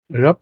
Yep.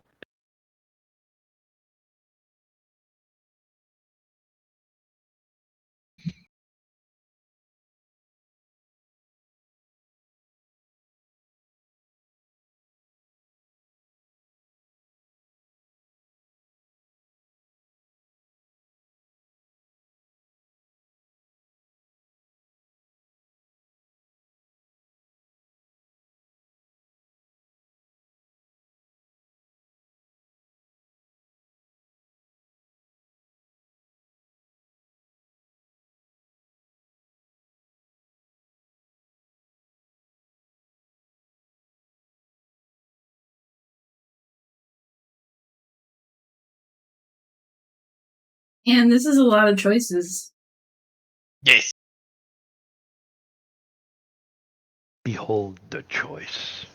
And this is a lot of choices. Yes. Behold the choice.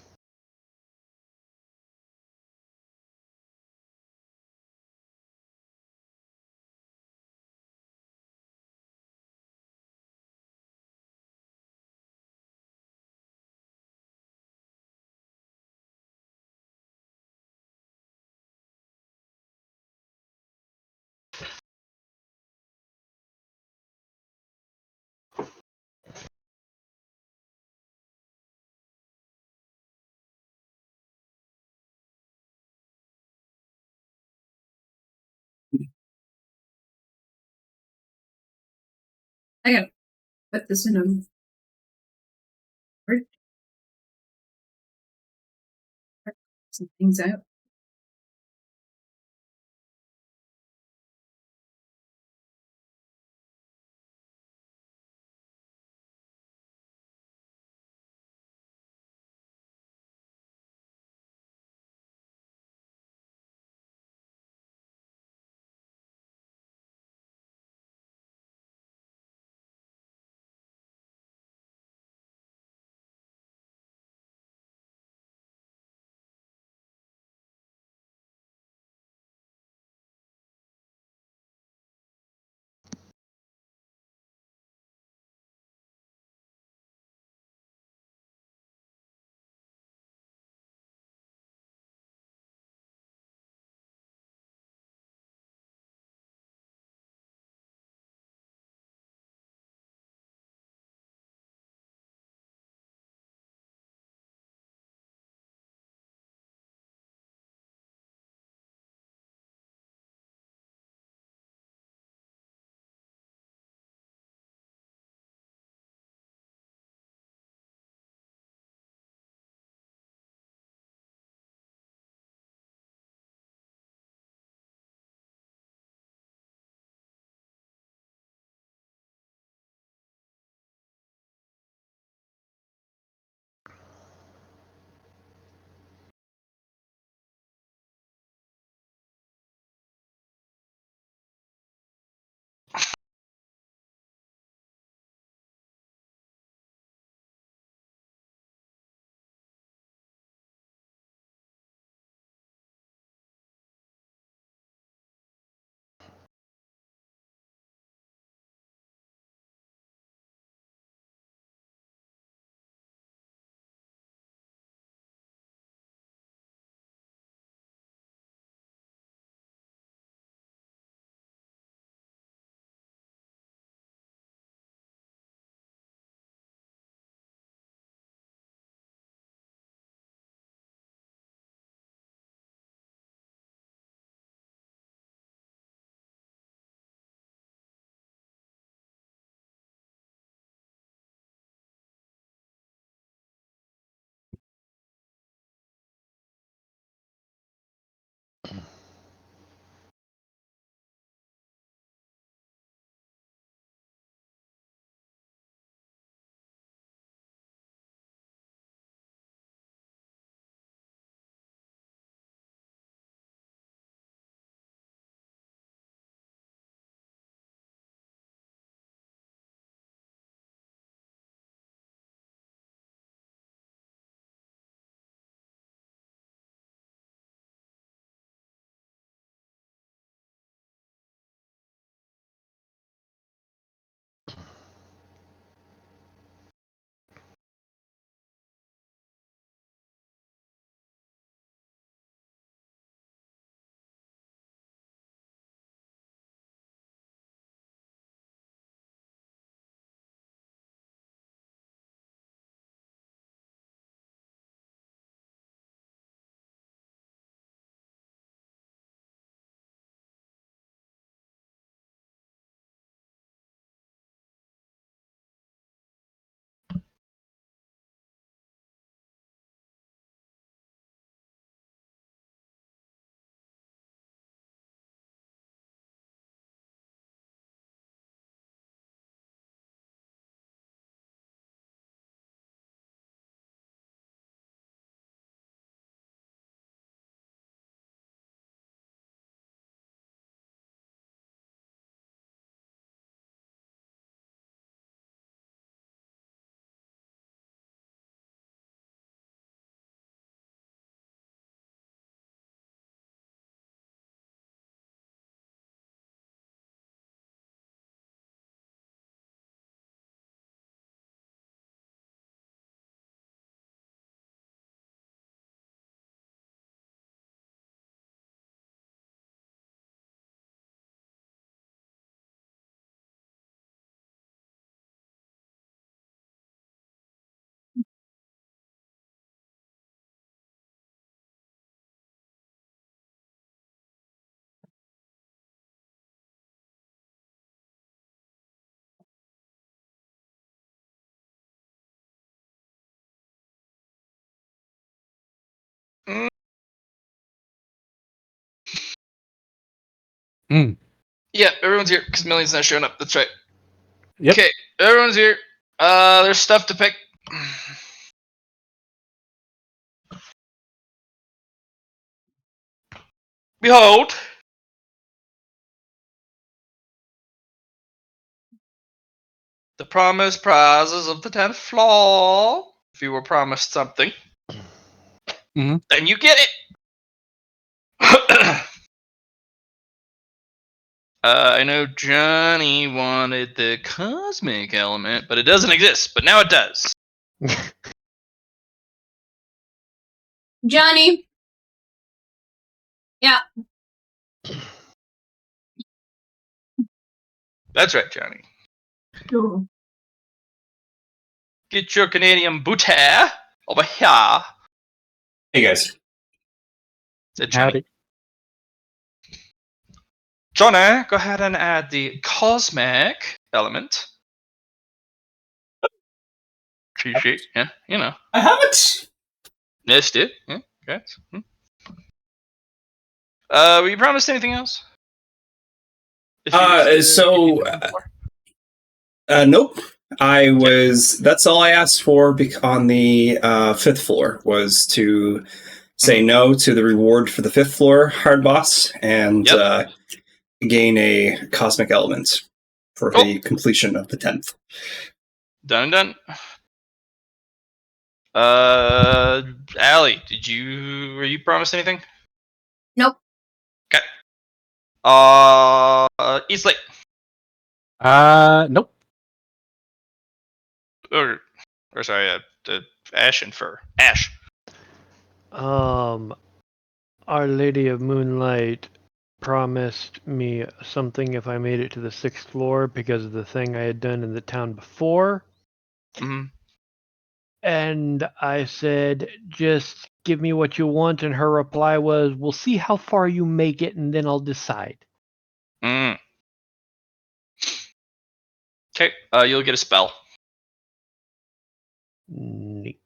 I gotta put this in a word. Some things out. Mm. Yeah, everyone's here because Million's not showing up. That's right. Yep. Okay, everyone's here. There's stuff to pick. Behold. The promised prizes of the 10th floor. If you were promised something, Mhm. then you get it. I know Johnny wanted the cosmic element, but it doesn't exist. But now it does. Johnny. Yeah. That's right, Johnny. Ooh. Get your Canadian booty over here. Hey guys. Said Johnny. Howdy. Johnny, go ahead and add the cosmic element. Cheat sheet, yeah, you know. I haven't. Yes, did. Yeah, okay. Were you promised anything else? If you Nope. I was. That's all I asked for on the fifth floor was to say no to the reward for the fifth floor hard boss and gain a cosmic element for the completion of the 10th. Done. Allie, were you promised anything? Nope. Okay. Eastlake. Nope. Or sorry, Ash and Fur. Ash. Our Lady of Moonlight promised me something if I made it to the 6th floor because of the thing I had done in the town before. Mm-hmm. And I said, just give me what you want. And her reply was, we'll see how far you make it and then I'll decide. Mm. Okay, you'll get a spell. Neat.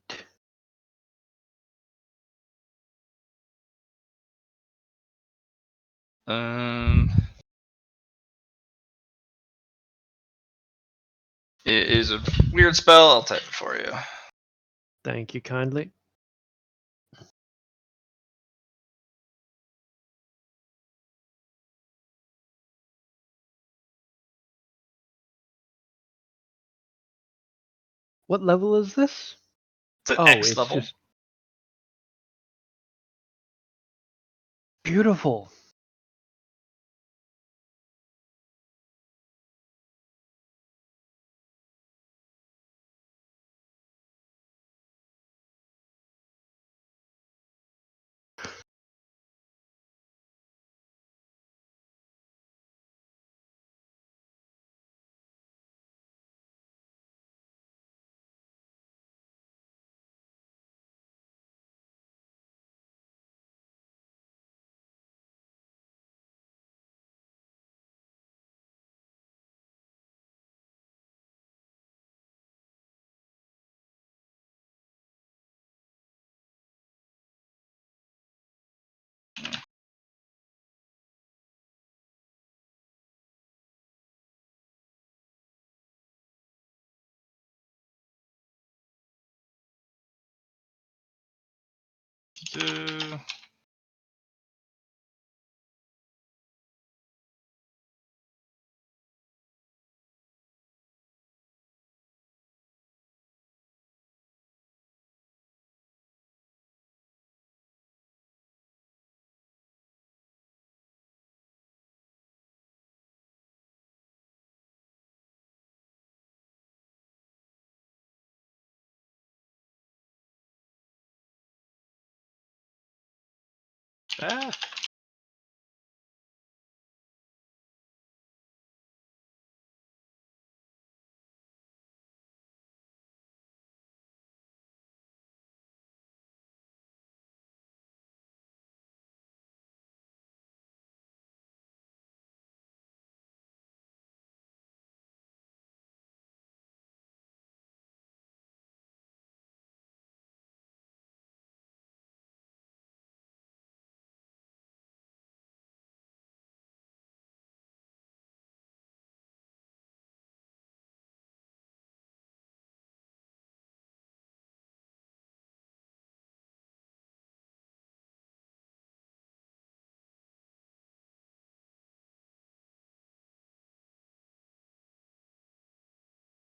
It is a weird spell. I'll type it for you. Thank you kindly. What level is this? It's an X level. Just beautiful. Ah.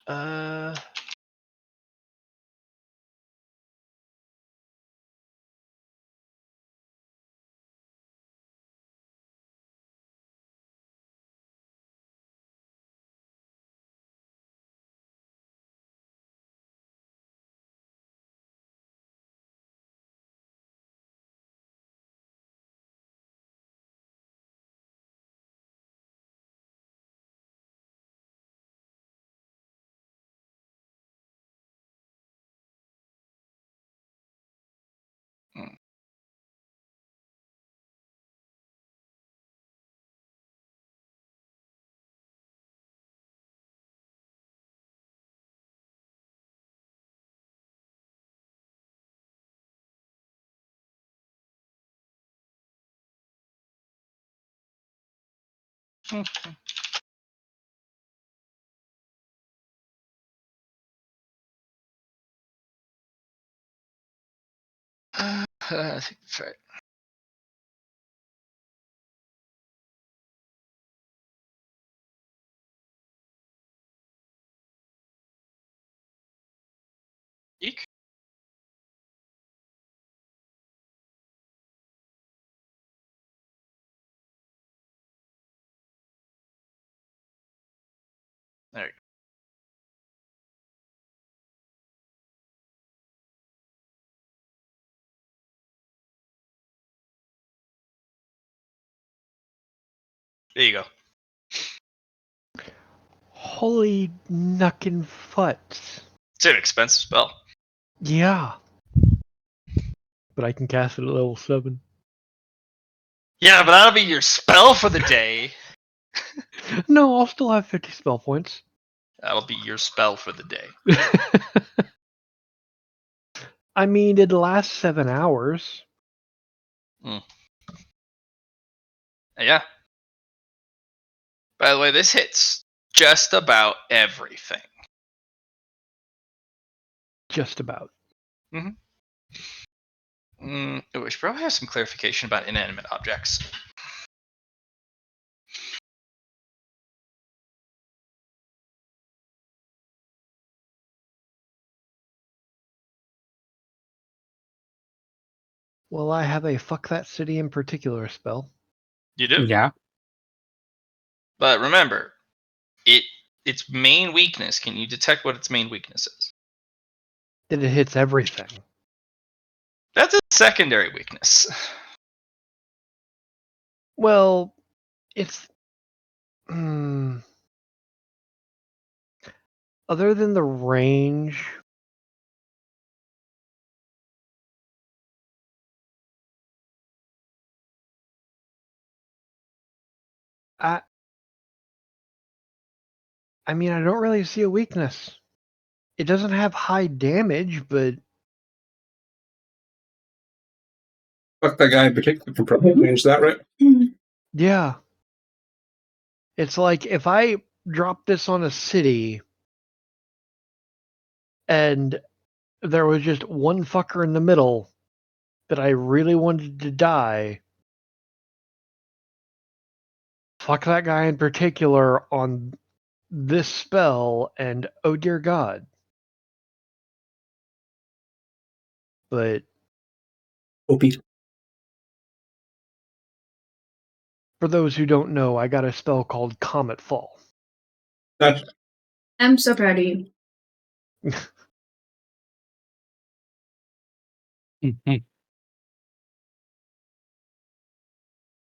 Uh, I think that's right. Eek. There you go. There you go. Holy knuckin' futs. It's an expensive spell. Yeah. But I can cast it at level 7. Yeah, but that'll be your spell for the day. No, I'll still have 50 spell points. That'll be your spell for the day. I mean, it lasts 7 hours. Yeah. By the way, this hits just about everything. Just about. Oh, we should probably have some clarification about inanimate objects. Well, I have a fuck that city in particular spell. You do? Yeah. But remember, its main weakness, can you detect what its main weakness is? That it hits everything. That's a secondary weakness. Well, it's... other than the range... I mean, I don't really see a weakness. It doesn't have high damage, but Fuck that guy in particular can probably change that, right? yeah. It's like if I drop this on a city and there was just one fucker in the middle that I really wanted to die, fuck that guy in particular on this spell, and oh dear God. But OP. for those who don't know, I got a spell called Comet Fall. I'm so proud of you. Mhm.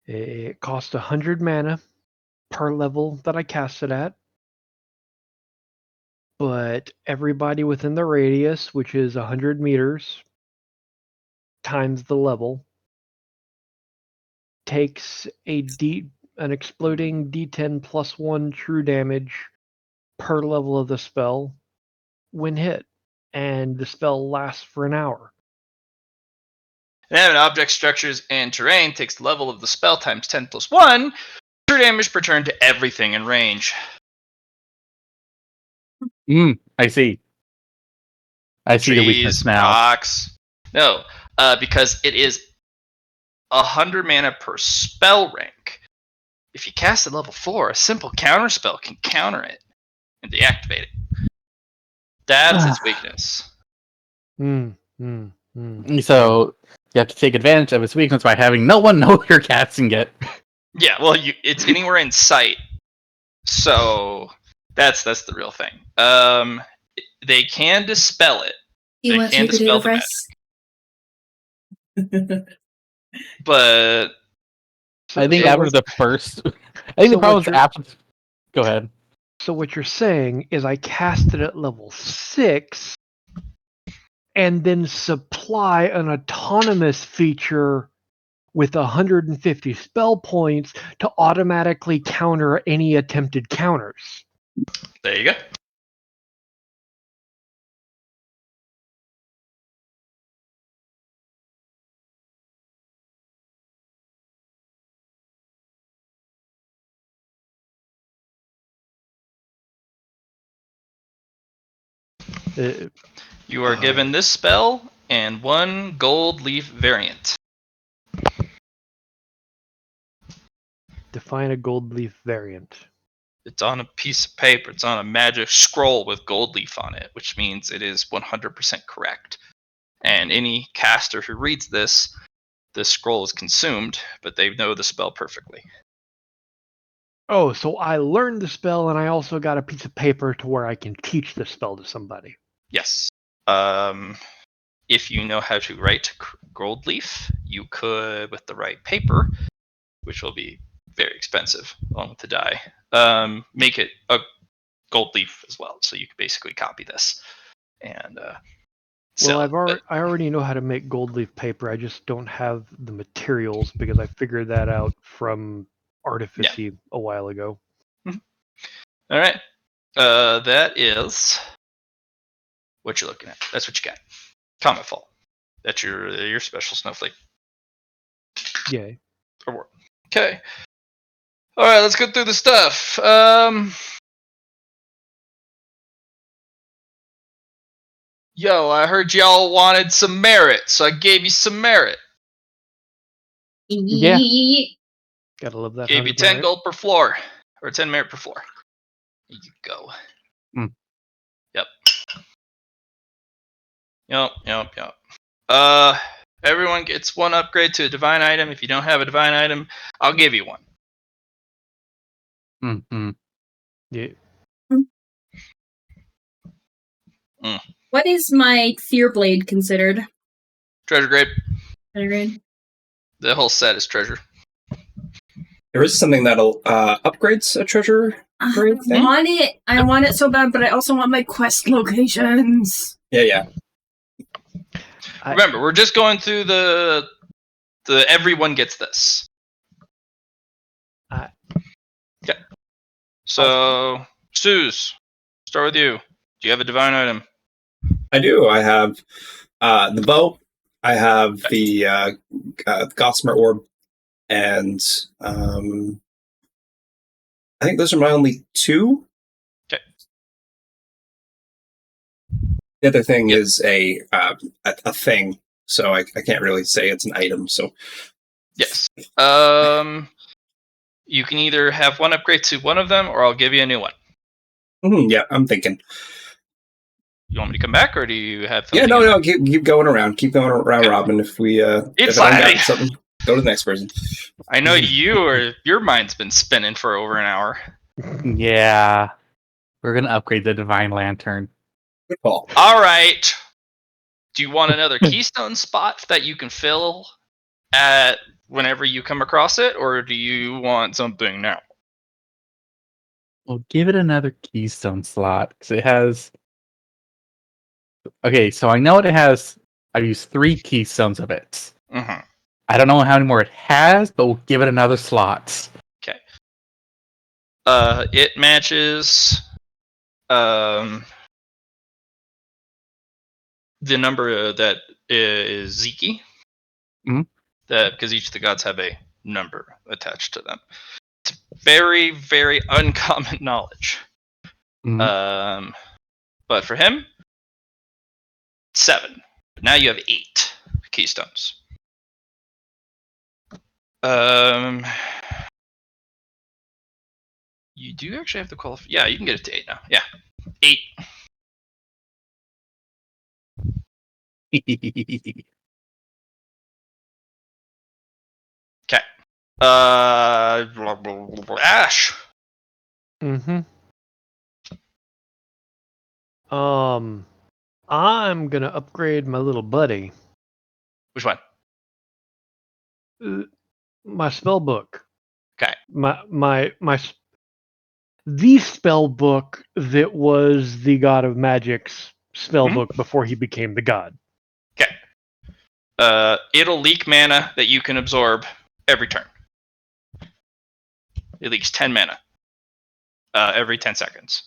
It cost 100 mana per level that I cast it at. But everybody within the radius, which is 100 meters times the level, takes an exploding D10 plus 1 true damage per level of the spell when hit, and the spell lasts for an hour. Inanimate object structures and terrain takes the level of the spell times 10 plus 1. True damage per turn to everything in range. I see. I see the weakness Trees, now. rocks. No, because it is 100 mana per spell rank. If you cast at level 4, a simple counter spell can counter it and deactivate it. That's its weakness. So you have to take advantage of its weakness by having no one know you're casting it. Yeah, well, it's anywhere in sight, so that's the real thing. They can dispel it. You They want to can take a day dispel of the rest? but I think So after what- the first, I think so the problem what is you're- after. Go ahead. So what you're saying is I cast it at level 6 and then supply an autonomous feature with 150 spell points to automatically counter any attempted counters. there you go. Uh, You are given this spell and 1 gold leaf variant. Define a gold leaf variant. It's on a piece of paper. It's on a magic scroll with gold leaf on it, which means it is 100% correct. And any caster who reads this scroll is consumed, but they know the spell perfectly. Oh, so I learned the spell and I also got a piece of paper to where I can teach the spell to somebody. Yes. If you know how to write gold leaf, you could, with the right paper, which will be very expensive along with the die, make it a gold leaf as well. So you could basically copy this and sell Well, it. I already know how to make gold leaf paper. I just don't have the materials because I figured that out from Artificy a while ago. All right. That is what you're looking at. That's what you got. Comet Fall. That's your special snowflake. Yay. Okay. All right, let's go through the stuff. Yo, I heard y'all wanted some merit, so I gave you some merit. Yeah. Gotta love that. Gave you 100 10 merit. gold per floor, or 10 merit per floor. There you go. Yep. Yep. Everyone gets 1 upgrade to a divine item. If you don't have a divine item, I'll give you 1. Mm-hmm. Yeah. What is my Fear Blade considered? Treasure grape. Treasure grade? The whole set is treasure. There is something that'll upgrades a treasure grade I thing. want it. I want it so bad, but I also want my quest locations. Yeah. Remember, we're just going through the everyone gets this. Okay. So, Suze, start with you. Do you have a divine item? I do. I have the bow. I have the Gossamer orb, and I think those are my only 2. Okay. The other thing is a thing, so I can't really say it's an item. So Yes. You can either have 1 upgrade to one of them, or I'll give you a new one. yeah, I'm thinking. You want me to come back, or do you have Yeah, something? no, keep going around. Keep going around, Okay. Robin. If we It's if I don't like- got something, go to the next person. I know your mind's been spinning for over an hour. Yeah. We're going to upgrade the Divine Lantern. Good call. All right. Do you want another keystone spot that you can fill at whenever you come across it, or do you want something now? We'll give it another keystone slot. Because it has... Okay, so I know it has... I've used 3 keystones of it. Mm-hmm. I don't know how many more it has, but we'll give it another slot. Okay. It matches the number that is Ziki. Mhm. That because each of the gods have a number attached to them. It's very, very uncommon knowledge. Mhm. But for him, 7. Now you have 8 keystones. You do actually have to qualify. Yeah, you can get it to 8 now. Yeah, 8. Okay. Ash. Mm-hmm. I'm gonna upgrade my little buddy. Which one? My spell book. Okay. The spell book that was the God of Magic's spell book before he became the god. Okay. It'll leak mana that you can absorb every turn. It leaks 10 mana every 10 seconds.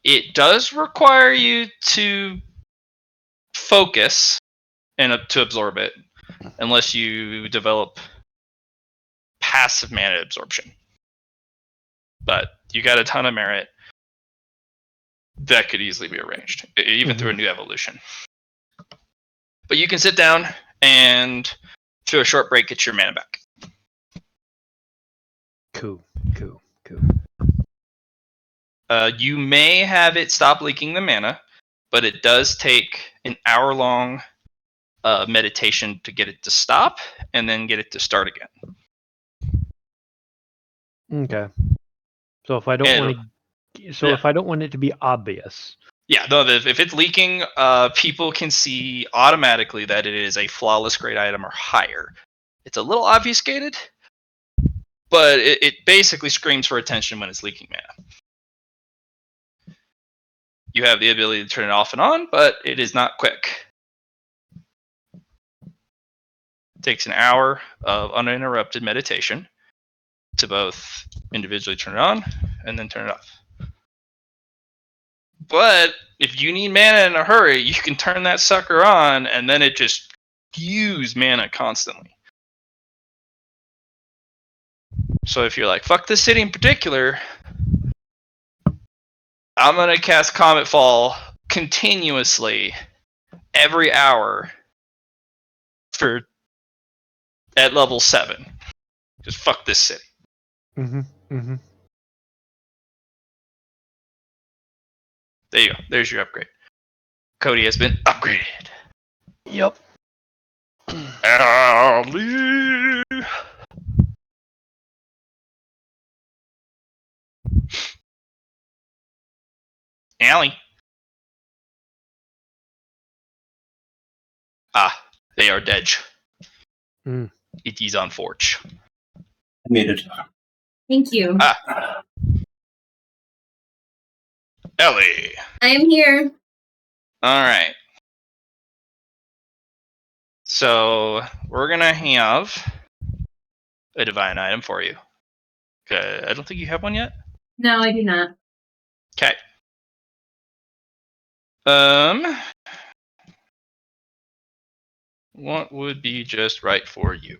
It does require you to focus and to absorb it, unless you develop passive mana absorption. But you got a ton of merit that could easily be arranged, even through a new evolution. But you can sit down and, through a short break, get your mana back. Cool. You may have it stop leaking the mana, but it does take an hour-long meditation to get it to stop, and then get it to start again. Okay. So if I don't want it to be obvious. Yeah, no. If it's leaking, people can see automatically that it is a flawless grade item or higher. It's a little obfuscated, but it basically screams for attention when it's leaking mana. You have the ability to turn it off and on, but it is not quick. It takes an hour of uninterrupted meditation to both individually turn it on and then turn it off. But if you need mana in a hurry, you can turn that sucker on, and then it just spews mana constantly. So if you're like, fuck this city in particular, I'm going to cast Comet Fall continuously every hour at level 7. Just fuck this city. Mm-hmm. There you go. There's your upgrade. Cody has been upgraded. Yep. Allie. Allie. Ah, they are dead. It is on Forge. Muted. Thank you. Ellie. I am here. All right. So we're gonna have a divine item for you. Okay, I don't think you have one yet. No, I do not. Okay. What would be just right for you?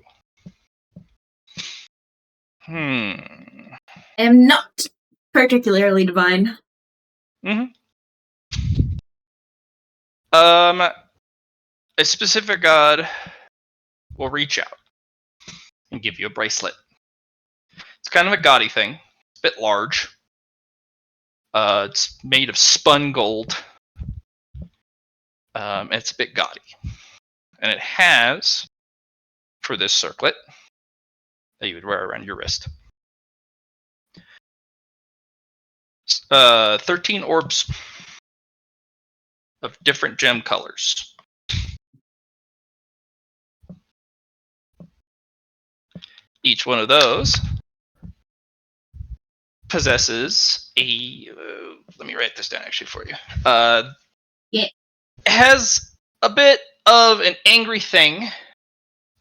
I am not particularly divine. A specific god will reach out and give you a bracelet. It's kind of a gaudy thing. It's a bit large. It's made of spun gold. It's a bit gaudy. And it has, for this circlet, that you would wear around your wrist, 13 orbs of different gem colors. Each one of those possesses a... let me write this down actually for you. Has a bit of an angry thing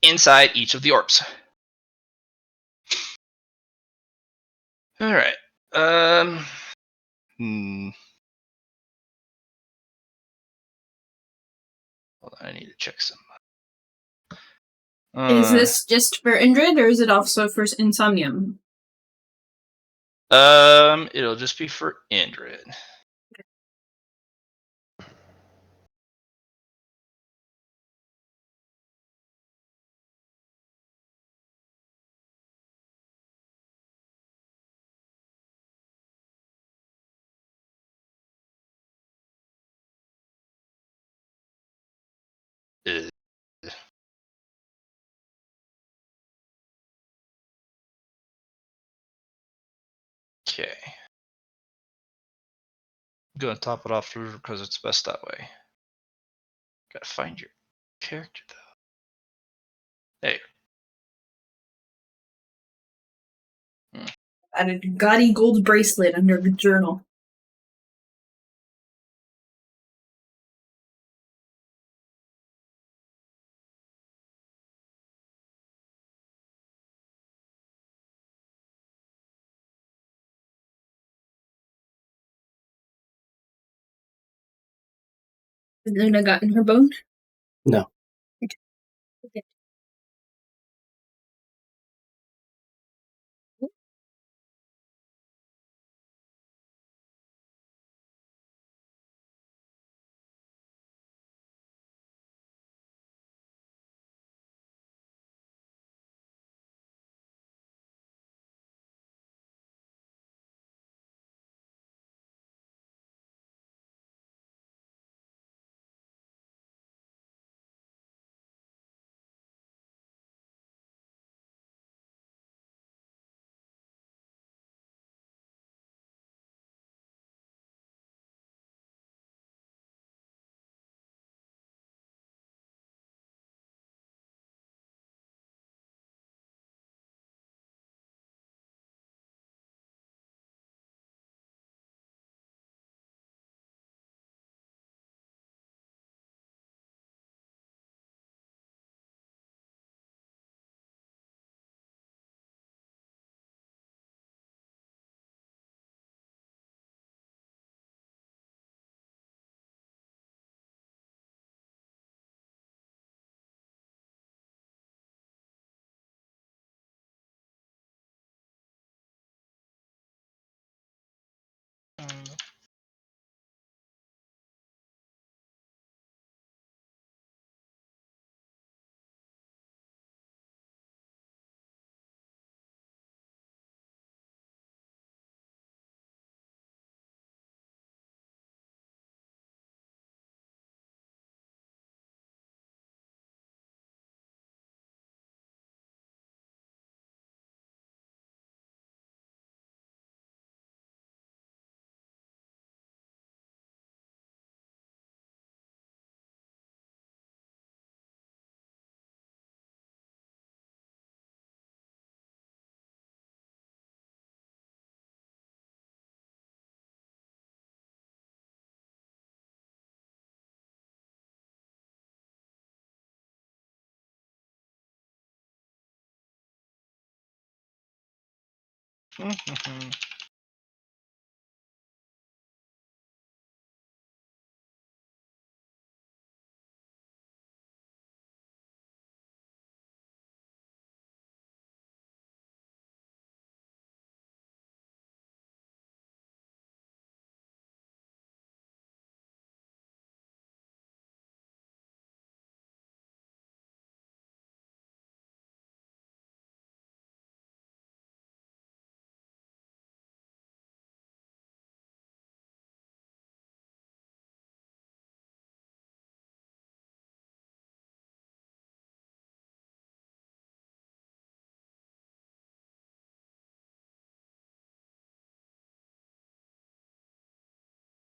inside each of the orbs. All right. Hold on, I need to check some. Is this just for Indrid, or is it also for Insomnium? It'll just be for Indrid. Okay. I'm gonna top it off because it's best that way. Gotta find your character though. Hey. Added a gaudy gold bracelet under the journal. Has Luna gotten her bone? No. Okay.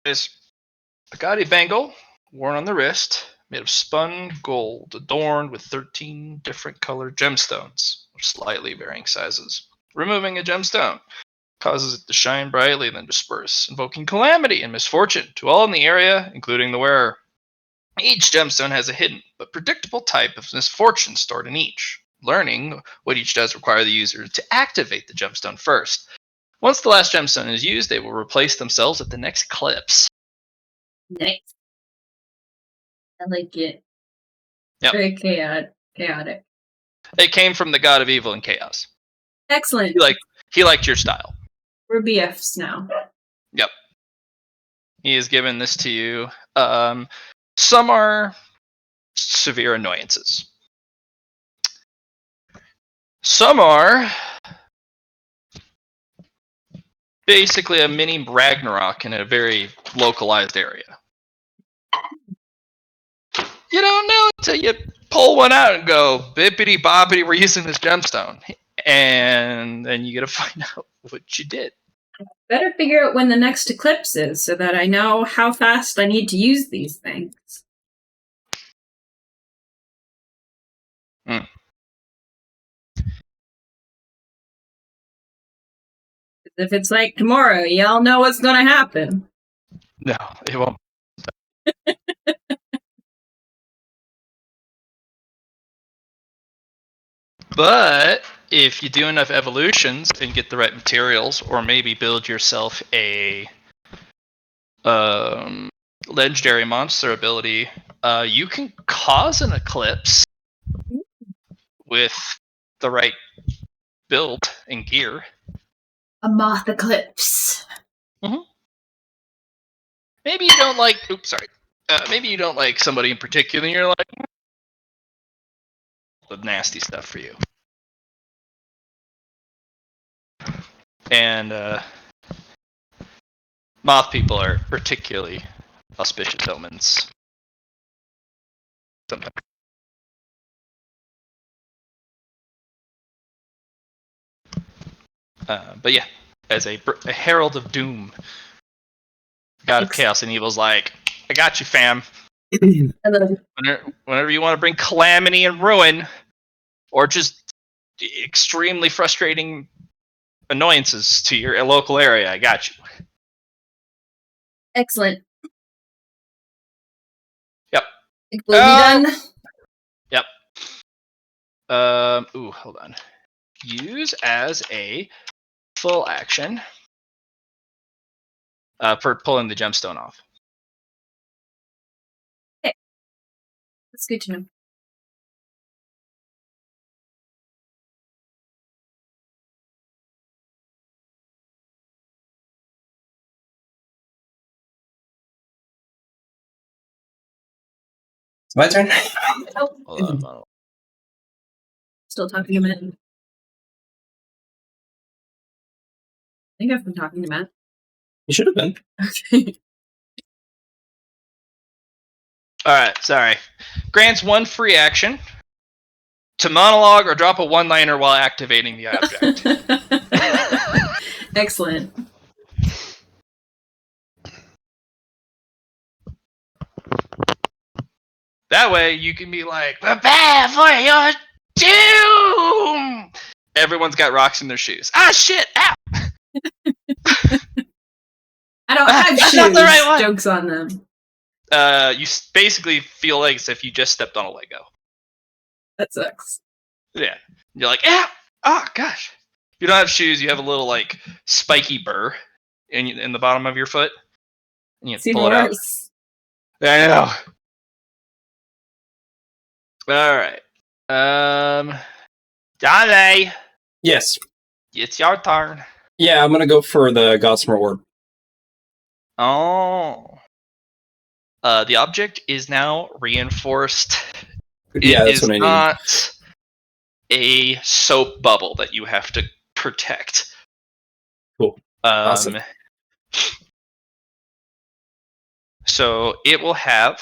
Is a gaudy bangle worn on the wrist, made of spun gold, adorned with 13 different colored gemstones of slightly varying sizes. Removing a gemstone causes it to shine brightly and then disperse, invoking calamity and misfortune to all in the area, including the wearer. Each gemstone has a hidden but predictable type of misfortune stored in each. Learning what each does require the user to activate the gemstone first. Once the last gemstone is used, they will replace themselves at the next eclipse. Nice. I like it. Yep. Very chaotic. It came from the god of evil and chaos. Excellent. He liked your style. We're BFs now. Yep. He has given this to you. Some are severe annoyances. Some are basically a mini Ragnarok in a very localized area. You don't know until you pull one out and go, bippity boppity, we're using this gemstone. And then you gotta find out what you did. Better figure out when the next eclipse is so that I know how fast I need to use these things. Mm. If it's like tomorrow, y'all know what's gonna happen. No, it won't. But if you do enough evolutions and get the right materials, or maybe build yourself a legendary monster ability, you can cause an eclipse with the right build and gear. A moth eclipse. Maybe you don't like. Oops, sorry. Maybe you don't like somebody in particular, and you're like, the nasty stuff for you. And moth people are particularly auspicious omens. Sometimes. But yeah, as a herald of doom, God of chaos and evil's like, I got you, fam. Whenever you want to bring calamity and ruin, or just extremely frustrating annoyances to your local area, I got you. Excellent. Yep. We'll be done. Yep. Hold on. Use as a full action for pulling the gemstone off. Okay. That's good to know. It's my turn. Oh. Hold on. Still talking to Matt. I think I've been talking to Matt. You should have been. Okay. Alright, sorry. Grants one free action to monologue or drop a one-liner while activating the object. Excellent. That way you can be like, prepare for your doom! Everyone's got rocks in their shoes. Ah, shit! Ow! I don't have That's shoes. not the right one. Joke's on them. You basically feel like as if you just stepped on a Lego. That sucks. Yeah. You're like, ow! Oh, gosh. You don't have shoes, you have a little, like, spiky burr in the bottom of your foot. And you It's pull even it out. worse. I know. Alright. Johnny! Yes. It's your turn. Yeah, I'm gonna go for the Gossamer Orb. Oh. The object is now reinforced. Yeah, It that's is what I need. not a soap bubble that you have to protect. Cool. Awesome. So it will have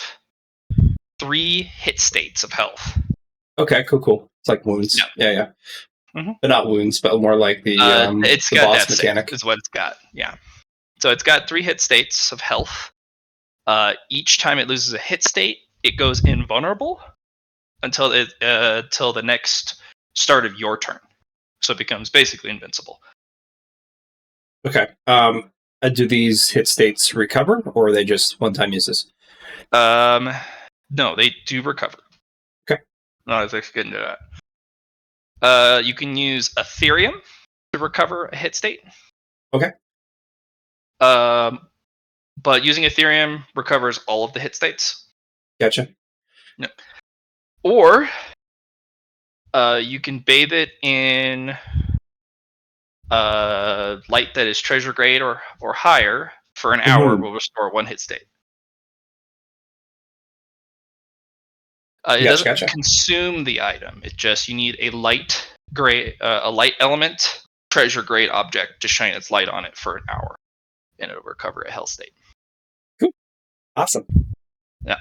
3 hit states of health. Okay, cool. It's like wounds. Yeah. Mm-hmm. But not wounds, but more like the it's the got boss death mechanic. save is what it's got. Yeah. So it's got 3 hit states of health. Each time it loses a hit state, it goes invulnerable until the next start of your turn. So it becomes basically invincible. Okay. Do these hit states recover, or are they just one-time uses? No, they do recover. Okay. No, let's get into that. You can use Ethereum to recover a hit state. Okay. But using Ethereum recovers all of the hit states. Gotcha. Yep. Or you can bathe it in light that is treasure grade or higher for an hour. Will restore 1 hit state. It doesn't consume the item. It just you need a light element treasure grade object to shine its light on it for an hour, and it'll recover a health state. Cool. Awesome. Yeah.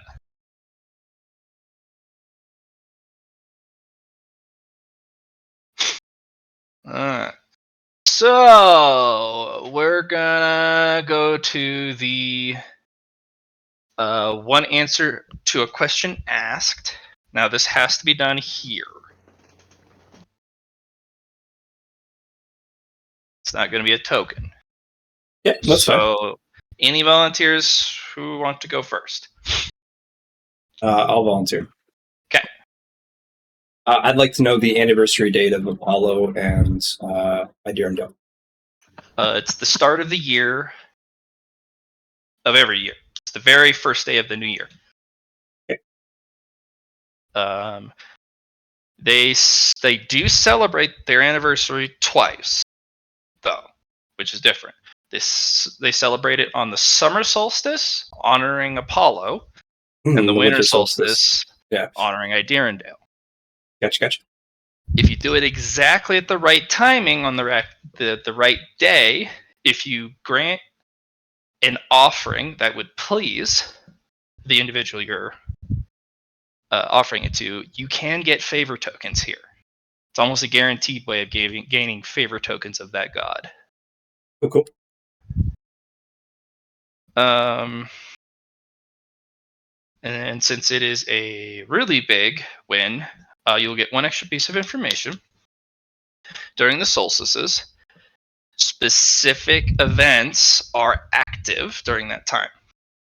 So we're gonna go to the one answer to a question asked. Now this has to be done here. It's not going to be a token. Yeah, that's fine. So, any volunteers who want to go first? I'll volunteer. 'Kay. I'd like to know the anniversary date of Apollo and Idirondale. It's the start of the year of every year. It's the very first day of the new year. Okay. They do celebrate their anniversary twice, though, which is different. They celebrate it on the summer solstice, honoring Apollo, and the winter solstice, Yeah. honoring Idirondale. Gotcha. If you do it exactly at the right timing on the right day, if you grant an offering that would please the individual you're offering it to, you can get favor tokens here. It's almost a guaranteed way of gaining favor tokens of that god. Oh, cool. And since it is a really big win, you'll get one extra piece of information. During the solstices, specific events are active during that time.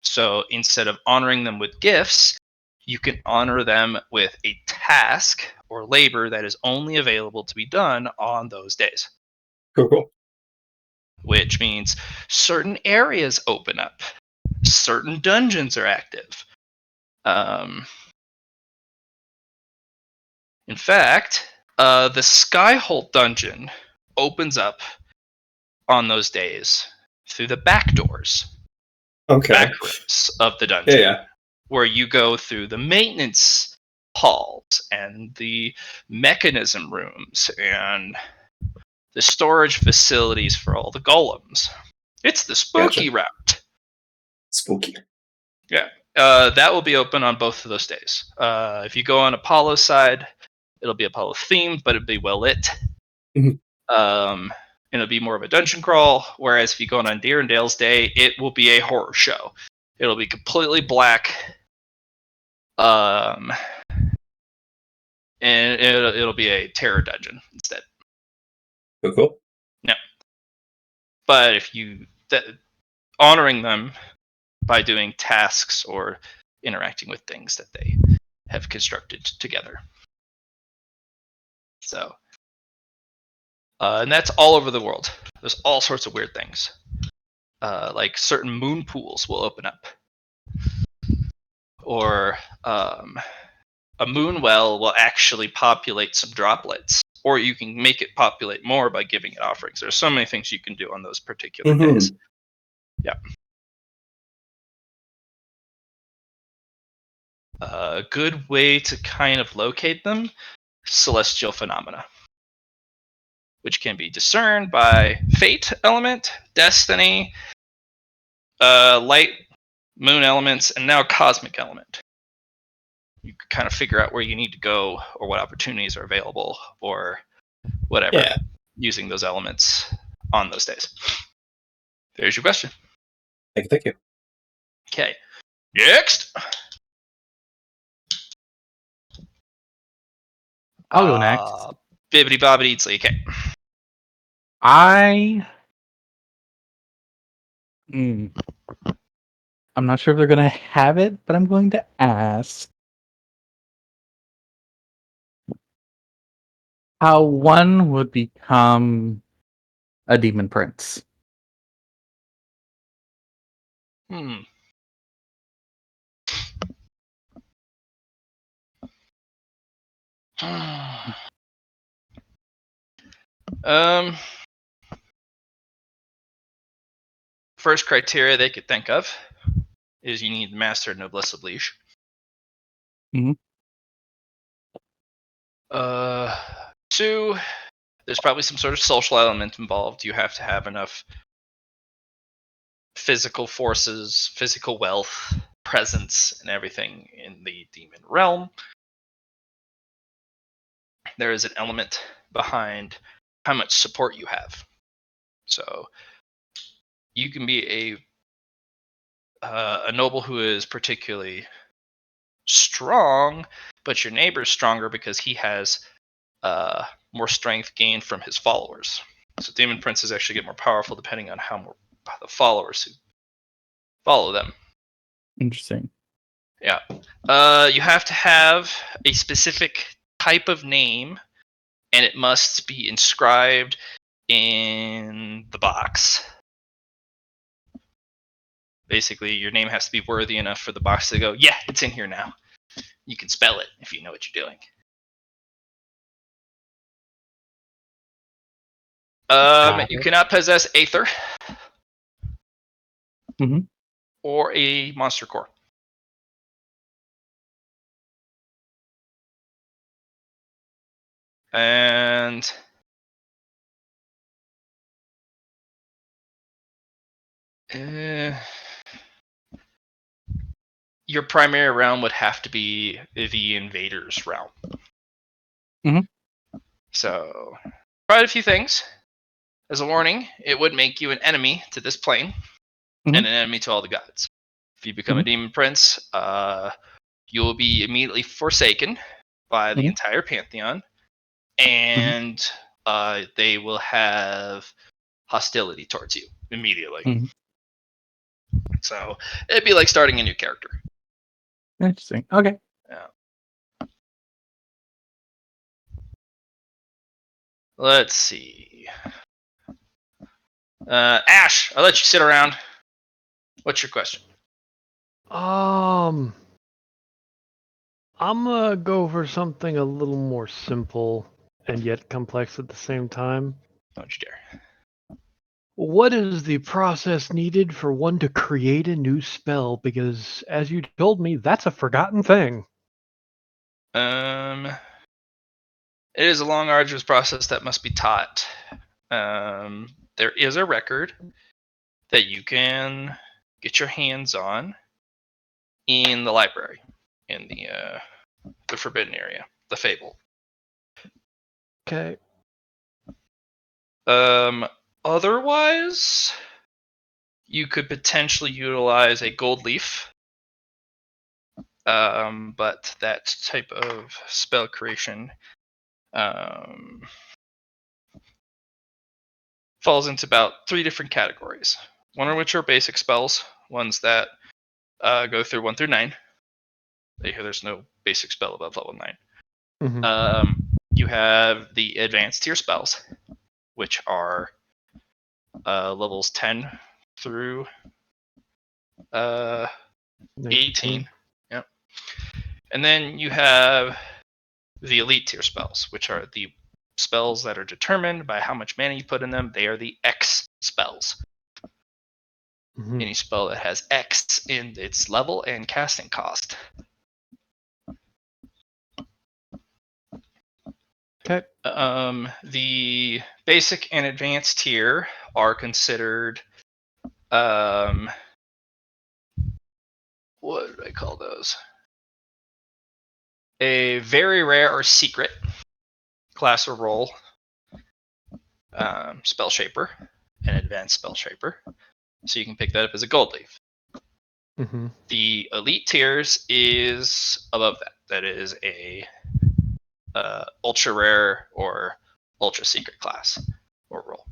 So instead of honoring them with gifts, you can honor them with a task or labor that is only available to be done on those days. Cool. Which means certain areas open up, certain dungeons are active. In fact, the Skyholt dungeon opens up on those days through the back doors, Okay. back rooms of the dungeon, Yeah. where you go through the maintenance halls and the mechanism rooms and the storage facilities for all the golems. It's the spooky route. Spooky. Yeah. That will be open on both of those days. If you go on Apollo's side, it'll be Apollo themed, but it'll be well lit. Mhm. And it'll be more of a dungeon crawl. Whereas if you go on Dirondale's day, it will be a horror show. It'll be completely black. And it'll be a terror dungeon instead. Cool. Yeah. But if you honoring them by doing tasks or interacting with things that they have constructed together. So, and that's all over the world. There's all sorts of weird things. Like certain moon pools will open up, or a moon well will actually populate some droplets, or you can make it populate more by giving it offerings. There's so many things you can do on those particular days. Yeah. A good way to kind of locate them, celestial phenomena, which can be discerned by fate element, destiny, light, moon elements, and now cosmic element. You can kind of figure out where you need to go or what opportunities are available or whatever using those elements on those days. There's your question. Thank you. Okay. Next. I'll go next. Bibbidi bobbidi eatsly. Okay. I'm not sure if they're going to have it, but I'm going to ask how one would become a demon prince. First criteria they could think of is you need Master Noblesse Oblige. Mhm. 2, there's probably some sort of social element involved. You have to have enough physical forces, physical wealth, presence, and everything in the demon realm. There is an element behind how much support you have. So you can be a noble who is particularly strong, but your neighbor's stronger because he has more strength gained from his followers. So demon princes actually get more powerful depending on how the followers who follow them. Interesting. Yeah. You have to have a specific type of name, and it must be inscribed in the box. Basically, your name has to be worthy enough for the box to go, yeah, it's in here now. You can spell it if you know what you're doing. You cannot possess Aether Mhm. or a monster core. And your primary realm would have to be the invader's realm. Mhm. So, quite a few things. As a warning, it would make you an enemy to this plane and an enemy to all the gods. If you become a demon prince, you will be immediately forsaken by the entire pantheon, and they will have hostility towards you immediately. So it'd be like starting a new character. Interesting. Okay. Yeah. Let's see. Ash, I'll let you sit around. What's your question? I'm gonna go for something a little more simple and yet complex at the same time. Don't you dare. What is the process needed for one to create a new spell? Because, as you told me, that's a forgotten thing. It is a long, arduous process that must be taught. There is a record that you can get your hands on in the library, in the forbidden area, the fable. Okay. Otherwise, you could potentially utilize a gold leaf. But that type of spell creation falls into about 3 different categories. One of which are basic spells, ones that go through 1 through 9. There's no basic spell above level 9. Mm-hmm. You have the advanced tier spells, which are levels 10 through 18. Yep. And then you have the elite tier spells, which are the spells that are determined by how much mana you put in them. They are the X spells. Mm-hmm. Any spell that has X in its level and casting cost. Okay. The basic and advanced tier are considered what do I call those? A very rare or secret class or role spell shaper, an advanced spell shaper. So you can pick that up as a gold leaf. Mm-hmm. The elite tiers is above that. That is a ultra rare or ultra secret class or role,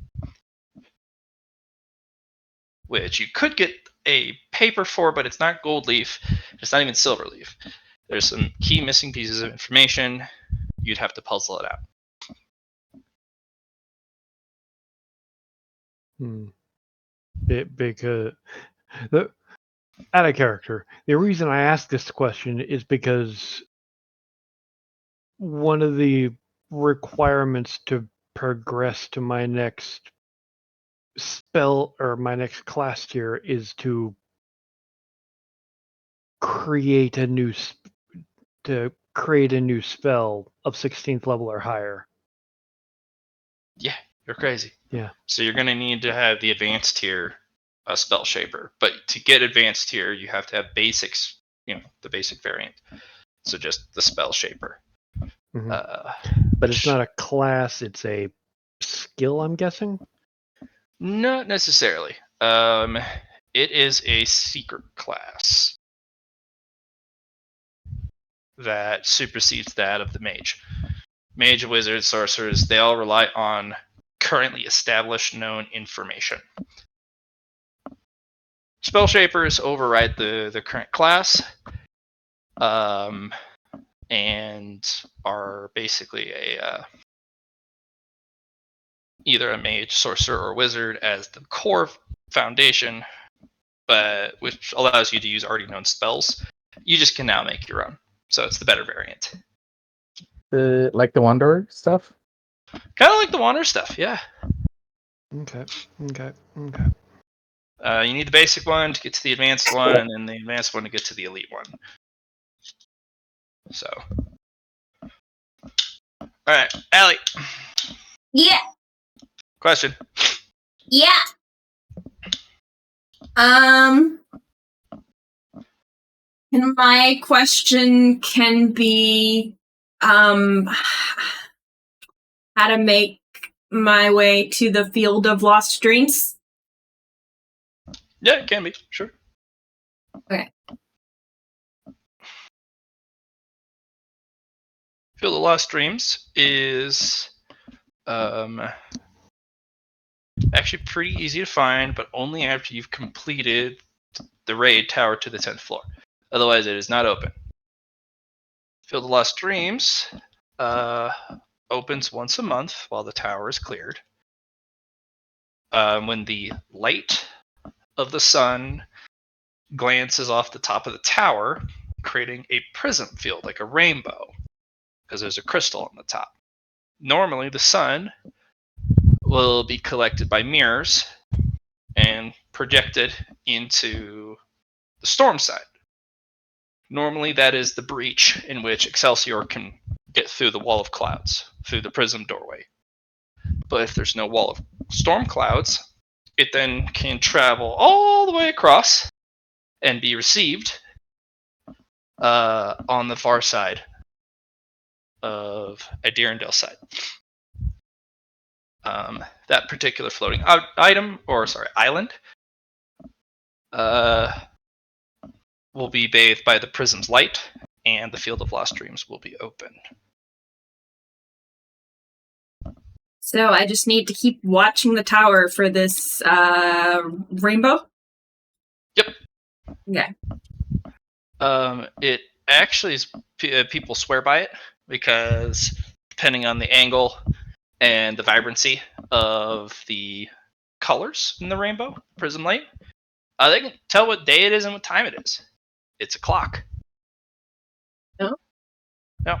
which you could get a paper for, but it's not gold leaf. It's not even silver leaf. There's some key missing pieces of information. You'd have to puzzle it out. Because out of character, the reason I ask this question is because one of the requirements to progress to my next spell or my next class tier is to create a new spell of 16th level or higher. Yeah, you're crazy. Yeah. So you're going to need to have the advanced tier spell shaper. But to get advanced tier, you have to have basics, the basic variant. So just the spell shaper. Mm-hmm. But it's not a class, it's a skill, I'm guessing? Not necessarily. It is a secret class that supersedes that of the mage. Mage, wizard, sorcerers, they all rely on currently established known information. Spell shapers override the current class, and are basically either a mage, sorcerer, or wizard as the core foundation, but which allows you to use already known spells. You just can now make your own, so it's the better variant. Like the Wanderer stuff? Kind of like the Wander stuff, yeah. Okay. You need the basic one to get to the advanced one, and then the advanced one to get to the elite one. So, all right, Allie. Yeah. Question. Yeah. And my question can be, how to make my way to the Field of Lost Dreams? Yeah, it can be, sure. Okay. Field of Lost Dreams is actually pretty easy to find, but only after you've completed the raid tower to the 10th floor. Otherwise, it is not open. Field of Lost Dreams opens once a month while the tower is cleared. When the light of the sun glances off the top of the tower, creating a prism field like a rainbow, because there's a crystal on the top. Normally, the sun will be collected by mirrors and projected into the storm side. Normally, that is the breach in which Excelsior can get through the wall of clouds, through the prism doorway. But if there's no wall of storm clouds, it then can travel all the way across and be received on the far side of Adirondale side. That particular floating island will be bathed by the prism's light, and the Field of Lost Dreams will be open. So I just need to keep watching the tower for this rainbow? Yep. Okay. It actually is, people swear by it because depending on the angle and the vibrancy of the colors in the rainbow prism light, they can tell what day it is and what time it is. It's a clock. Oh. No.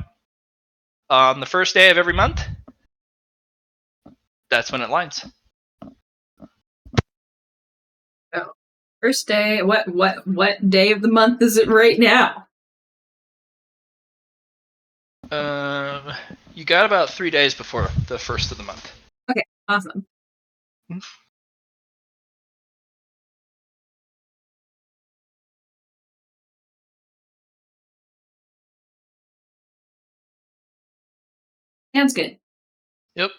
On the first day of every month, that's when it lines. Oh. First day. What day of the month is it right now? You got about 3 days before the first of the month. Okay, awesome. Sounds good. Yep.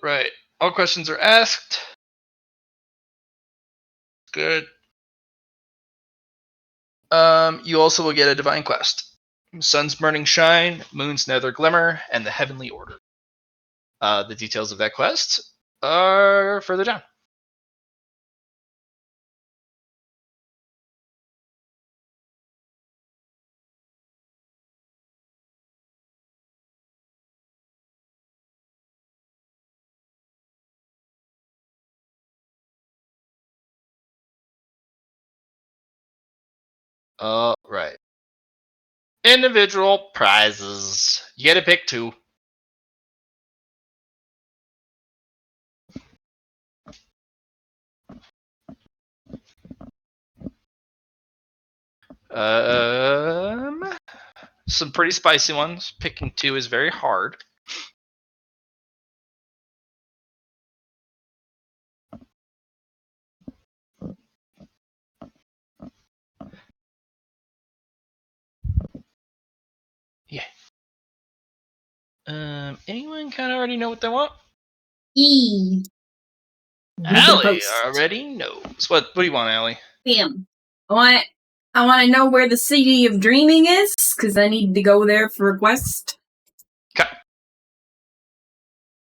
Right. All questions are asked. Good. You also will get a divine quest: Sun's burning shine, Moon's nether glimmer, and the heavenly order. The details of that quest are further down. Right. Individual prizes. You get to pick 2. Some pretty spicy ones. Picking 2 is very hard. Yeah. Anyone kind of already know what they want? E. Read the Allie post. already knows. What do you want, Allie? Bam. I want to know where the City of Dreaming is, because I need to go there for a quest. Okay.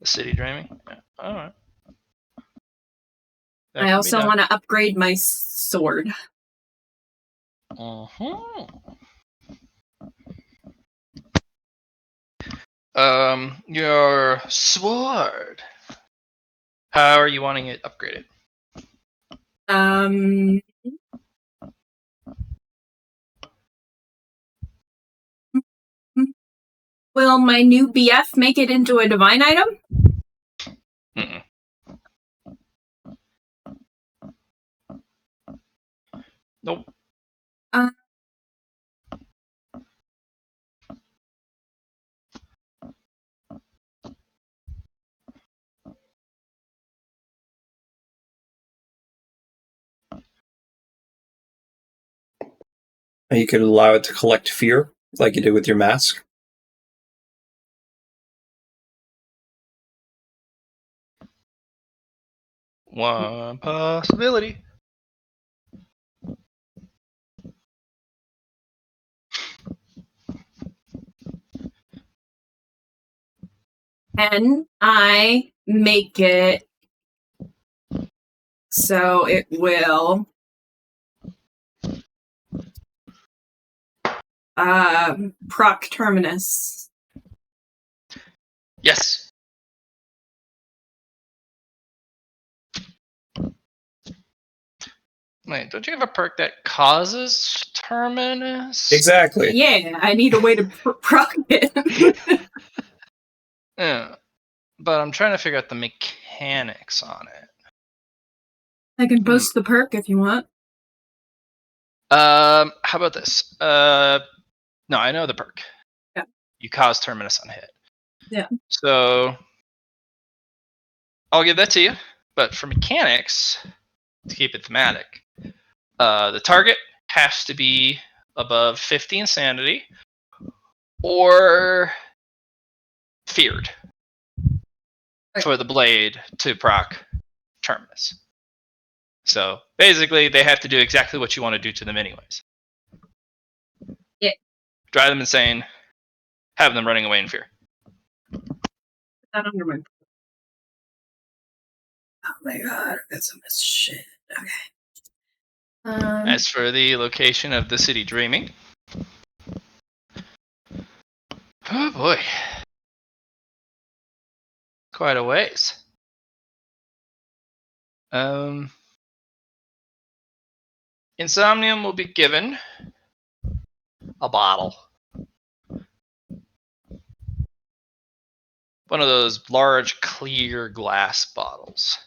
The city dreaming. Yeah. All right. I also want to upgrade my sword. Uh-huh. Your sword. How are you wanting it upgraded? Will my new BF make it into a divine item? Mm-mm. Nope. You could allow it to collect fear, like you did with your mask. One possibility. Can I make it so it will proc terminus? Yes. Wait, don't you have a perk that causes terminus? Exactly. Yeah, I need a way to proc it. Yeah. But I'm trying to figure out the mechanics on it. I can post the perk if you want. How about this? No, I know the perk. Yeah. You cause terminus on hit. Yeah. So I'll give that to you. But for mechanics, to keep it thematic, the target has to be above 50 insanity or feared for the blade to proc terminus. So basically, they have to do exactly what you want to do to them, anyways. Yeah. Drive them insane, have them running away in fear. That under my. Oh my god, that's some shit. Okay. As for the location of the city dreaming, oh boy, quite a ways. Insomnium will be given a bottle. One of those large clear glass bottles.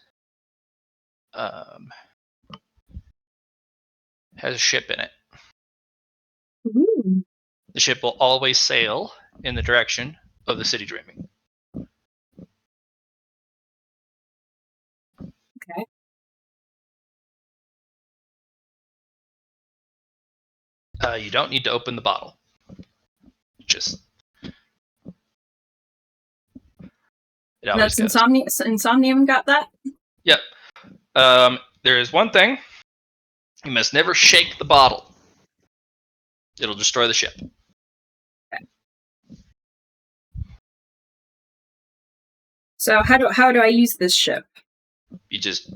Has a ship in it. Ooh. The ship will always sail in the direction of the city dreaming. Okay. You don't need to open the bottle. Just it always That's goes. Insomnium got that? Yep. There is one thing. You must never shake the bottle. It'll destroy the ship. Okay. So how do I use this ship? You just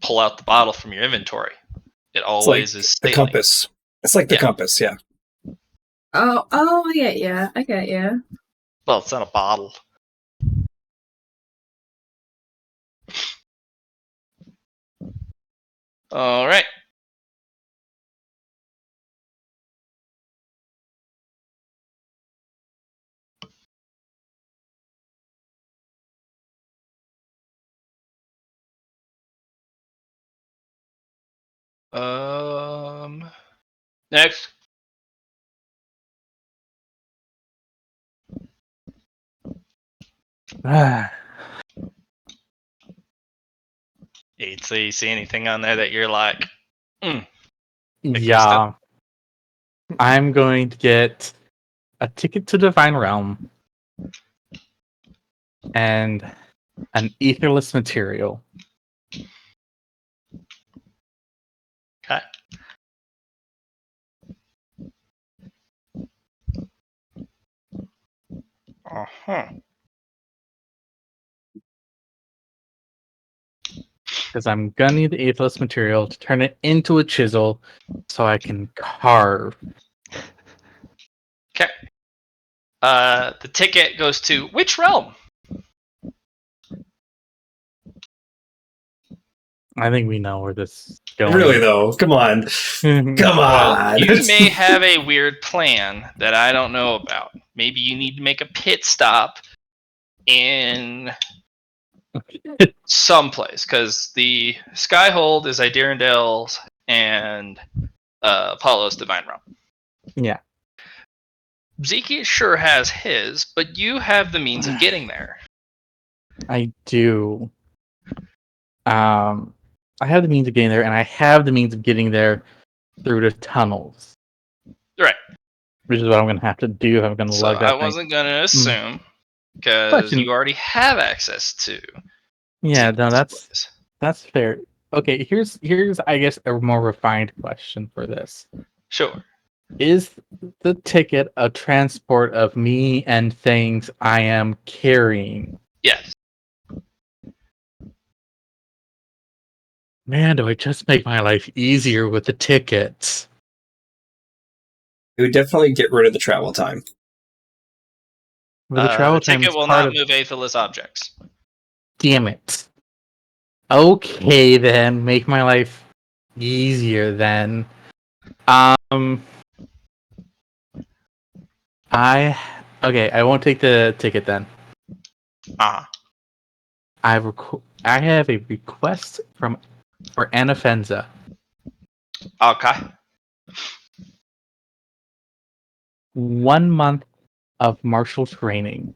pull out the bottle from your inventory. It always is the sailing. compass. It's like the compass, yeah. Oh, I get ya. I get ya. Well, it's not a bottle. All right. Next. So you see anything on there that you're like, Yeah. I'm going to get a ticket to Divine Realm. and an etherless material. Okay. Uh-huh. Because I'm gonna need the etherless material to turn it into a chisel so I can carve. Okay. The ticket goes to which realm? I think we know where this is going. Really though, come on, come Well, on. you may have a weird plan that I don't know about. Maybe you need to make a pit stop in someplace, because the Skyhold is Idirondale's and Apollo's Divine Realm. Yeah. Zeke sure has his, but you have the means of getting there. I do. I have the means of getting there, and I have the means of getting there through the tunnels. Right. Which is what I'm going to have to do if I'm going to So lug that I thing. wasn't going to assume, because Question. you already have access to Yeah, no, Zeke's place. that's fair. Okay, here's I guess a more refined question for this. Sure. Is the ticket a transport of me and things I am carrying? Yes. Man, do I just make my life easier with the tickets? It would definitely get rid of the travel time. With the travel The time, ticket it's will part not of. move aetherless objects. Damn it. Okay, then make my life easier. Then, I I won't take the ticket then. Ah. I have a request for Anafenza. Okay. 1 month of martial training.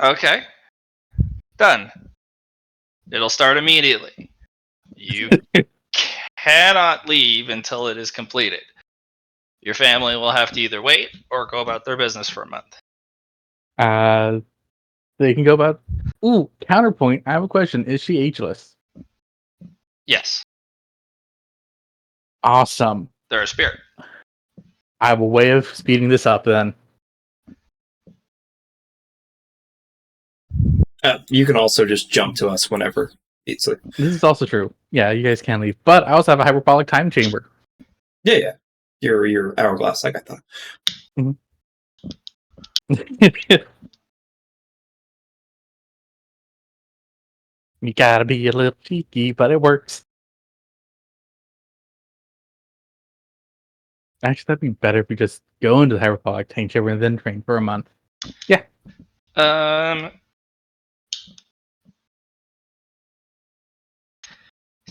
Okay. Done. It'll start immediately. You cannot leave until it is completed. Your family will have to either wait or go about their business for a month. They can go about. Ooh, counterpoint. I have a question. Is she ageless? Yes, Awesome. they're a spirit. I have a way of speeding this up then. You can also just jump to us whenever. Easily. This is also true. Yeah, you guys can leave. But I also have a hyperbolic time chamber. Yeah. Your hourglass, like I thought. You gotta be a little cheeky, but it works. Actually, that'd be better if we just go into the hyperbolic time chamber and then train for a month. Yeah.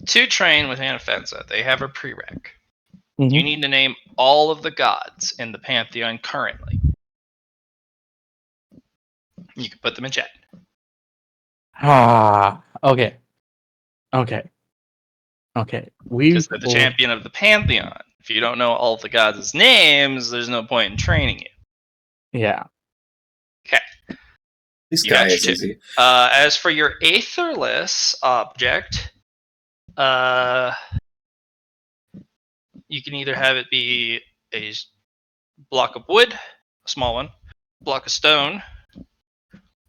To train with Anafenza, they have a prereq. Mhm. You need to name all of the gods in the pantheon currently. You can put them in chat. Ah. Okay. Because they're the champion of the pantheon. If you don't know all of the gods' names, there's no point in training you. Yeah. Okay. This You guy got is your easy. As for your aetherless object, you can either have it be a block of wood, a small one, block of stone,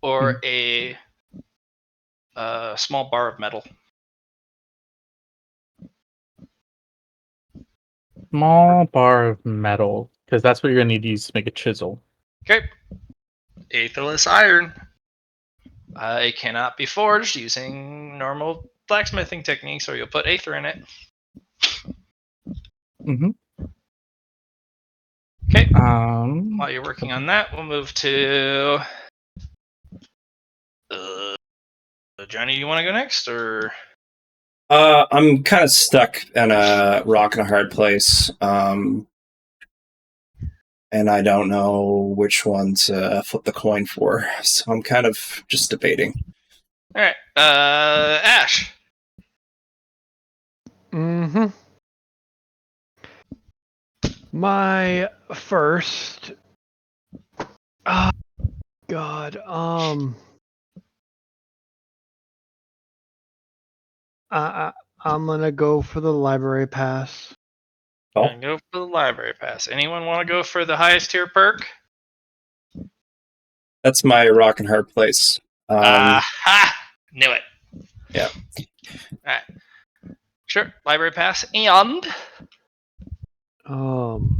or a small bar of metal. Small bar of metal, because that's what you're gonna need to use to make a chisel. Okay. Aetherless iron. It cannot be forged using normal blacksmithing techniques, or you'll put aether in it. Mm-hmm. Okay. While you're working on that, we'll move to. Johnny, you want to go next, or? I'm kind of stuck in a rock and a hard place. And I don't know which one to flip the coin for. So I'm kind of just debating. All right. Ash. Mm-hmm. My first God. I'm gonna go for the library pass. Oh, Gonna go for the library pass. Anyone want to go for the highest tier perk? that's my rock and hard place. Aha! Knew it. Yeah. Alright. Sure, library pass. And Um.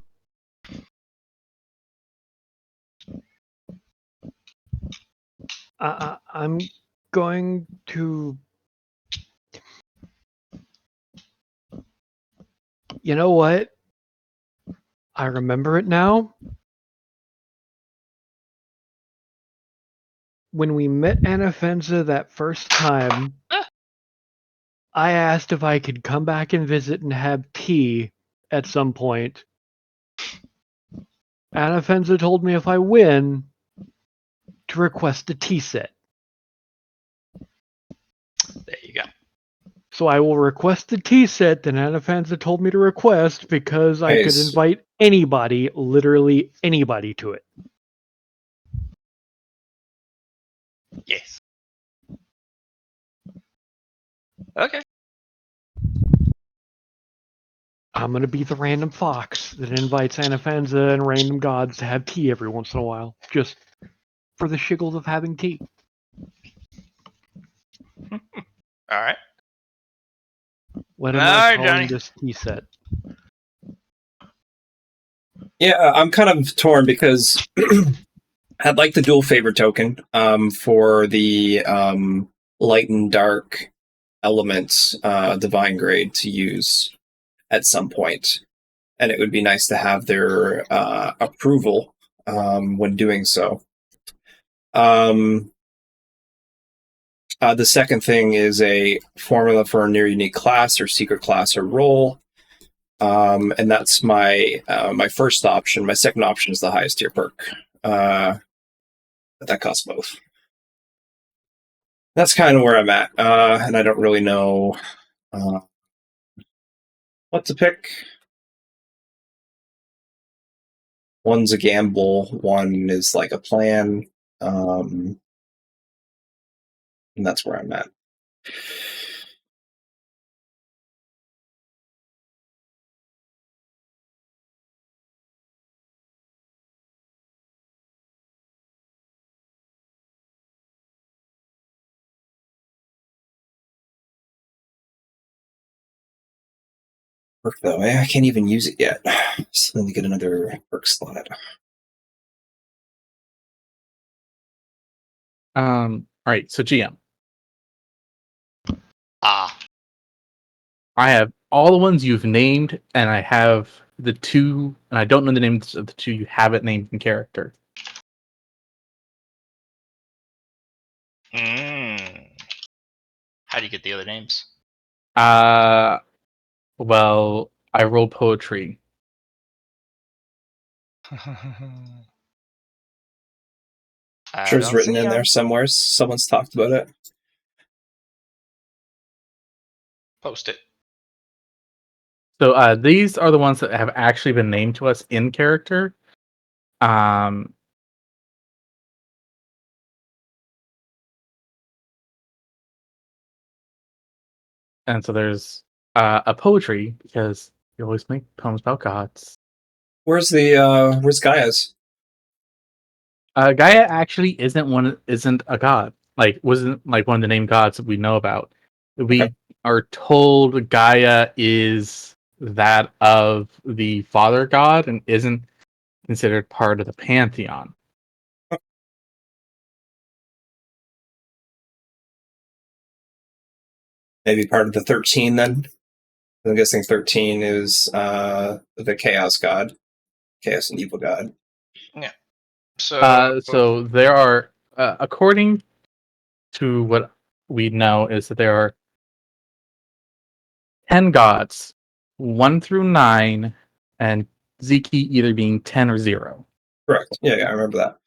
I'm going to. You know what? I remember it now. When we met Anafenza that first time, I asked if I could come back and visit and have tea at some point. Anafenza told me if I win, to request a tea set. there you go. So I will request the tea set that Anafenza told me to request because I could Nice. invite anybody, literally anybody, to it. Yes. Okay. I'm gonna be the random fox that invites Anafenza and random gods to have tea every once in a while, just for the shiggles of having tea. Alright. What am I Alright, calling Johnny. this tea set? Yeah, I'm kind of torn because I'd like the dual favor token for the light and dark elements divine grade to use at some point. And it would be nice to have their approval when doing so. The second thing is a formula for a near unique class or secret class or role. And that's my my first option. My second option is the highest tier perk. But that costs both. That's kind of where I'm at, and I don't really know what to pick. One's a gamble, one is like a plan, and that's where I'm at. Perk though, I can't even use it yet. Still need to get another perk slot. All right, so GM. Ah. I have all the ones you've named, and I have the two, and I don't know the names of the two you haven't named in character. How do you get the other names? Well, I roll poetry. I Sure, it's don't written see in there 'em. somewhere. Someone's talked about it. Post it. So these are the ones that have actually been named to us in character. Um, and so there's a poetry because you always make poems about gods. Where's Gaia's? Gaia actually isn't a god. Like wasn't like one of the named gods that we know about. We Okay. are told Gaia is that of the father god and isn't considered part of the pantheon. Maybe part of the 13 then? I'm guessing 13 is the chaos god. Chaos and evil god. So there are, according to what we know, is that there are 10 gods, 1 through 9, and Ziki either being 10 or 0. Correct. Yeah, I remember that.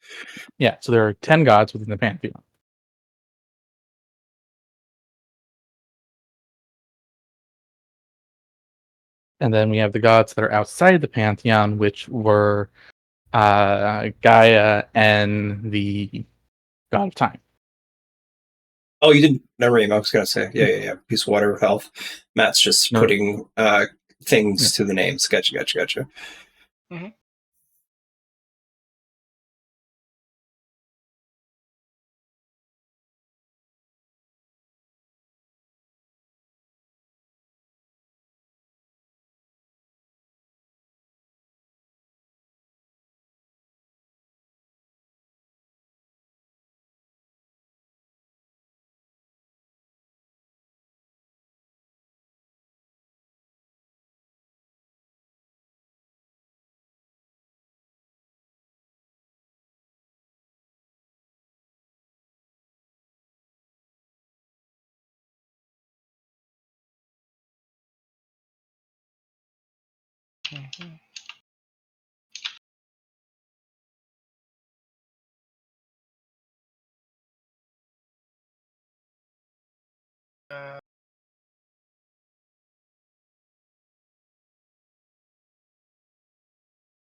Yeah, so there are 10 gods within the pantheon. And then we have the gods that are outside the pantheon, which were Gaia and the God of Time. Oh, you didn't. Never mind. I was gonna say, yeah. Piece of water with health. Matt's just No. putting things Yeah. to the names. Gotcha.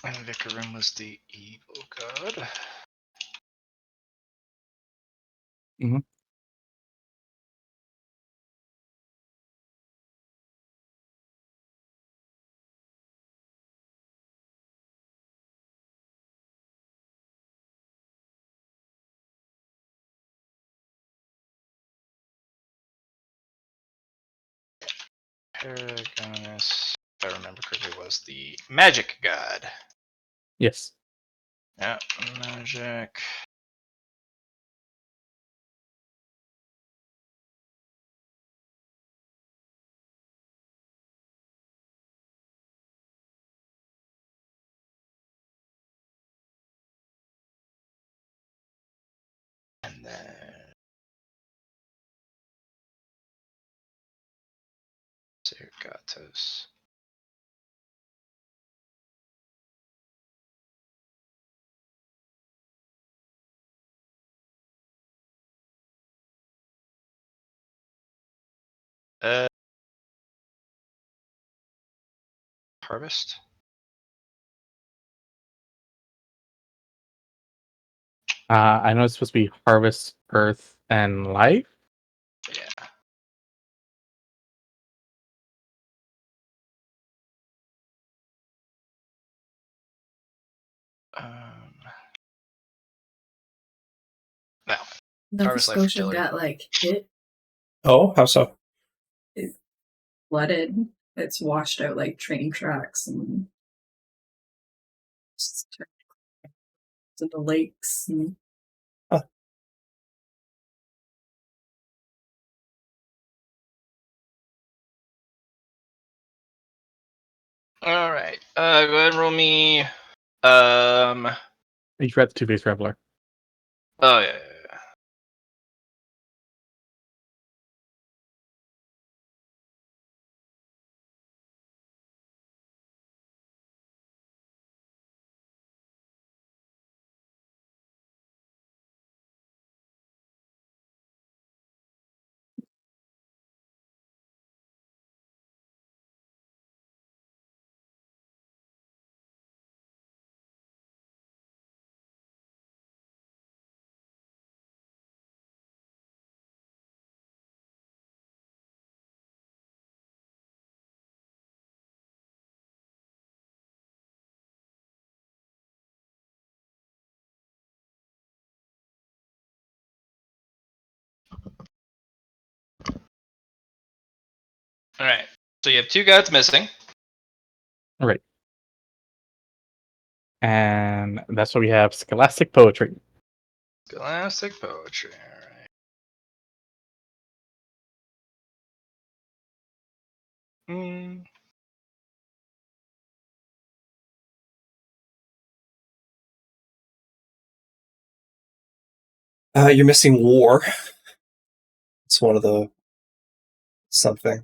And Vikarim was the evil god. Mhm. Paragonus, if I remember correctly, was the magic god. Yes. Yeah, magic. And then Sergatos. Harvest? I know it's supposed to be Harvest, Earth, and Life. Yeah. Now, Nova Harvest Life Scotia Fertility. got hit, Oh, how so? flooded. It's washed out train tracks and just turned into lakes. And All right. Go ahead and roll me. You forgot the Two-Faced Reveler. Oh yeah. All right. So you have two gods missing. Right. And that's why we have Scholastic Poetry. Scholastic poetry. All right. Hmm. You're missing war. It's one of the something.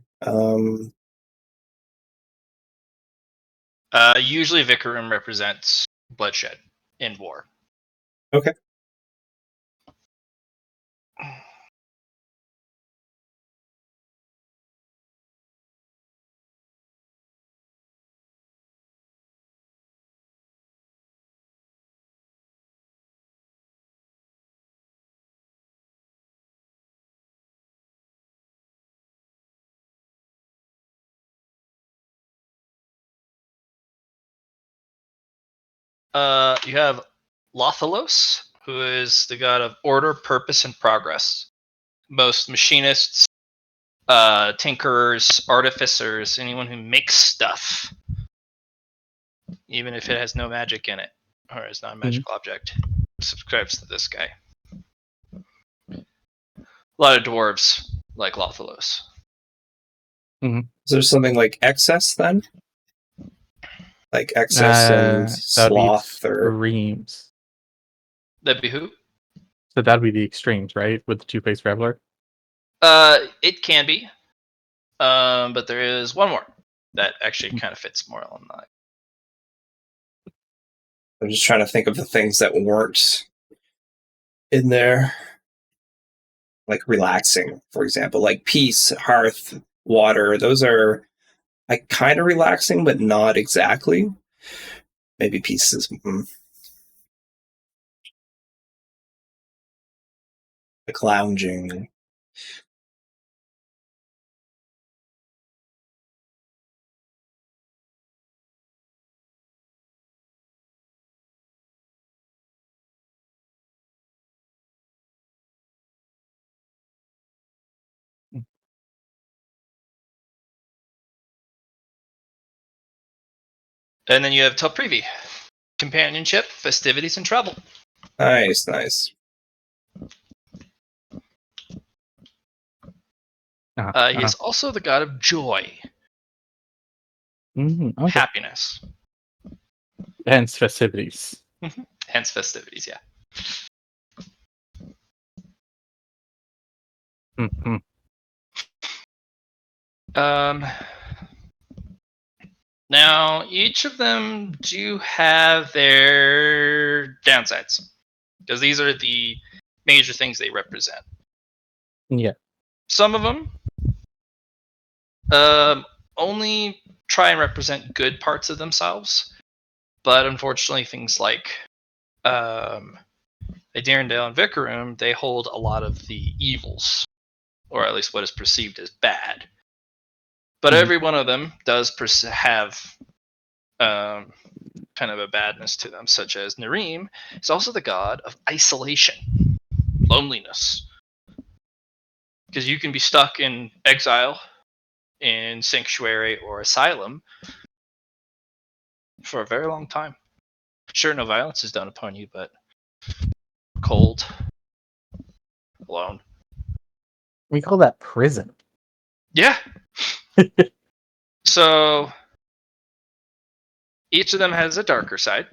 Usually Vikarim represents bloodshed in war. Okay. You have Lothalos, who is the god of order, purpose, and progress. Most machinists, tinkerers, artificers, anyone who makes stuff, even if it has no magic in it or is not a magical object, subscribes to this guy. A lot of dwarves like Lothalos. Is there something like excess then? Like excess and sloth or extremes. That'd be who? So that'd be the extremes, right? With the two-faced traveler. It can be, but there is one more that actually kind of fits more on that. I'm just trying to think of the things that weren't in there. Like relaxing, for example, like peace, hearth, water. Those are like kind of relaxing, but not exactly. Maybe peace is like lounging. And then you have Telprivi, companionship, festivities, and travel. Nice. He is also the god of joy, Okay. happiness, Hence festivities. hence festivities. Yeah. Mhm. Now, each of them do have their downsides, because these are the major things they represent. Yeah. Some of them only try and represent good parts of themselves, but unfortunately, things like Adirondale and Vicarum, they hold a lot of the evils, or at least what is perceived as bad. But every one of them does have kind of a badness to them, such as Nareem is also the god of isolation, loneliness. Because you can be stuck in exile, in sanctuary or asylum for a very long time. Sure, no violence is done upon you, but cold, alone. We call that prison. Yeah. So each of them has a darker side.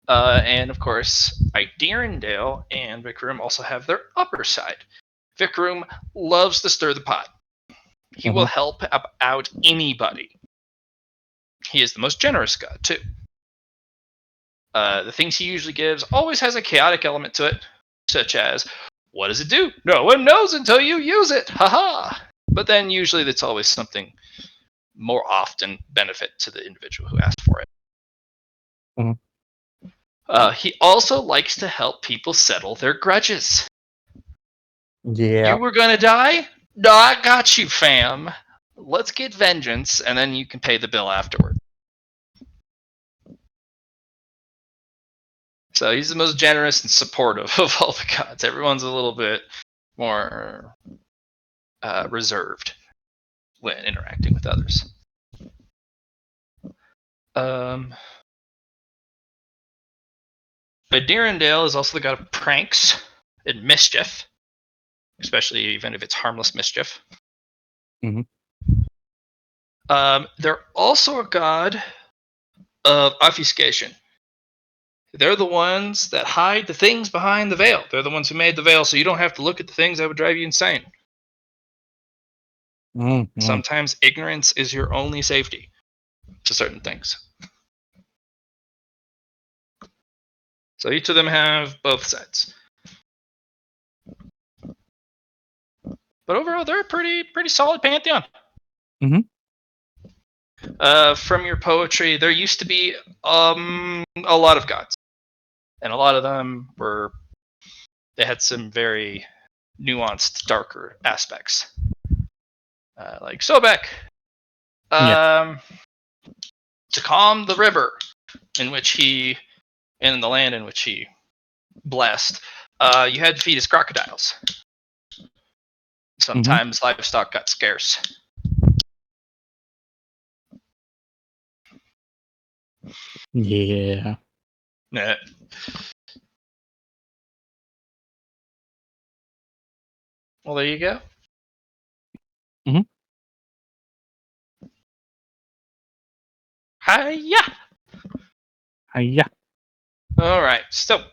And of course, Idirondale and Vicarum also have their upper side. Vicarum loves to stir the pot. He will help out anybody. He is the most generous god, too. The things he usually gives always has a chaotic element to it, such as, what does it do? No one knows until you use it! Haha! But then usually that's always something more often benefit to the individual who asked for it. He also likes to help people settle their grudges. Yeah. You were gonna die? No, I got you, fam. Let's get vengeance, and then you can pay the bill afterward. So he's the most generous and supportive of all the gods. Everyone's a little bit more reserved when interacting with others. Adirondale is also the god of pranks and mischief, especially even if it's harmless mischief. They're also a god of obfuscation. They're the ones that hide the things behind the veil. They're the ones who made the veil, so you don't have to look at the things that would drive you insane. Sometimes ignorance is your only safety to certain things. So each of them have both sides. But overall, they're a pretty solid pantheon. From your poetry, there used to be a lot of gods. And a lot of them they had some very nuanced, darker aspects. Like Sobek. To calm the river. in which he, in the land in which he blessed, you had to feed his crocodiles. Sometimes livestock got scarce. Yeah. Nah. Well, there you go. Mhm. Hiya! Yeah. All right, so.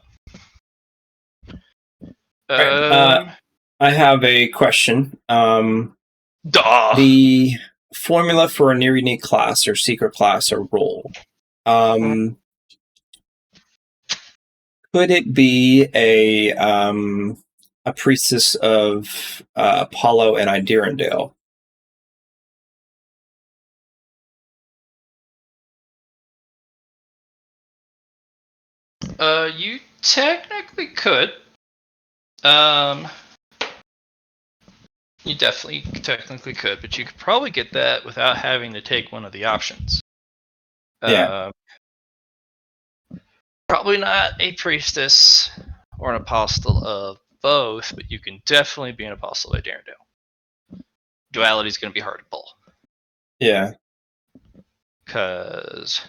Right, I have a question. Duh. The formula for a near unique class or secret class or role. Could it be a priestess of Apollo and Idirondale? You technically could. You definitely technically could, but you could probably get that without having to take one of the options. Yeah. Probably not a priestess or an apostle of both, but you can definitely be an apostle of Darendale. Duality is going to be hard to pull. Yeah. Because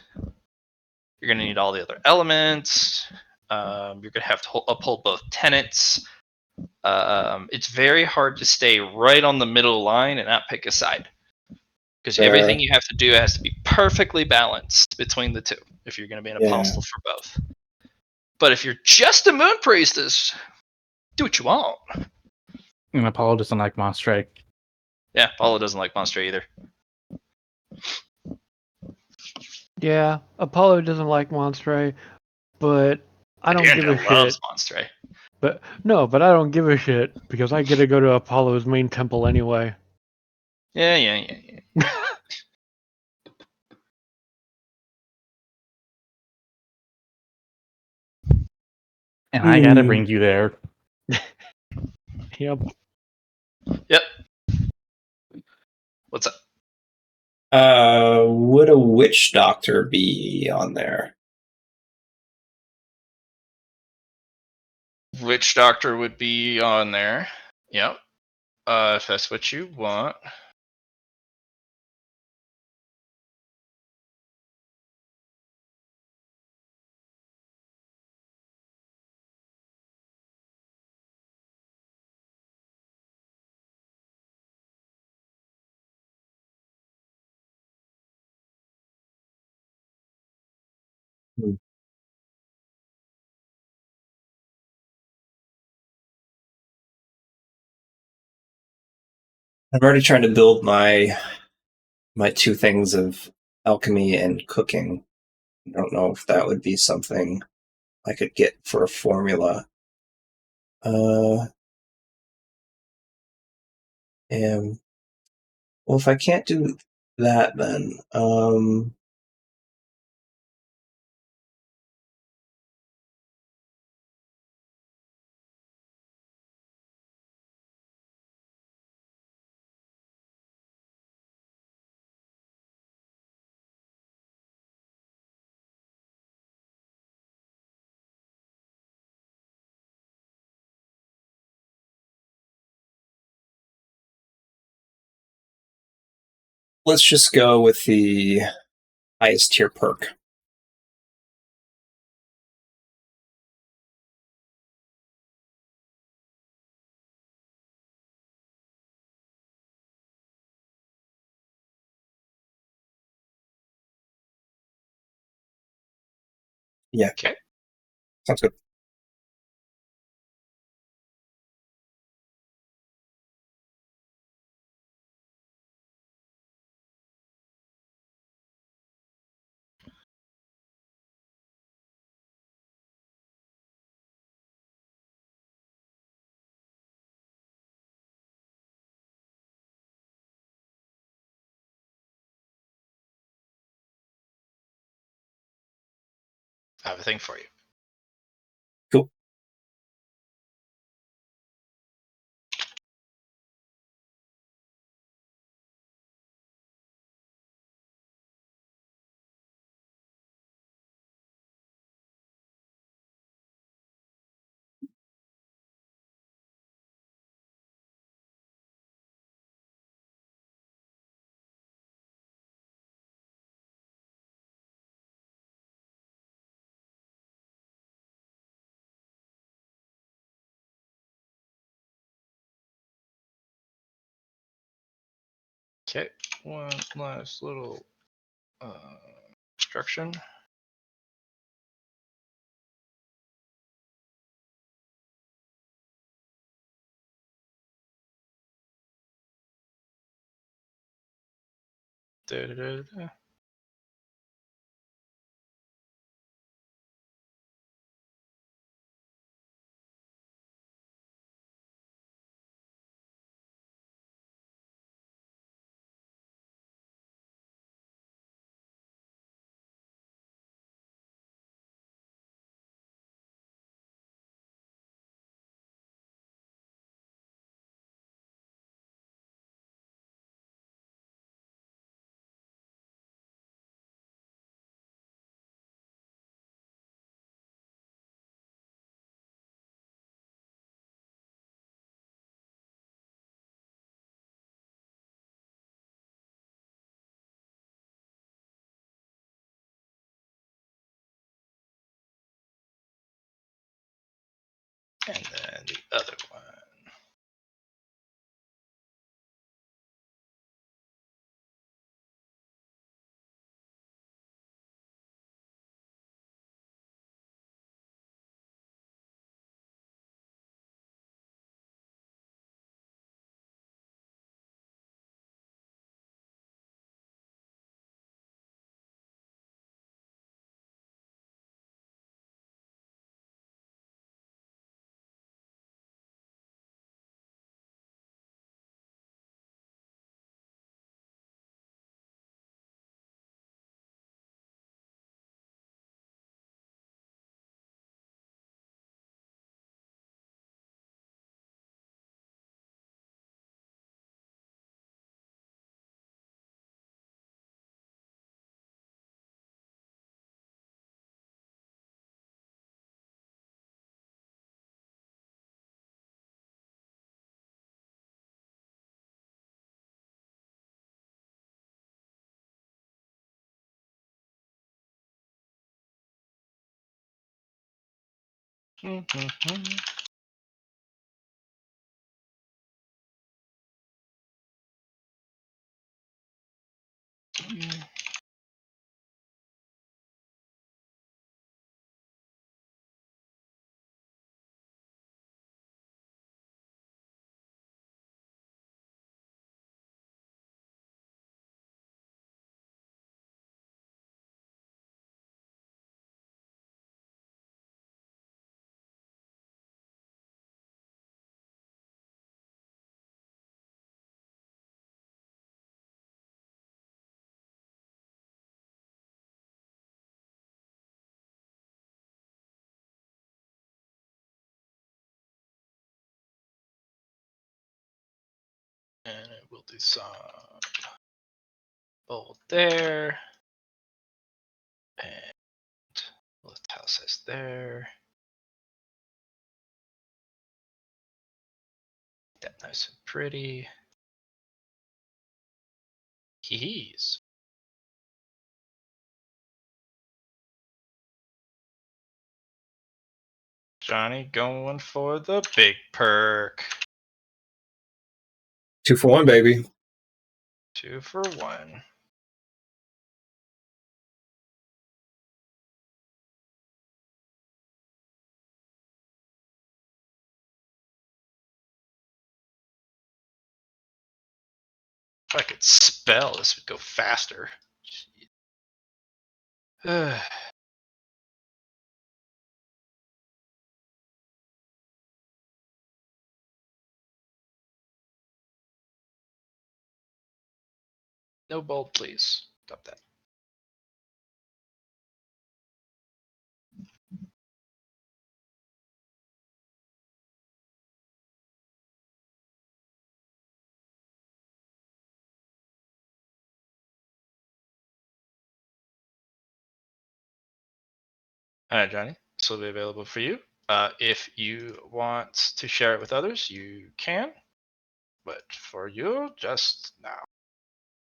you're going to need all the other elements. You're going to have to uphold both tenets. It's very hard to stay right on the middle line and not pick a side. Because everything you have to do has to be perfectly balanced between the two if you're going to be an apostle for both. But if you're just a moon priestess, do what you want. And Apollo doesn't like Monstray. Yeah, Apollo doesn't like Monstray either. Yeah, Apollo doesn't like Monstray, but I don't give a loves shit. Monstray. But I don't give a shit because I get to go to Apollo's main temple anyway. Yeah. And I gotta bring you there. Yep. Yep. What's up? Would a witch doctor be on there? Witch Doctor would be on there. Yep. If that's what you want. I'm already trying to build my two things of alchemy and cooking. I don't know if that would be something I could get for a formula. And well, if I can't do that, then let's just go with the highest tier perk. Yeah. Okay. Sounds good. I have a thing for you. Cool. Okay, one last little instruction. Da-da-da-da. And then the other one. Mm-hmm. And it will do some bold there. And little tile size there. That nice and pretty. He's. Johnny going for the big perk. 2 for 1, baby. 2 for 1. If I could spell, this would go faster. No bold, please. Stop that. All right, Johnny. This will be available for you. If you want to share it with others, you can. But for you, just now.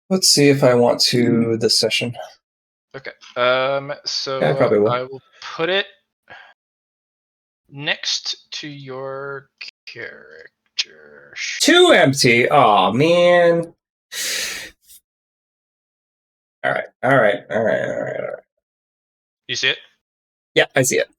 Let's see if I want to this session. Okay. So Yeah, I probably will. I will put it next to your character. 2 empty. Oh man. You see it? Yeah, I see it.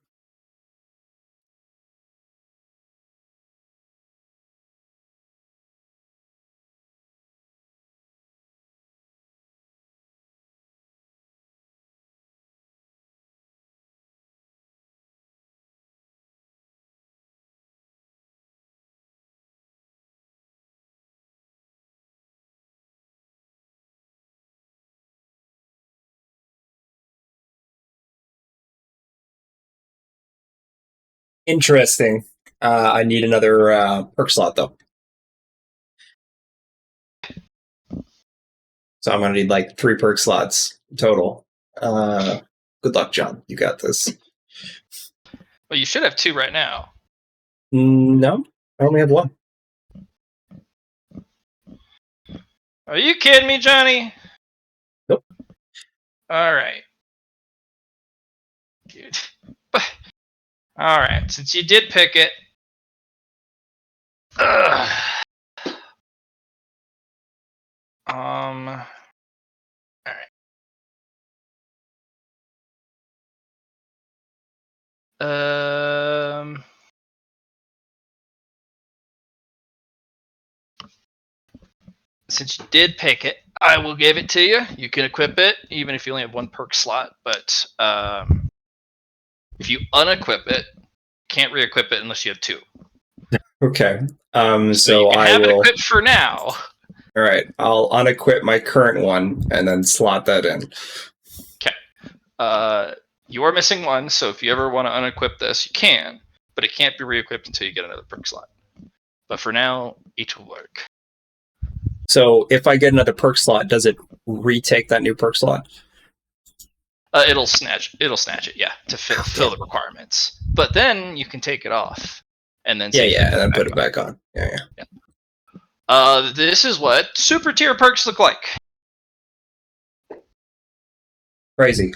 Interesting. I need another perk slot though. So I'm gonna need like 3 perk slots total. Good luck, John. You got this. Well, you should have 2 right now. No, I only have 1. Are you kidding me, Johnny? Nope. All right. Dude. All right. Since you did pick it. All right. Since you did pick it, I will give it to you. You can equip it, even if you only have 1 perk slot. But if you unequip it, can't re-equip it unless you have 2. Okay. So you So can I have it will. equipped for now. All right. I'll unequip my current one and then slot that in. You are missing 1, so if you ever want to unequip this, you can, but it can't be re-equipped until you get another perk slot. But for now, each will work. So if I get another perk slot, does it retake that new perk slot? It'll snatch it, yeah, to fill the requirements. But then you can take it off, and then And then put it back on. Yeah. This is what super tier perks look like. Crazy.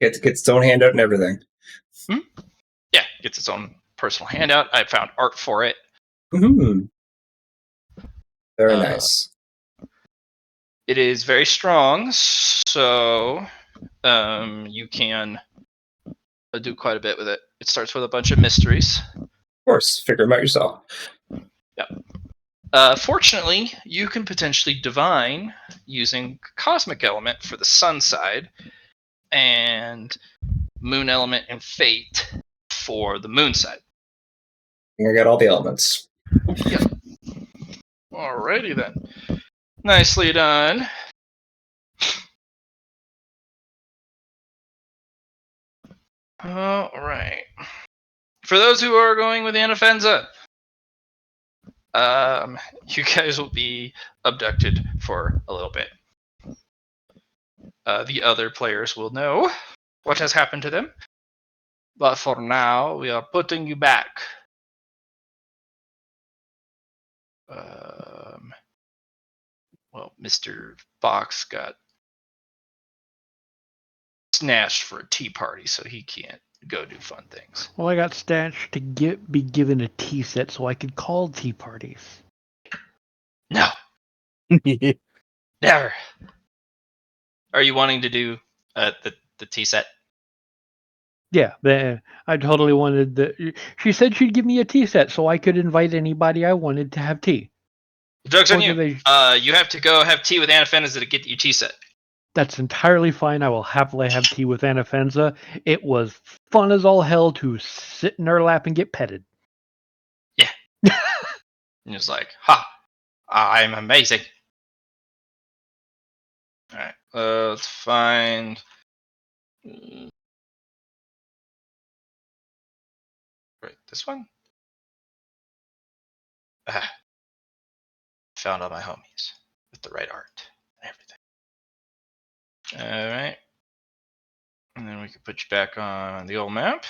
Gets its own handout and everything. Yeah, gets its own personal handout. I found art for it. Mm-hmm. Very nice. It is very strong, so you can do quite a bit with it. It starts with a bunch of mysteries. Of course, figure them out yourself. Fortunately, you can potentially divine using cosmic element for the sun side and moon element and fate for the moon side. I think I got all the elements. Alrighty then. Nicely done. Alright. For those who are going with Anafenza, you guys will be abducted for a little bit. The other players will know what has happened to them. But for now, we are putting you back. Well, Mr. Fox got snatched for a tea party, so he can't go do fun things. Well, I got snatched to be given a tea set so I could call tea parties. No, never. Are you wanting to do the tea set? Yeah, I totally wanted the. She said she'd give me a tea set so I could invite anybody I wanted to have tea. The joke's on Or you. do they- You have to go have tea with Anafenza to get your tea set. That's entirely fine. I will happily have tea with Anafenza. It was fun as all hell to sit in her lap and get petted. Yeah. And it's like, ha, I'm amazing. Alright, let's find... Right, this one? Found all my homies with the right art and everything. Alright. And then we can put you back on the old map.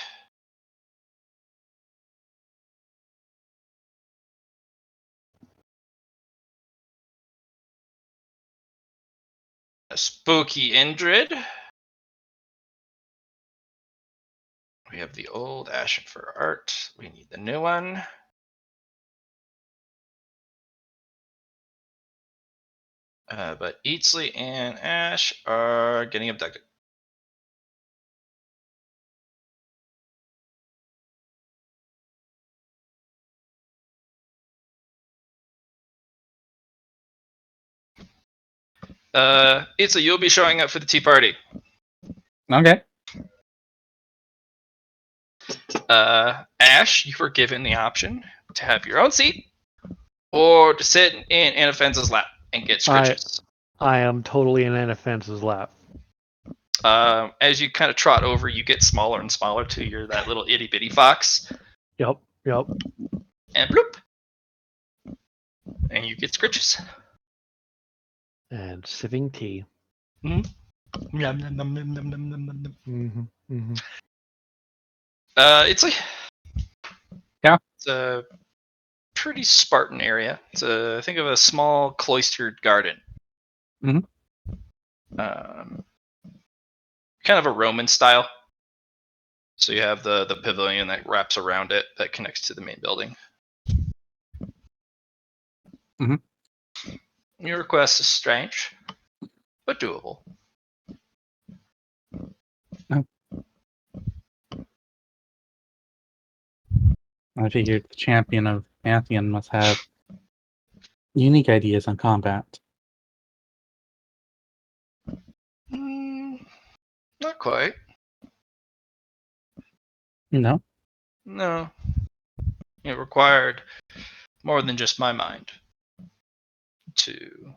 A spooky Indrid. We have the old Ashen for art. We need the new one. But Eatsley and Ash are getting abducted. Itza, you'll be showing up for the tea party. Okay. Ash, you were given the option to have your own seat or to sit in Anafenza's lap and get scritches. I am totally in Anafence's lap. As you kind of trot over, you get smaller and smaller till you're that little itty bitty fox. Yep. And bloop. And you get scritches. And sipping tea. Yum, yum, yum, yum, yum, yum, yum, yum. Mm-hmm. It's like Yeah. It's a pretty Spartan area. Think of a small cloistered garden. Mhm. Kind of a Roman style. So you have the pavilion that wraps around it that connects to the main building. Mhm. Your request is strange, but doable. I figured the champion of Pantheon must have unique ideas on combat. Not quite. No? No. It required more than just my mind to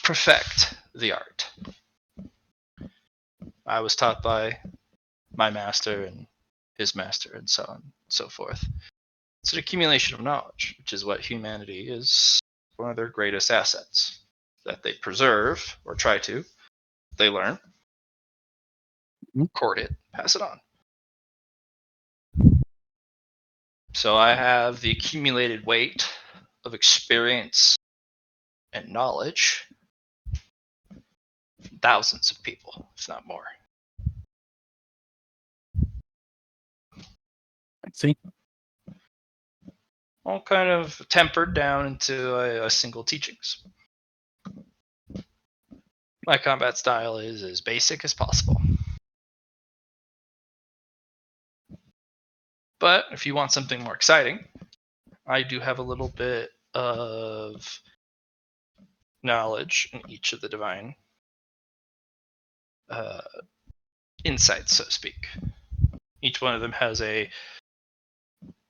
perfect the art. I was taught by my master and his master and so on and so forth. It's an accumulation of knowledge, which is what humanity is one of their greatest assets. That they preserve, or try to. They learn, court it, pass it on. So I have the accumulated weight of experience and knowledge from thousands of people, if not more. I see. All kind of tempered down into a single teachings. My combat style is as basic as possible. But if you want something more exciting, I do have a little bit of knowledge in each of the divine insights, so to speak. Each one of them has an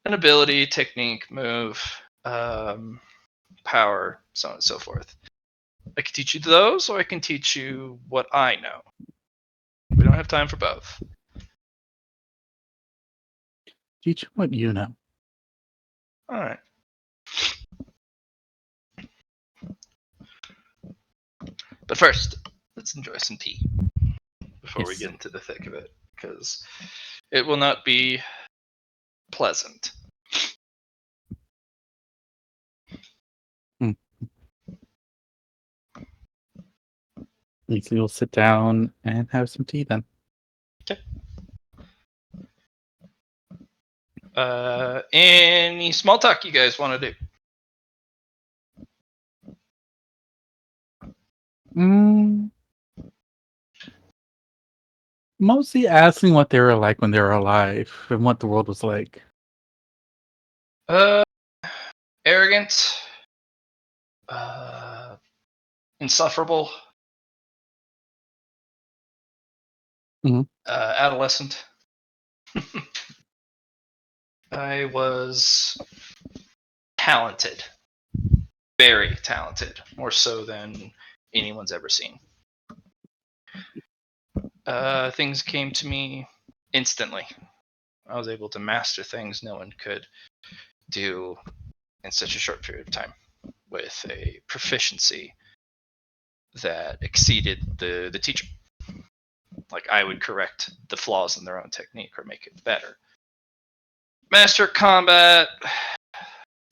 ability, technique, move, power, so on and so forth. I can teach you those, or I can teach you what I know. We don't have time for both. Teach what you know. All right. But first, let's enjoy some tea before we Yes. get into the thick of it, because it will not be pleasant. We'll sit down and have some tea then. Okay. Any small talk you guys want to do? Mostly asking what they were like when they were alive and what the world was like. Arrogant, insufferable, adolescent. I was talented, very talented, more so than anyone's ever seen. Things came to me instantly. I was able to master things no one could do in such a short period of time with a proficiency that exceeded the teacher. Like, I would correct the flaws in their own technique or make it better. Master combat,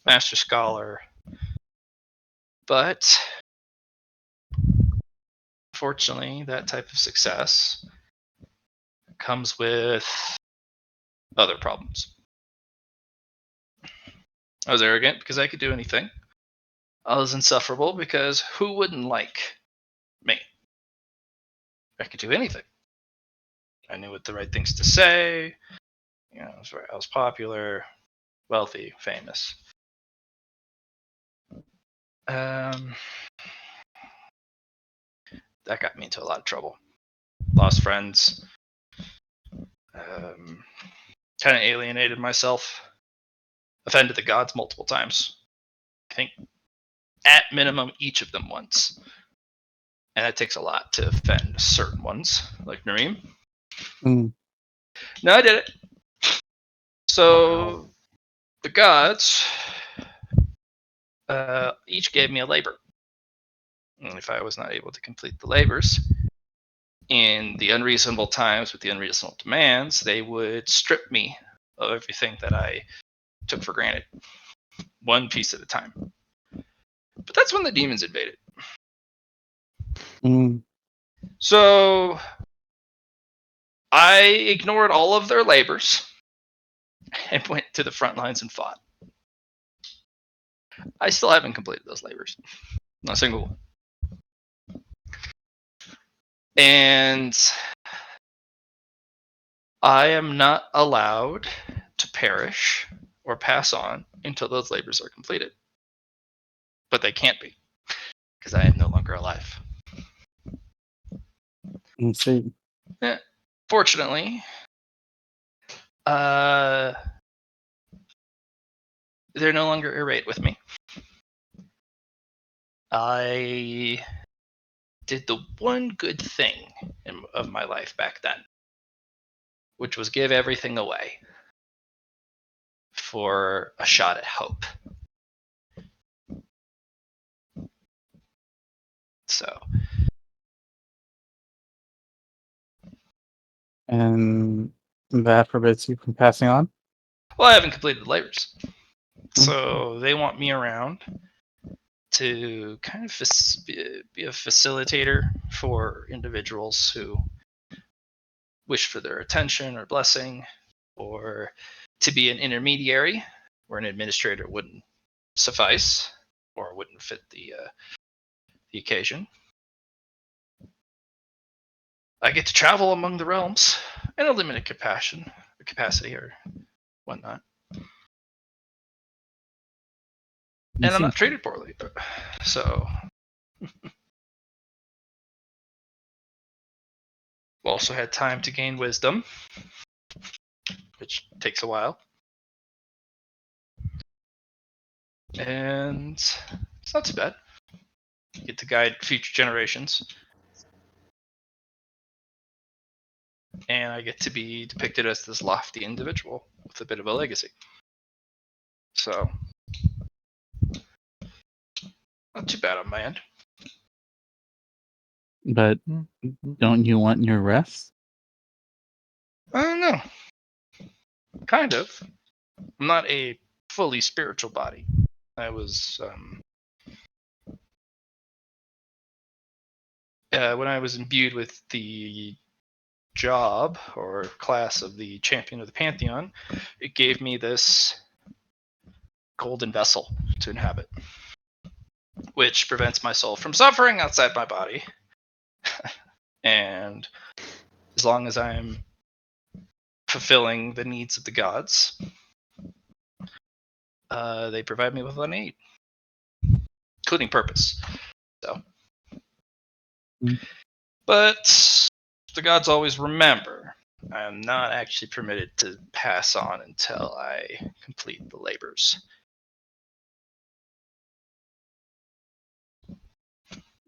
master scholar, but unfortunately, that type of success comes with other problems. I was arrogant because I could do anything. I was insufferable because who wouldn't like me? I could do anything. I knew what the right things to say. I was popular, wealthy, famous. That got me into a lot of trouble. Lost friends. Kind of alienated myself. Offended the gods multiple times. I think at minimum each of them once. And that takes a lot to offend certain ones, like Nareem. Mm. No, I did it. So the gods each gave me a labor. And if I was not able to complete the labors in the unreasonable times with the unreasonable demands, they would strip me of everything that I took for granted, one piece at a time. But that's when the demons invaded. Mm. So I ignored all of their labors and went to the front lines and fought. I still haven't completed those labors. Not a single one. And I am not allowed to perish or pass on until those labors are completed. But they can't be, because I am no longer alive. See. Fortunately, they're no longer irate with me. I did the one good thing of my life back then, which was give everything away for a shot at hope. So, And that forbids you from passing on? well, I haven't completed the labors. So they want me around to kind of be a facilitator for individuals who wish for their attention or blessing, or to be an intermediary where an administrator wouldn't suffice or wouldn't fit the occasion. I get to travel among the realms in a limited capacity or whatnot. And I'm not treated poorly. So also had time to gain wisdom, which takes a while. And it's not too bad. You get to guide future generations. And I get to be depicted as this lofty individual with a bit of a legacy. So, not too bad on my end. But don't you want your rest? I don't know. Kind of. I'm not a fully spiritual body. I was, when I was imbued with the job or class of the champion of the Pantheon, it gave me this golden vessel to inhabit, which prevents my soul from suffering outside my body. And as long as I'm fulfilling the needs of the gods, they provide me with what I need, including purpose. So, but the gods always remember I am not actually permitted to pass on until I complete the labors.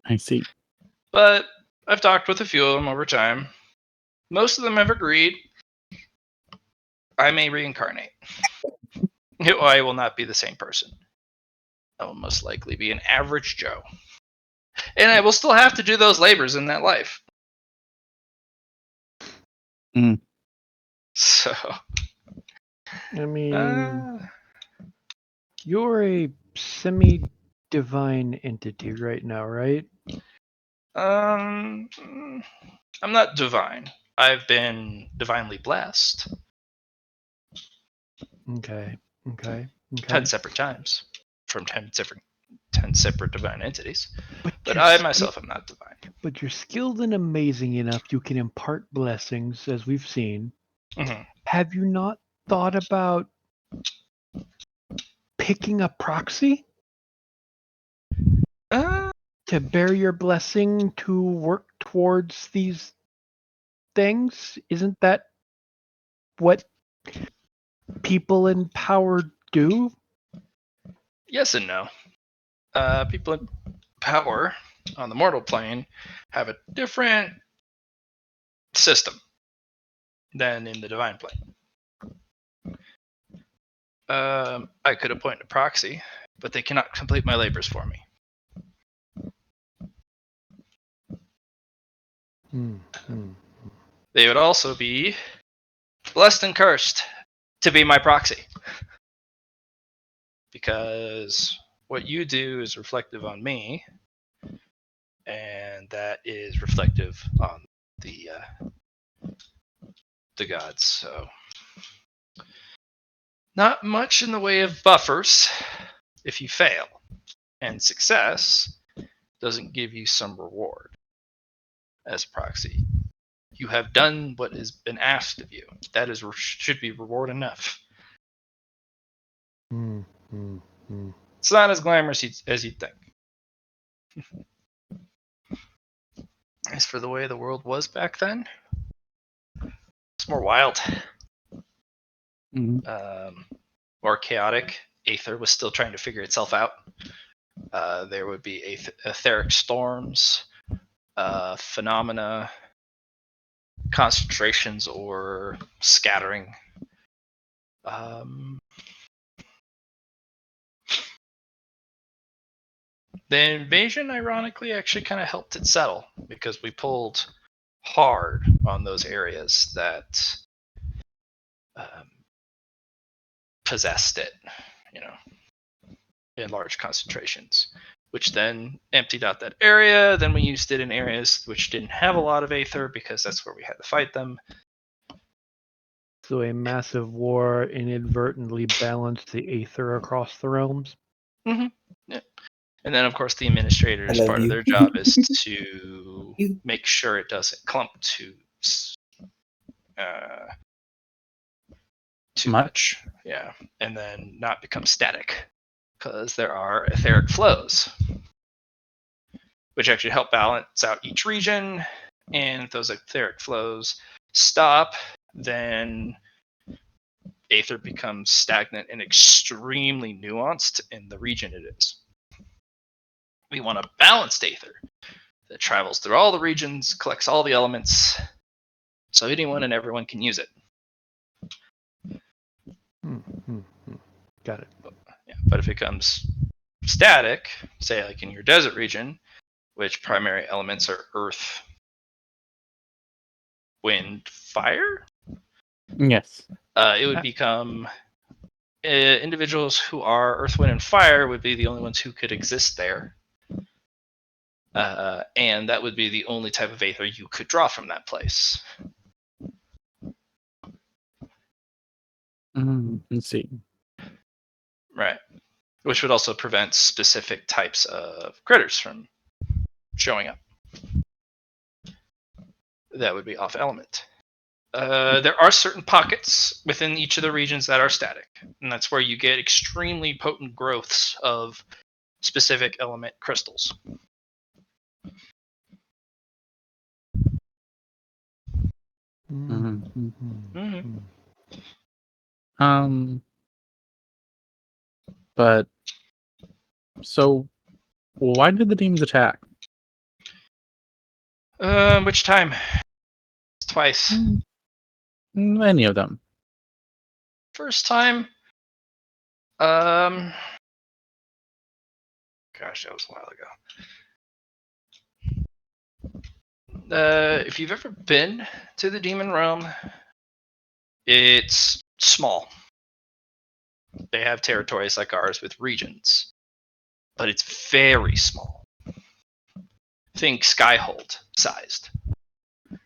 I see. But I've talked with a few of them over time. Most of them have agreed I may reincarnate. I will not be the same person. I will most likely be an average Joe. And I will still have to do those labors in that life. Mm. So, I mean, you're a semi-divine entity right now, right? I'm not divine. I've been divinely blessed Okay. 10 separate times from 10 separate divine entities. But you're I myself am not divine. But you're skilled and amazing enough you can impart blessings, as we've seen. Mm-hmm. Have you not thought about picking a proxy? to bear your blessing to work towards these things? Isn't that what people in power do? Yes and no. People in power on the mortal plane have a different system than in the divine plane. I could appoint a proxy, but they cannot complete my labors for me. They would also be blessed and cursed to be my proxy. Because what you do is reflective on me, and that is reflective on the gods. So not much in the way of buffers if you fail, and success doesn't give you some reward as a proxy. You have done what has been asked of you. That is should be reward enough. It's not as glamorous as you'd think. As for the way the world was back then, it's more wild. More chaotic. Aether was still trying to figure itself out. There would be etheric storms, phenomena, concentrations, or scattering. The invasion, ironically, actually kind of helped it settle because we pulled hard on those areas that possessed it, in large concentrations, which then emptied out that area. Then we used it in areas which didn't have a lot of aether because that's where we had to fight them. So a massive war inadvertently balanced the aether across the realms? Mm-hmm. Yeah. And then, of course, the administrators, part of their job is to make sure it doesn't clump too much. Yeah. And then not become static, because there are etheric flows, which actually help balance out each region. And if those etheric flows stop, then aether becomes stagnant and extremely nuanced in the region it is. We want a balanced aether that travels through all the regions, collects all the elements, so anyone and everyone can use it. Got it. Yeah, but if it becomes static, say like in your desert region, which primary elements are earth, wind, fire? Yes. It would become individuals who are earth, wind, and fire would be the only ones who could exist there. And that would be the only type of aether you could draw from that place. Let's see. Right. Which would also prevent specific types of critters from showing up. That would be off element. There are certain pockets within each of the regions that are static, and that's where you get extremely potent growths of specific element crystals. But so why did the demons attack? Which time? Twice. Any of them. First time, gosh, that was a while ago. If you've ever been to the demon realm, it's small. They have territories like ours with regions, but it's very small. Think Skyhold sized.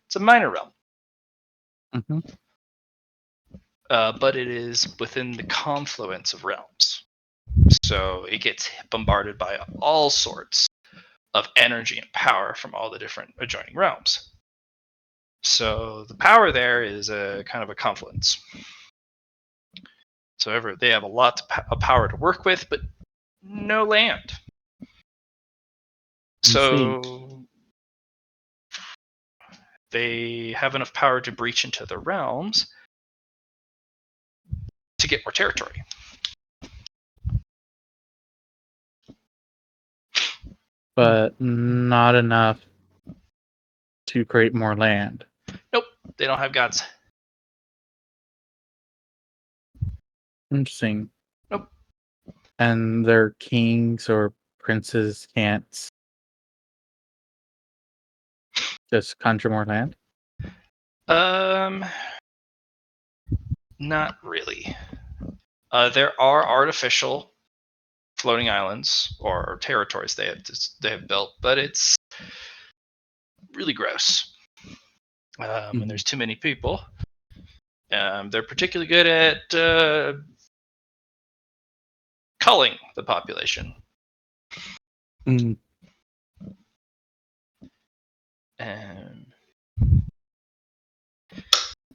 It's a minor realm. But it is within the confluence of realms. So it gets bombarded by all sorts of energy and power from all the different adjoining realms. So the power there is a kind of a confluence. So they have a lot of power to work with, but no land. So they have enough power to breach into the realms to get more territory. But not enough to create more land. Nope, they don't have gods. Interesting. Nope. And their kings or princes can't just conjure more land? Not really. There are artificial floating islands or territories they have built, but it's really gross. When there's too many people, they're particularly good at culling the population. Mm.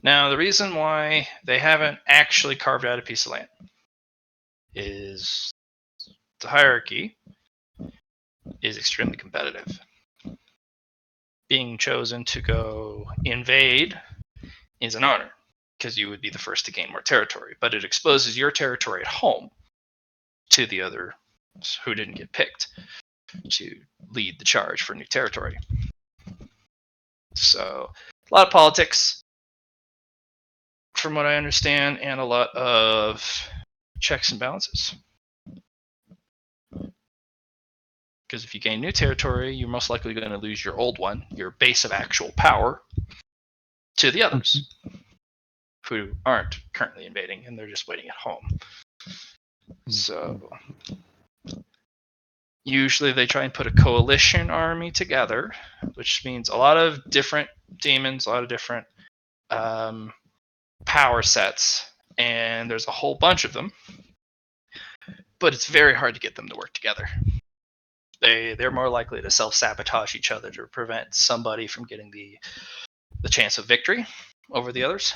Now, the reason why they haven't actually carved out a piece of land is the hierarchy is extremely competitive. Being chosen to go invade is an honor because you would be the first to gain more territory, but it exposes your territory at home to the other who didn't get picked to lead the charge for new territory. So, a lot of politics, from what I understand, and a lot of checks and balances. Because if you gain new territory, you're most likely going to lose your old one, your base of actual power, to the others who aren't currently invading and they're just waiting at home. So usually they try and put a coalition army together, which means a lot of different demons, a lot of different power sets, and there's a whole bunch of them. But it's very hard to get them to work together. They're more likely to self-sabotage each other to prevent somebody from getting the chance of victory over the others,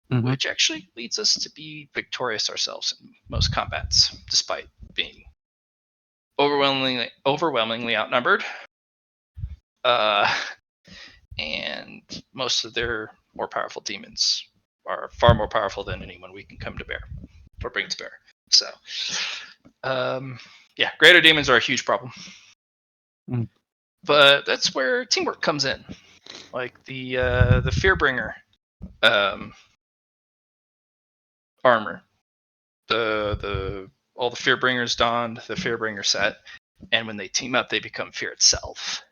which actually leads us to be victorious ourselves in most combats, despite being overwhelmingly outnumbered. And most of their more powerful demons are far more powerful than anyone we can come to bear or bring to bear. So, yeah, greater demons are a huge problem. But that's where teamwork comes in. Like the Fearbringer armor. All the Fearbringers donned the Fearbringer set, and when they team up, they become Fear itself.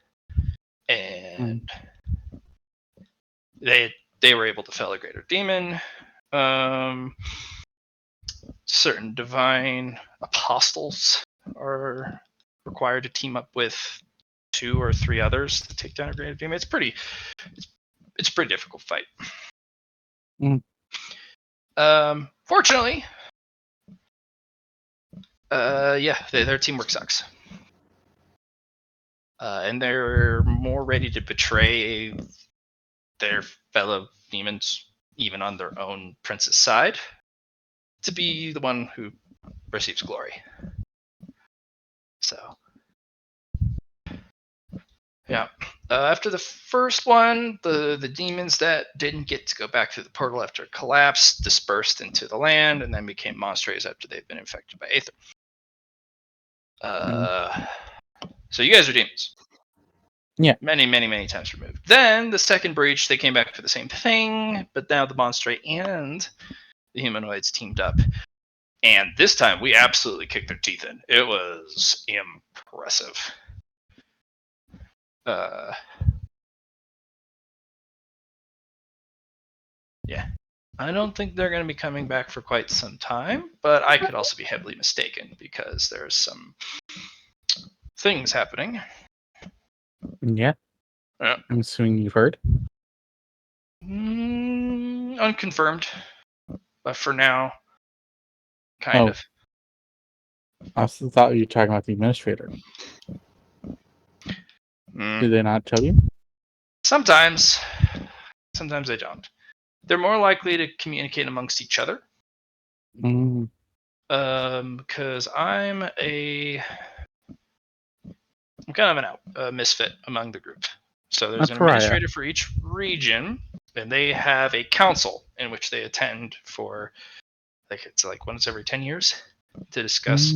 And they were able to fell a greater demon. Certain divine apostles are required to team up with 2 or 3 others to take down a greater demon. It's a pretty difficult fight. Fortunately, their teamwork sucks. And they're more ready to betray their fellow demons, even on their own prince's side, to be the one who receives glory. So, yeah. After the first one, the demons that didn't get to go back through the portal after it collapsed dispersed into the land and then became monsters after they've been infected by Aether. So you guys are demons. Yeah. Many, many, many times removed. Then the second breach, they came back for the same thing, but now the monster and the humanoids teamed up. And this time we absolutely kicked their teeth in. It was impressive. Yeah. I don't think they're going to be coming back for quite some time, but I could also be heavily mistaken because there's some things happening. Yeah. I'm assuming you've heard. Unconfirmed, but for now, kind of. I also thought you were talking about the administrator. Did they not tell you? Sometimes they don't. They're more likely to communicate amongst each other. Because I'm I'm kind of a misfit among the group. So there's A an pariah. administrator for each region, and they have a council in which they attend for, it's like once every 10 years to discuss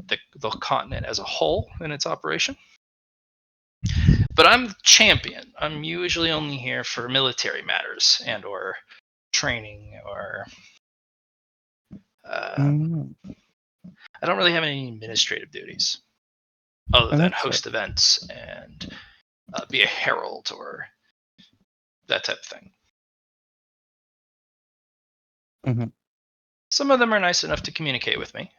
the continent as a whole in its operation. But I'm the champion. I'm usually only here for military matters and or training or I don't really have any administrative duties other than that's host events and be a herald or that type of thing. Mhm. Some of them are nice enough to communicate with me.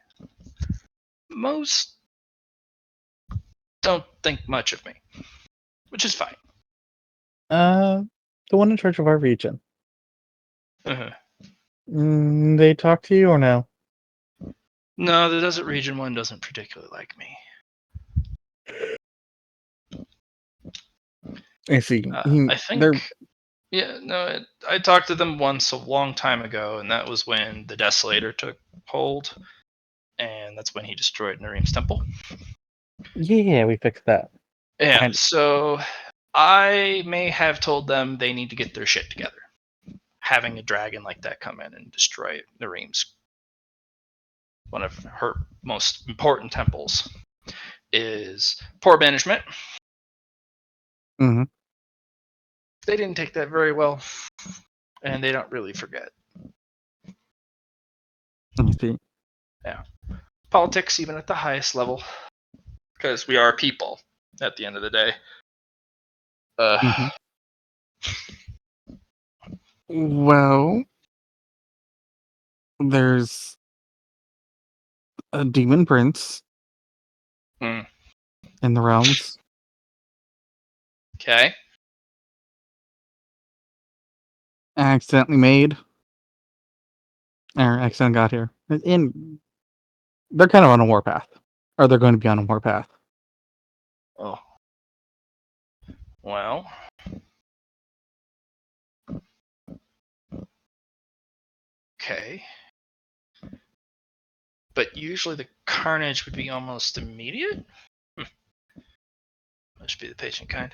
Most don't think much of me, which is fine. The one in charge of our region. Uh-huh. They talk to you or no? No, the Desert Region one doesn't particularly like me. I see. I think, I talked to them once a long time ago, and that was when the Desolator took hold, and that's when he destroyed Nareem's temple. Yeah, we fixed that. Yeah, so I may have told them they need to get their shit together. Having a dragon like that come in and destroy Nareem's, one of her most important temples, is poor management. Mm-hmm. They didn't take that very well, and they don't really forget. I see. Yeah. Politics, even at the highest level, because we are people at the end of the day. Well, there's a demon prince Hmm. in the realms. Okay. Accidentally made. Or accidentally got here. And they're kind of on a warpath. Or they're going to be on a warpath. Oh. Well. Okay. But usually the carnage would be almost immediate? Must be the patient kind.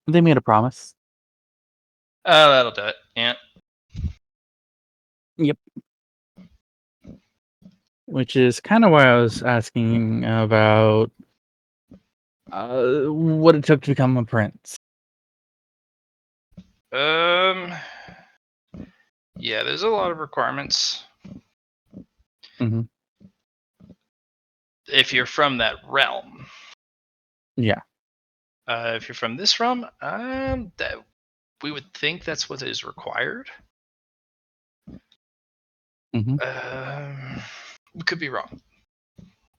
They made a promise. Oh, that'll do it. Yeah. Yep. Which is kind of why I was asking about what it took to become a prince. Yeah, there's a lot of requirements. Mm-hmm. If you're from that realm. Yeah. If you're from this realm, that we would think that's what is required. Mm-hmm. We could be wrong.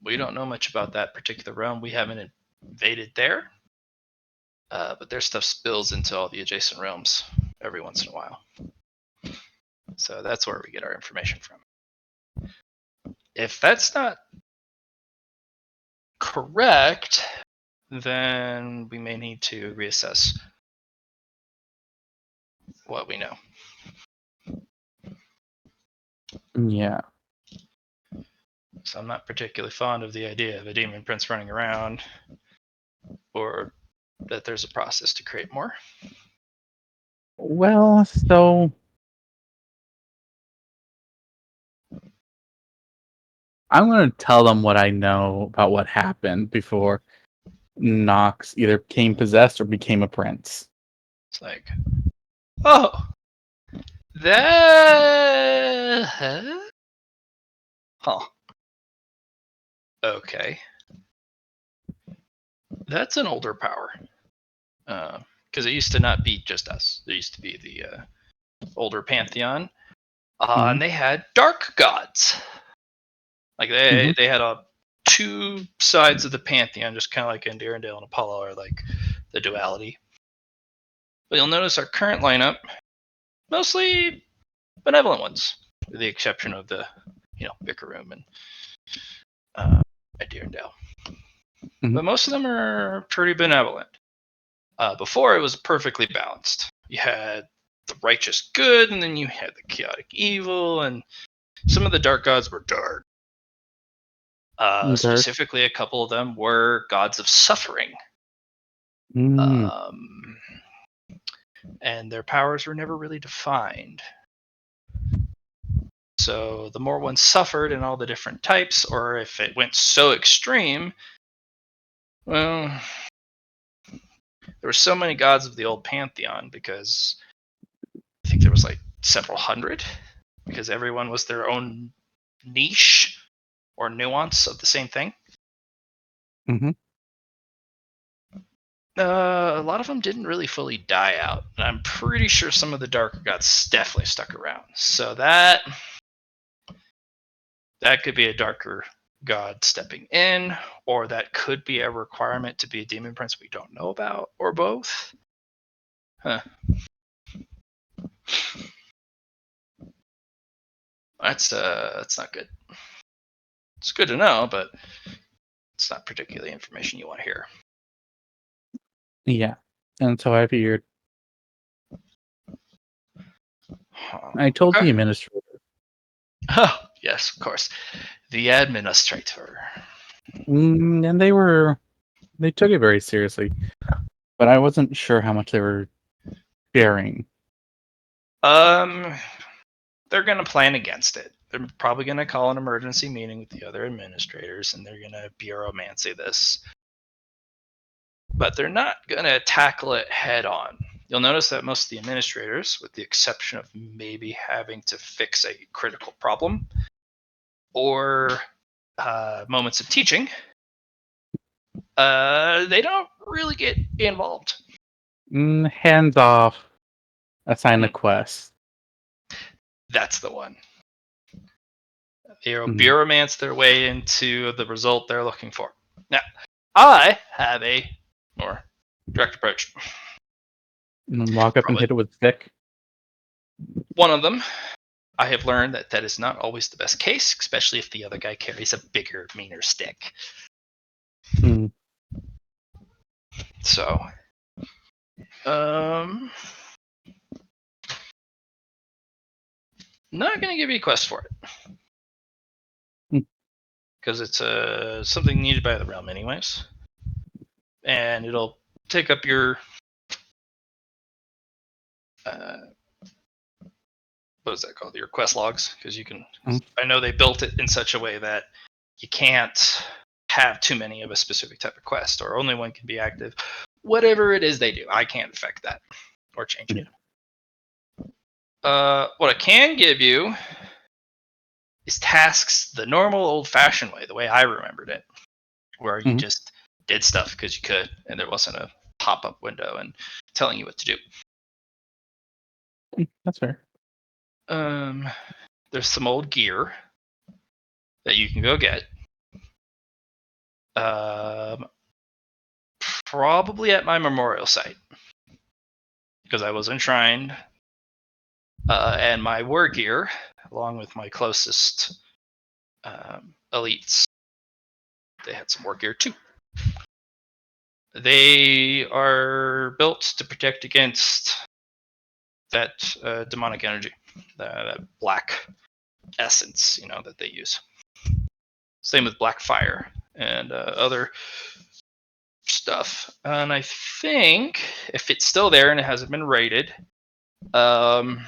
We don't know much about that particular realm. We haven't invaded there. But their stuff spills into all the adjacent realms every once in a while. So that's where we get our information from. If that's not correct, then we may need to reassess what we know. Yeah. So I'm not particularly fond of the idea of a demon prince running around, or that there's a process to create more. Well, so I'm going to tell them what I know about what happened before Nox either became possessed or became a prince. It's like, oh, that, huh? Okay, that's an older power. Because it used to not be just us. There used to be the older pantheon, and they had dark gods. Like they had two sides of the pantheon, just kind of like in Arendelle and Apollo are like the duality. But you'll notice our current lineup, mostly benevolent ones, with the exception of the, Bickeroom and Arendelle. But most of them are pretty benevolent. Before it was perfectly balanced. You had the righteous good, and then you had the chaotic evil, and some of the dark gods were dark. Okay. Specifically, a couple of them were gods of suffering. Mm. And their powers were never really defined. So the more one suffered in all the different types, or if it went so extreme, well, there were so many gods of the old pantheon because I think there was like several hundred, because everyone was their own niche or nuance of the same thing. Mm-hmm. A lot of them didn't really fully die out. And I'm pretty sure some of the darker gods definitely stuck around. So that could be a darker god stepping in, or that could be a requirement to be a demon prince we don't know about, or both. Huh. That's not good. It's good to know, but it's not particularly information you want to hear. Yeah. And so I figured I told Okay. the administrator. Oh, yes, of course. The administrator. And they took it very seriously. But I wasn't sure how much they were sharing. They're going to plan against it. They're probably going to call an emergency meeting with the other administrators, and they're going to bureaumancy this. But they're not going to tackle it head on. You'll notice that most of the administrators, with the exception of maybe having to fix a critical problem or moments of teaching, they don't really get involved. Hands off, assign a quest. That's the one. They'll Mhm. bureaumancy their way into the result they're looking for. Now, I have a more direct approach. And walk up and Probably hit it with stick. one of them, I have learned that is not always the best case, especially if the other guy carries a bigger, meaner stick. Mm. So, not going to give you a quest for it. Because it's something needed by the realm anyways. And it'll take up your what is that called? Your quest logs, because you can. I know they built it in such a way that you can't have too many of a specific type of quest, or only one can be active. Whatever it is they do, I can't affect that or change it. What I can give you is tasks the normal, old-fashioned way, the way I remembered it, where you just did stuff because you could, and there wasn't a pop-up window and telling you what to do. That's fair. There's some old gear that you can go get. Probably at my memorial site, because I was enshrined, and my war gear, along with my closest elites, they had some war gear too. They are built to protect against that demonic energy, that black essence, that they use. Same with black fire and other stuff. And I think if it's still there and it hasn't been raided, the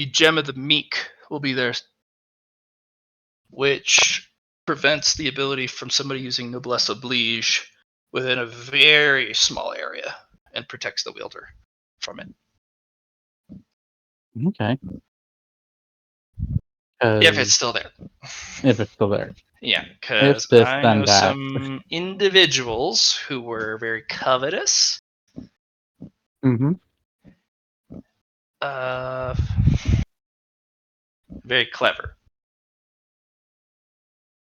Gem of the Meek will be there, which prevents the ability from somebody using Noblesse Oblige within a very small area and protects the wielder from it. Okay. If it's still there. If it's still there. Yeah, because I know some individuals who were very covetous. Mm-hmm. Very clever.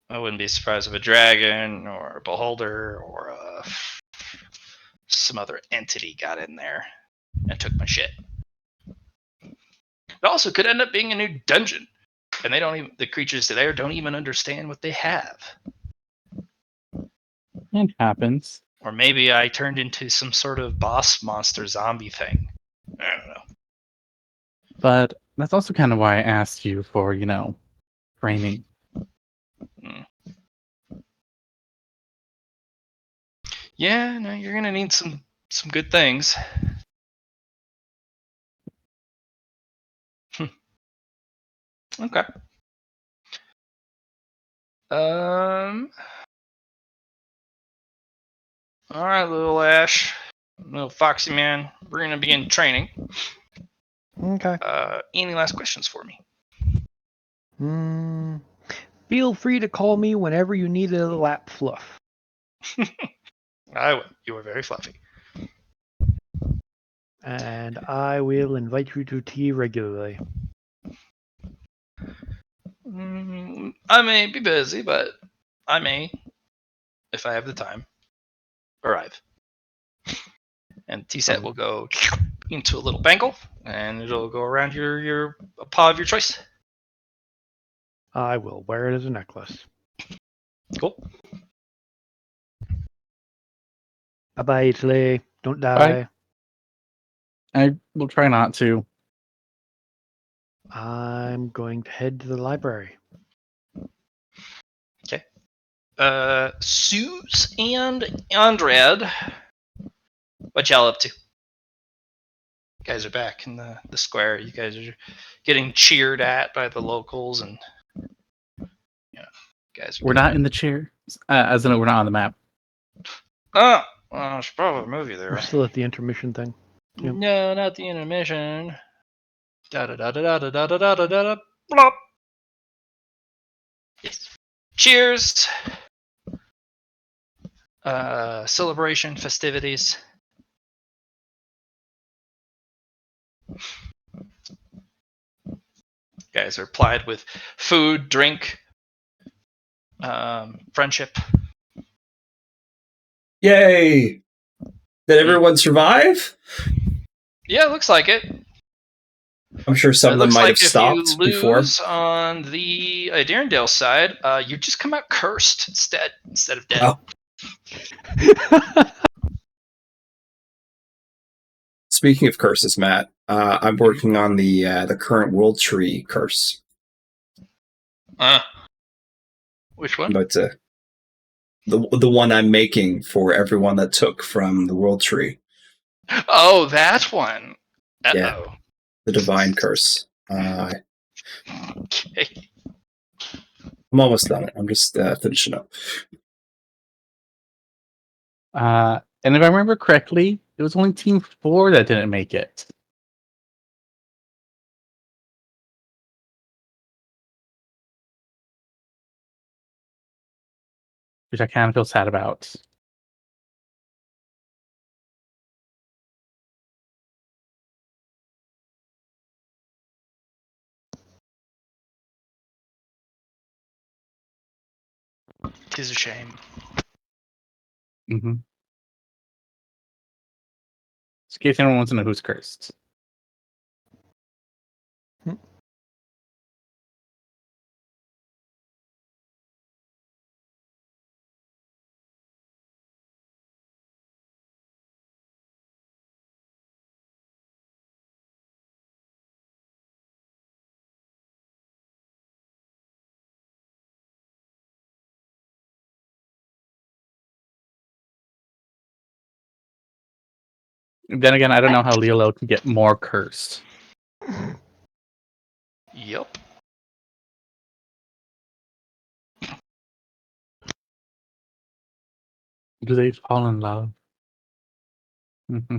I wouldn't be surprised if a dragon or a beholder or some other entity got in there and took my shit. It also could end up being a new dungeon, and the creatures there don't even understand what they have. It happens. Or maybe I turned into some sort of boss monster zombie thing. I don't know. But that's also kind of why I asked you for, training. Yeah, no, you're gonna need some good things. Okay. All right, little Ash, little Foxy man, we're gonna begin training. Okay. Any last questions for me? Feel free to call me whenever you need a lap fluff. I will. You are very fluffy. And I will invite you to tea regularly. I may be busy, but I may, if I have the time, arrive. And tea set will go into a little bangle, and it'll go around your paw of your choice. I will wear it as a necklace. Cool. Bye-bye, Italy. Don't die. I will try not to. I'm going to head to the library. Okay. Suze and Andred, what y'all up to? You guys are back in the square. You guys are getting cheered at by the locals, and guys. We're not in the chair, as in we're not on the map. Oh, well, I should probably move you there. We're still at the intermission thing. Yep. No, not the intermission. Da da da da da da da da da da. Blop. Yes. Cheers. Celebration, festivities. Guys are plied with food, drink, friendship. Yay! Did everyone survive? Yeah, it looks like it. I'm sure some of them might have stopped if you before. lose on the Darendale side, you just come out cursed instead of dead. Oh. Speaking of curses, Matt, I'm working on the current World Tree curse. Which one? But the one I'm making for everyone that took from the World Tree. Oh, that one. Uh-oh. Yeah, the Divine Curse. Okay. I'm almost done. I'm just finishing up. And if I remember correctly, it was only Team 4 that didn't make it. Which I kind of feel sad about. Tis a shame. Mm-hmm. Just in case anyone wants to know who's cursed. Then again, I don't know how Lilo can get more cursed. Yep. Do they fall in love? Mm-hmm.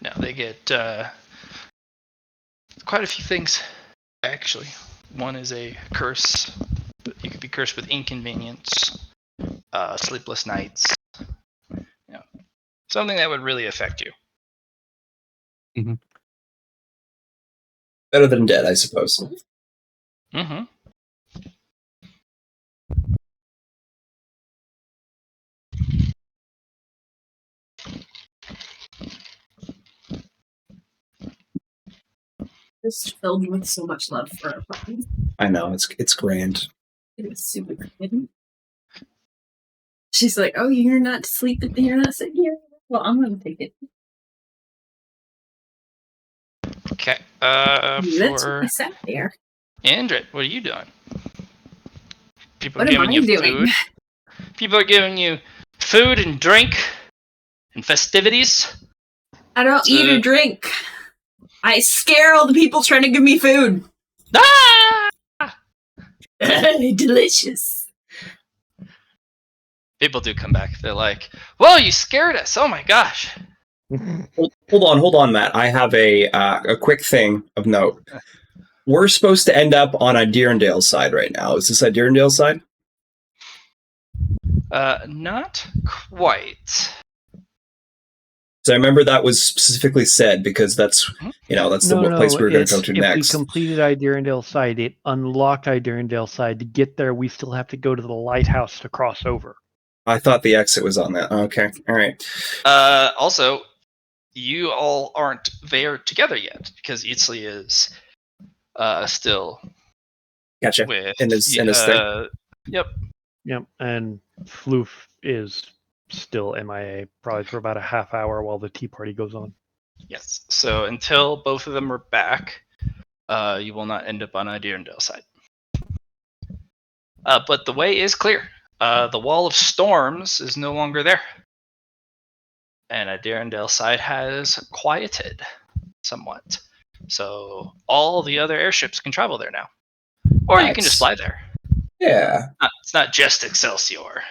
No, they get quite a few things, actually. One is a curse. You could be cursed with inconvenience, sleepless nights. Something that would really affect you. Mm-hmm. Better than dead, I suppose. Mm-hmm. Just filled with so much love for our puppy. I know, it's grand. It was super good. She's like, "Oh, you're not sleeping. You're not sitting here. Well, I'm gonna take it." Okay. That's For what I said there. Andret, what are you doing? People What are am giving I you doing? food. People are giving you food and drink and festivities. I don't eat or drink. I scare all the people trying to give me food. Ah! Delicious. People do come back. They're like, "Whoa, you scared us! Oh my gosh!" Hold on, Matt. I have a quick thing of note. We're supposed to end up on a Deerndale side right now. Is this a Deerndale side? Not quite. So I remember that was specifically said because that's that's the place we were going to go to next. If we completed Idirondale side, it unlocked Idirondale side. To get there, we still have to go to the lighthouse to cross over. I thought the exit was on that. Okay, all right. Also, you all aren't there together yet because Itzli is still Gotcha. with In his thing. Yep. Yep, and Floof is still MIA, probably for about a half hour while the tea party goes on. Yes. So until both of them are back, you will not end up on Idirondale side. But the way is clear. The Wall of Storms is no longer there. And Idirondale side has quieted somewhat. So all the other airships can travel there now. Or you can just fly there. Yeah. It's not just Excelsior.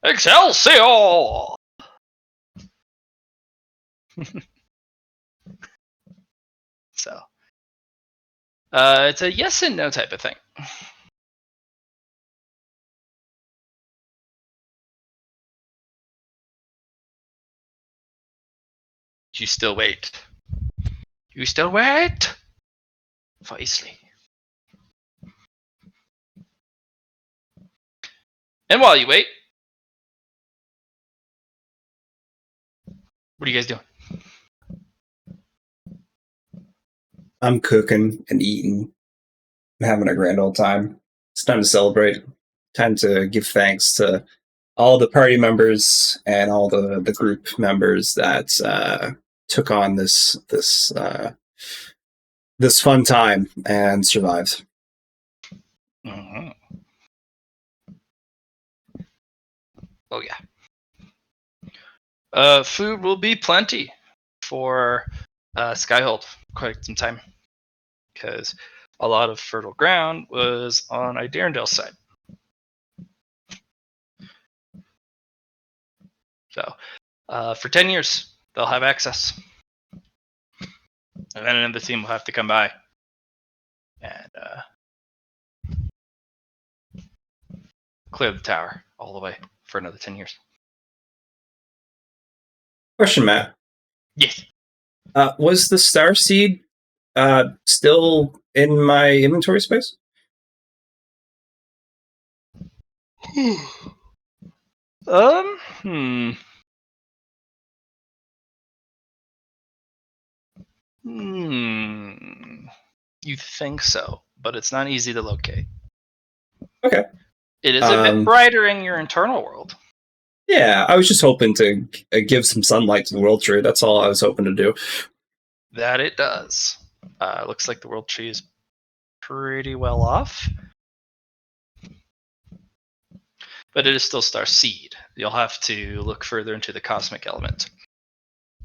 Excelsior! So, it's a yes and no type of thing. You still wait. You still wait for Isley. And while you wait, what are you guys doing? I'm cooking and eating. I'm having a grand old time. It's time to celebrate. Time to give thanks to all the party members and all the group members that took on this fun time and survived. Mm-hmm. Oh yeah. Food will be plenty for Skyhold quite some time, because a lot of fertile ground was on Idirondale's side. So, for 10 years, they'll have access. And then the team will have to come by and clear the tower all the way for another 10 years. Question, Matt. Yes. Was the Starseed still in my inventory space? You think so, but it's not easy to locate. Okay. It is a bit brighter in your internal world. Yeah, I was just hoping to give some sunlight to the world tree. That's all I was hoping to do. That it does. Looks like the world tree is pretty well off. But it is still Star Seed. You'll have to look further into the cosmic element.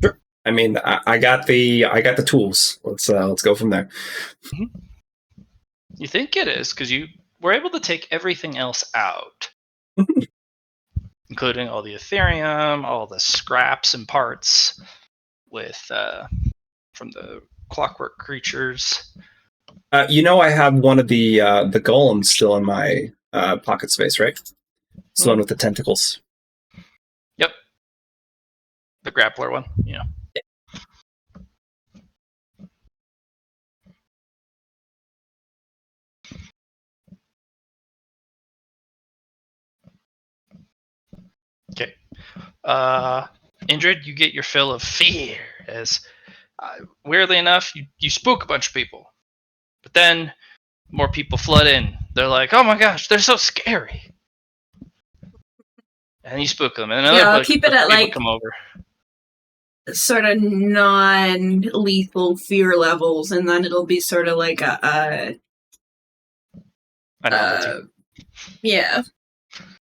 Sure. I mean, I got the tools. Let's go from there. Mm-hmm. You think it is because you were able to take everything else out, including all the Ethereum, all the scraps and parts with from the clockwork creatures. I have one of the golems still in my pocket space, right? It's the one with the tentacles. Yep. The grappler one, yeah. Okay. Indrid, you get your fill of fear as, weirdly enough, you spook a bunch of people. But then more people flood in. They're like, oh my gosh, they're so scary. And you spook them. And another I'll bunch keep of it at people like come over. sort of non-lethal fear levels, and then it'll be sort of like A novelty. Yeah.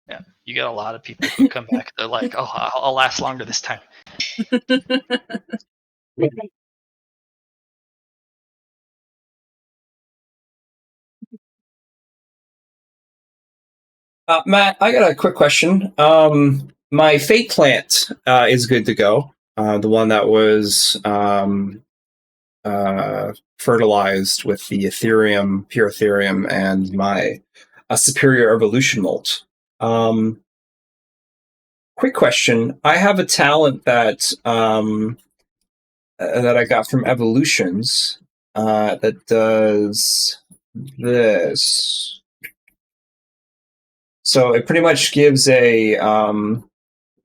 Yeah, you get a lot of people who come back. They're like, "Oh, I'll last longer this time." Matt, I got a quick question. My fate plant is good to go. The one that was fertilized with the Ethereum, pure Ethereum, and my superior evolution molt. Quick question. I have a talent that that I got from Evolutions that does this. So it pretty much gives a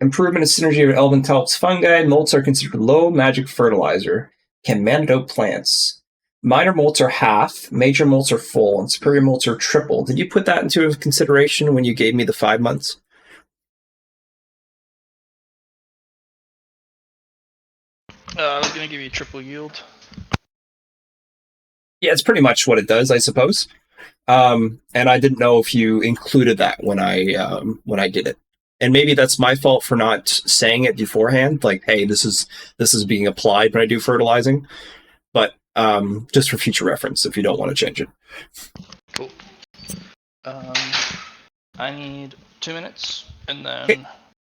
improvement in synergy of elementals fungi. Molts are considered low magic fertilizer. Can mantidote plants. Minor molts are half, major molts are full, and superior molts are triple. Did you put that into consideration when you gave me the 5 months? I was gonna give you triple yield. Yeah, it's pretty much what it does, I suppose. And I didn't know if you included that when I did it. And maybe that's my fault for not saying it beforehand. Like, hey, this is being applied when I do fertilizing. But just for future reference, if you don't want to change it. Cool. I need 2 minutes, and then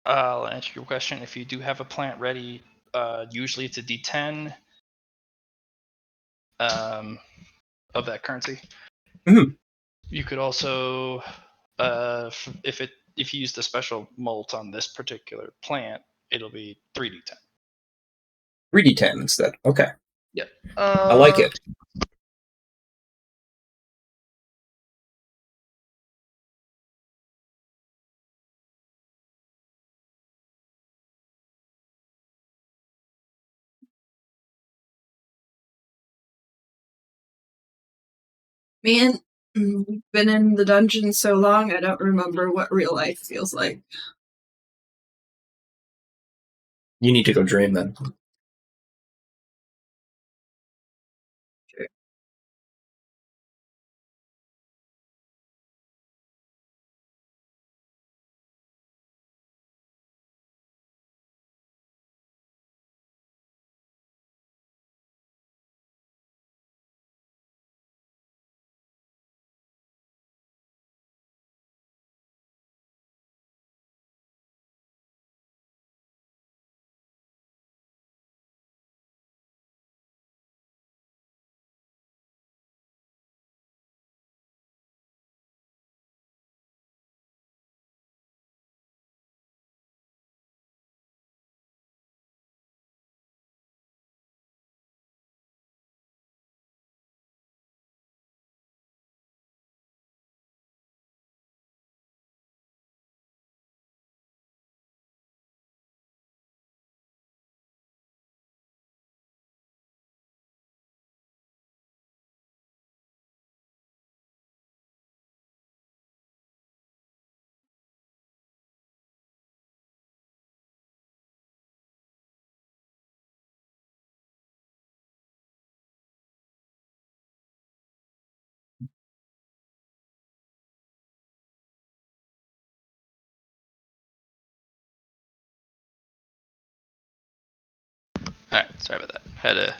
I'll answer your question. If you do have a plant ready, usually it's a D10 of that currency. Mhm. You could also, if you use the special molt on this particular plant, it'll be 3D10. 3D10 instead. Okay. Yep. I like it. Man, we've been in the dungeon so long, I don't remember what real life feels like. You need to go dream then. All right, sorry about that. Had to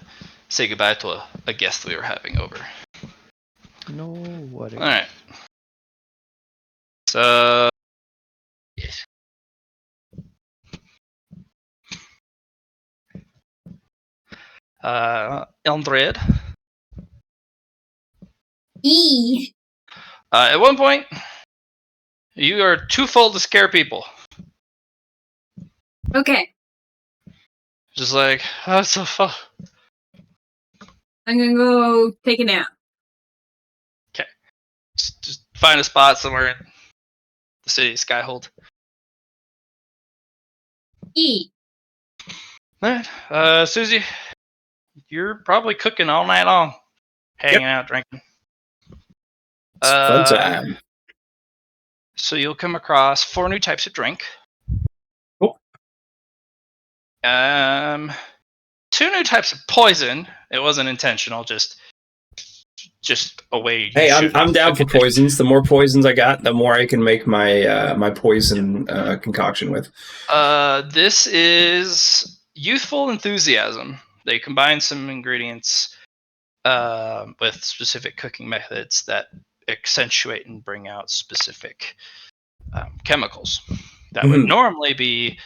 say goodbye to a guest we were having over. No, what? All right. So, yes. Eldred. E. At one point, you are too full to scare people. Okay, Just like, oh, it's so fun. I'm gonna go take a nap. Just find a spot somewhere in the city, Skyhold. E. All right, Susie, you're probably cooking all night long, hanging out, drinking. It's fun time. So you'll come across 4 new types of drink. Cool. Two new types of poison. It wasn't intentional, just a way. You Hey, should I'm down make for a dish. poisons. The more poisons I got, the more I can make my my poison concoction with. This is youthful enthusiasm. They combine some ingredients with specific cooking methods that accentuate and bring out specific chemicals that would normally be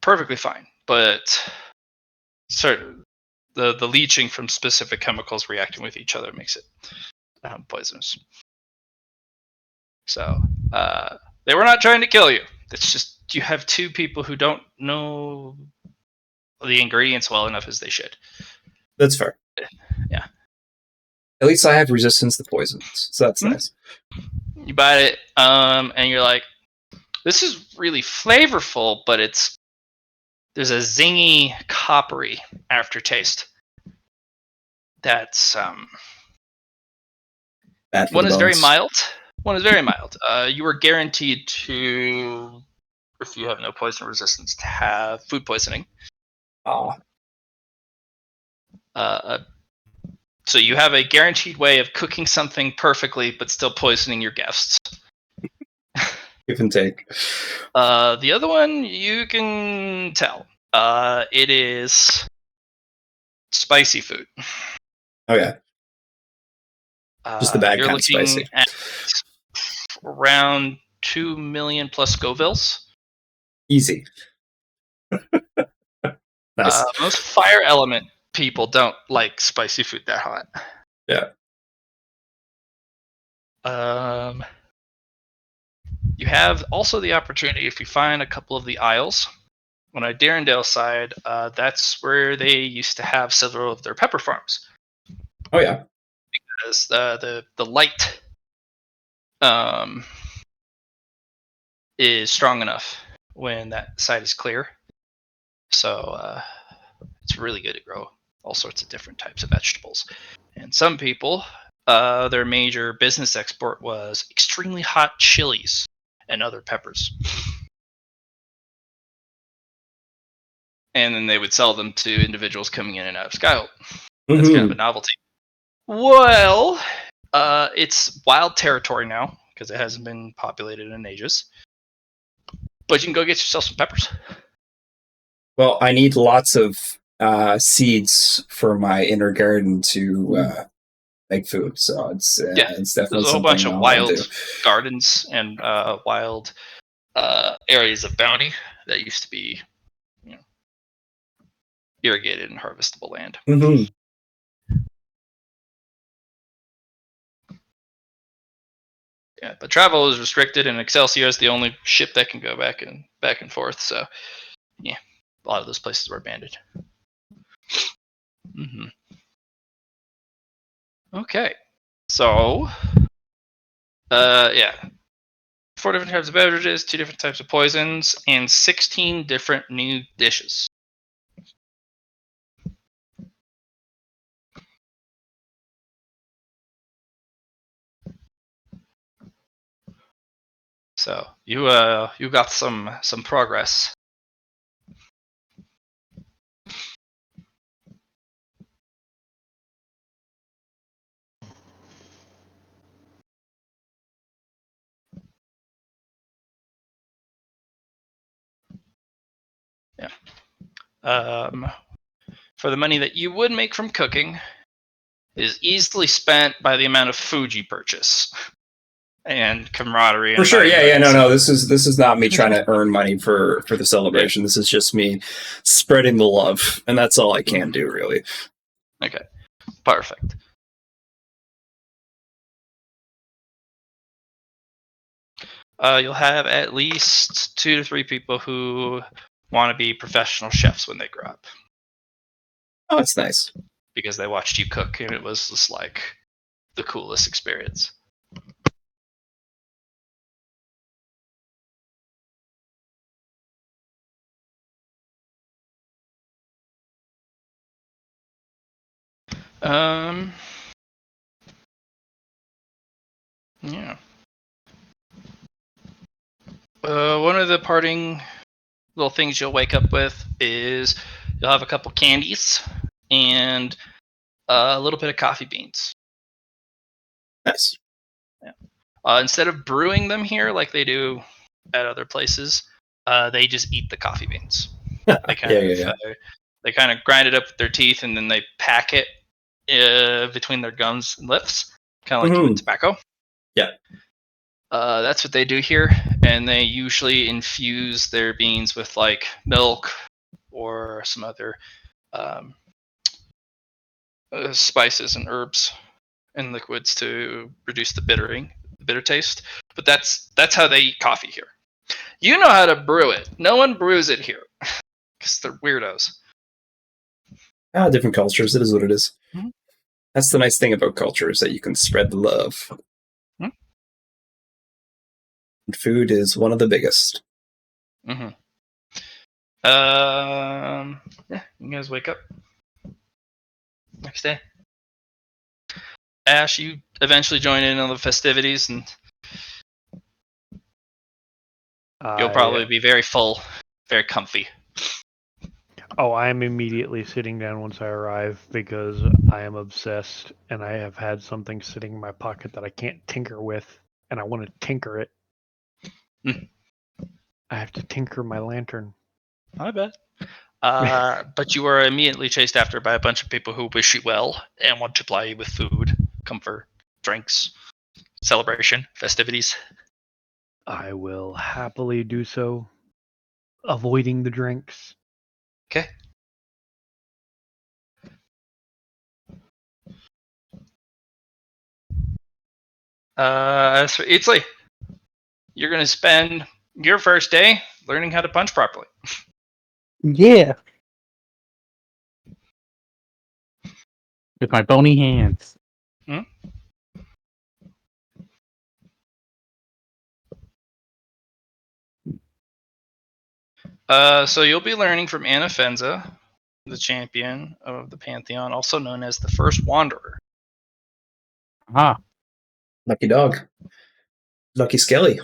perfectly fine, but the leaching from specific chemicals reacting with each other makes it poisonous. So they were not trying to kill you. It's just you have two people who don't know the ingredients well enough as they should. That's fair. Yeah. At least I have resistance to poisons, so that's nice. You bite it, and you're like, this is really flavorful, but there's a zingy, coppery aftertaste. That's Bad for one the is very bones. mild. One is very mild. You are guaranteed to, if you have no poison resistance, to have food poisoning. Aw. So you have a guaranteed way of cooking something perfectly, but still poisoning your guests. Give and take. The other one, you can tell. It is spicy food. Okay. Just the bad You're kind of looking spicy. at around 2 million plus Scovilles. Easy. Nice. Most fire element people don't like spicy food that hot. Yeah. You have also the opportunity, if you find a couple of the aisles, on a Darendale side, that's where they used to have several of their pepper farms. Oh yeah. Because the light is strong enough when that side is clear. So it's really good to grow all sorts of different types of vegetables. And some people, their major business export was extremely hot chilies and other peppers. And then they would sell them to individuals coming in and out of Skyholt. That's kind of a novelty. Well, it's wild territory now because it hasn't been populated in ages. But you can go get yourself some peppers. Well, I need lots of seeds for my inner garden to make food, so it's definitely there's a whole something bunch of I'll wild do. gardens and wild areas of bounty that used to be, irrigated and harvestable land. Mm-hmm. Yeah, but travel is restricted, and Excelsior is the only ship that can go back and forth. So, yeah, a lot of those places were abandoned. Mm-hmm. Okay, so, 4 different types of beverages, 2 different types of poisons, and 16 different new dishes. So you got some progress. Yeah. For the money that you would make from cooking is easily spent by the amount of food you purchase and camaraderie. For and sure, yeah. buddies. No. This is not me trying to earn money for the celebration. This is just me spreading the love, and that's all I can do, really. Okay, perfect. You'll have at least 2 to 3 people who want to be professional chefs when they grow up. Oh, that's nice. Because they watched you cook, and it was just like the coolest experience. Yeah. One of the parting little things you'll wake up with is you'll have a couple candies and a little bit of coffee beans. Nice. Instead of brewing them here like they do at other places, they just eat the coffee beans. They kind they kind of grind it up with their teeth and then they pack it between their gums and lips, kind of like you would tobacco. Yeah. That's what they do here, and they usually infuse their beans with like milk or some other spices and herbs and liquids to reduce the bitter taste. But that's how they eat coffee here. You know how to brew it. No one brews it here because they're weirdos. Different cultures. It is what it is. Mm-hmm. That's the nice thing about culture is that you can spread the love. Mm-hmm. And food is one of the biggest. Mm-hmm. Yeah, you guys wake up next day. Ash, you eventually join in on the festivities, and you'll probably be very full, very comfy. Oh, I am immediately sitting down once I arrive because I am obsessed and I have had something sitting in my pocket that I can't tinker with and I want to tinker it. I have to tinker my lantern. I bet. But you are immediately chased after by a bunch of people who wish you well and want to ply you with food, comfort, drinks, celebration, festivities. I will happily do so, avoiding the drinks. Okay. So Italy, you're going to spend your first day learning how to punch properly. Yeah. With my bony hands. So you'll be learning from Anna Fenza, the champion of the Pantheon, also known as the First Wanderer. Ah. Lucky dog. Lucky Skelly.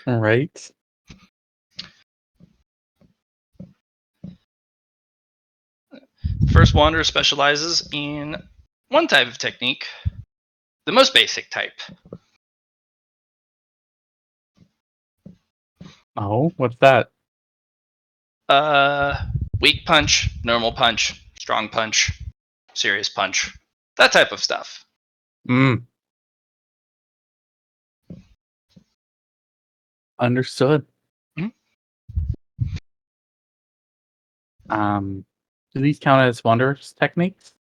All right. The First Wanderer specializes in one type of technique, the most basic type. Oh, what's that? Weak punch, normal punch, strong punch, serious punch, that type of stuff. Understood. Mm-hmm. Do these count as Wanderer's techniques?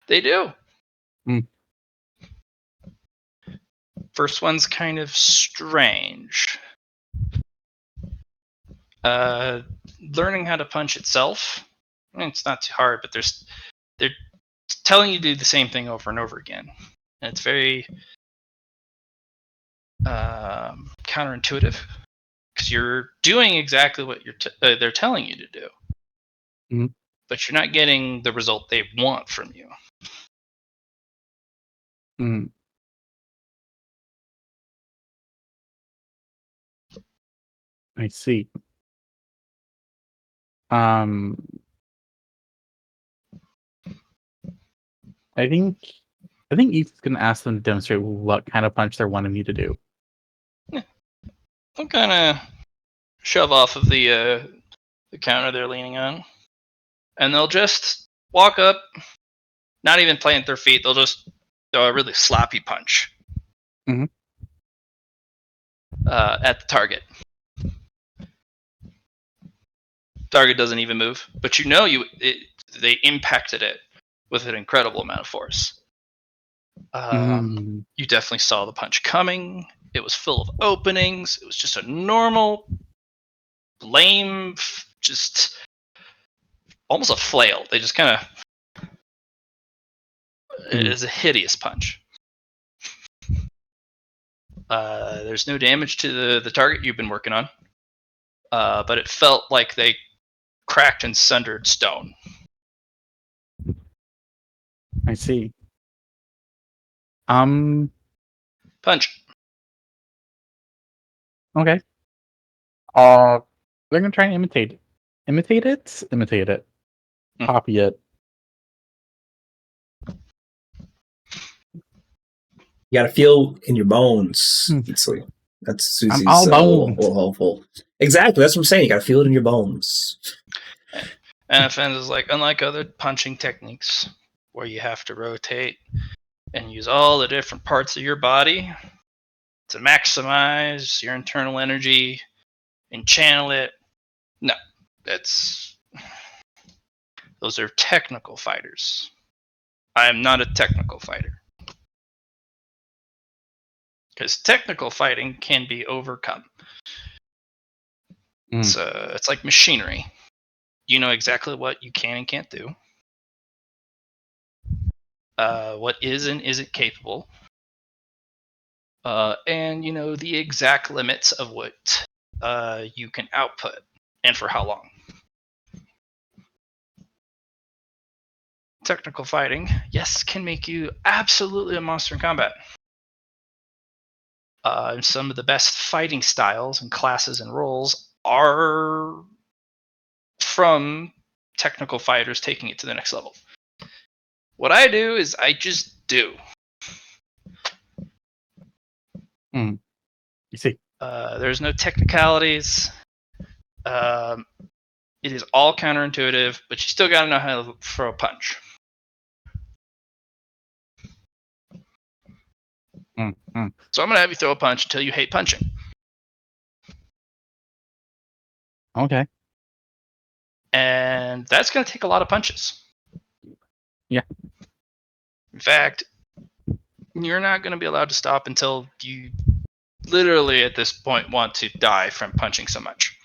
They do. First one's kind of strange. Learning how to punch itself, it's not too hard, but they're telling you to do the same thing over and over again. And it's very counterintuitive because you're doing exactly what they're telling you to do, but you're not getting the result they want from you. I see. I think Ethan's gonna ask them to demonstrate what kind of punch they're wanting me to do. Yeah. They'll kind of shove off of the counter they're leaning on, and they'll just walk up, not even plant their feet. They'll just throw a really sloppy punch at the target. Target doesn't even move, but they impacted it with an incredible amount of force. You definitely saw the punch coming. It was full of openings. It was just a normal, lame, just almost a flail. They just kind of... It is a hideous punch. There's no damage to the target you've been working on, but it felt like they cracked and sundered stone. I see. Punch. Okay. They're gonna try and imitate it, Hmm. copy it. You got to feel in your bones, Hmm. Eatsley. That's I'm Susie's all little bones. hopeful. Exactly, that's what I'm saying. You got to feel it in your bones. And offense is like, unlike other punching techniques where you have to rotate and use all the different parts of your body to maximize your internal energy and channel it. No, those are technical fighters. I am not a technical fighter. Because technical fighting can be overcome. It's like machinery. You know exactly what you can and can't do. What is and isn't capable. And you know the exact limits of what you can output and for how long. Technical fighting, yes, can make you absolutely a monster in combat. Some of the best fighting styles and classes and roles are from technical fighters taking it to the next level. What I do is I just do. You see, There's no technicalities. It is all counterintuitive, but you still got to know how to throw a punch. So I'm going to have you throw a punch until you hate punching. Okay. And that's going to take a lot of punches. Yeah. In fact, you're not going to be allowed to stop until you literally at this point want to die from punching so much.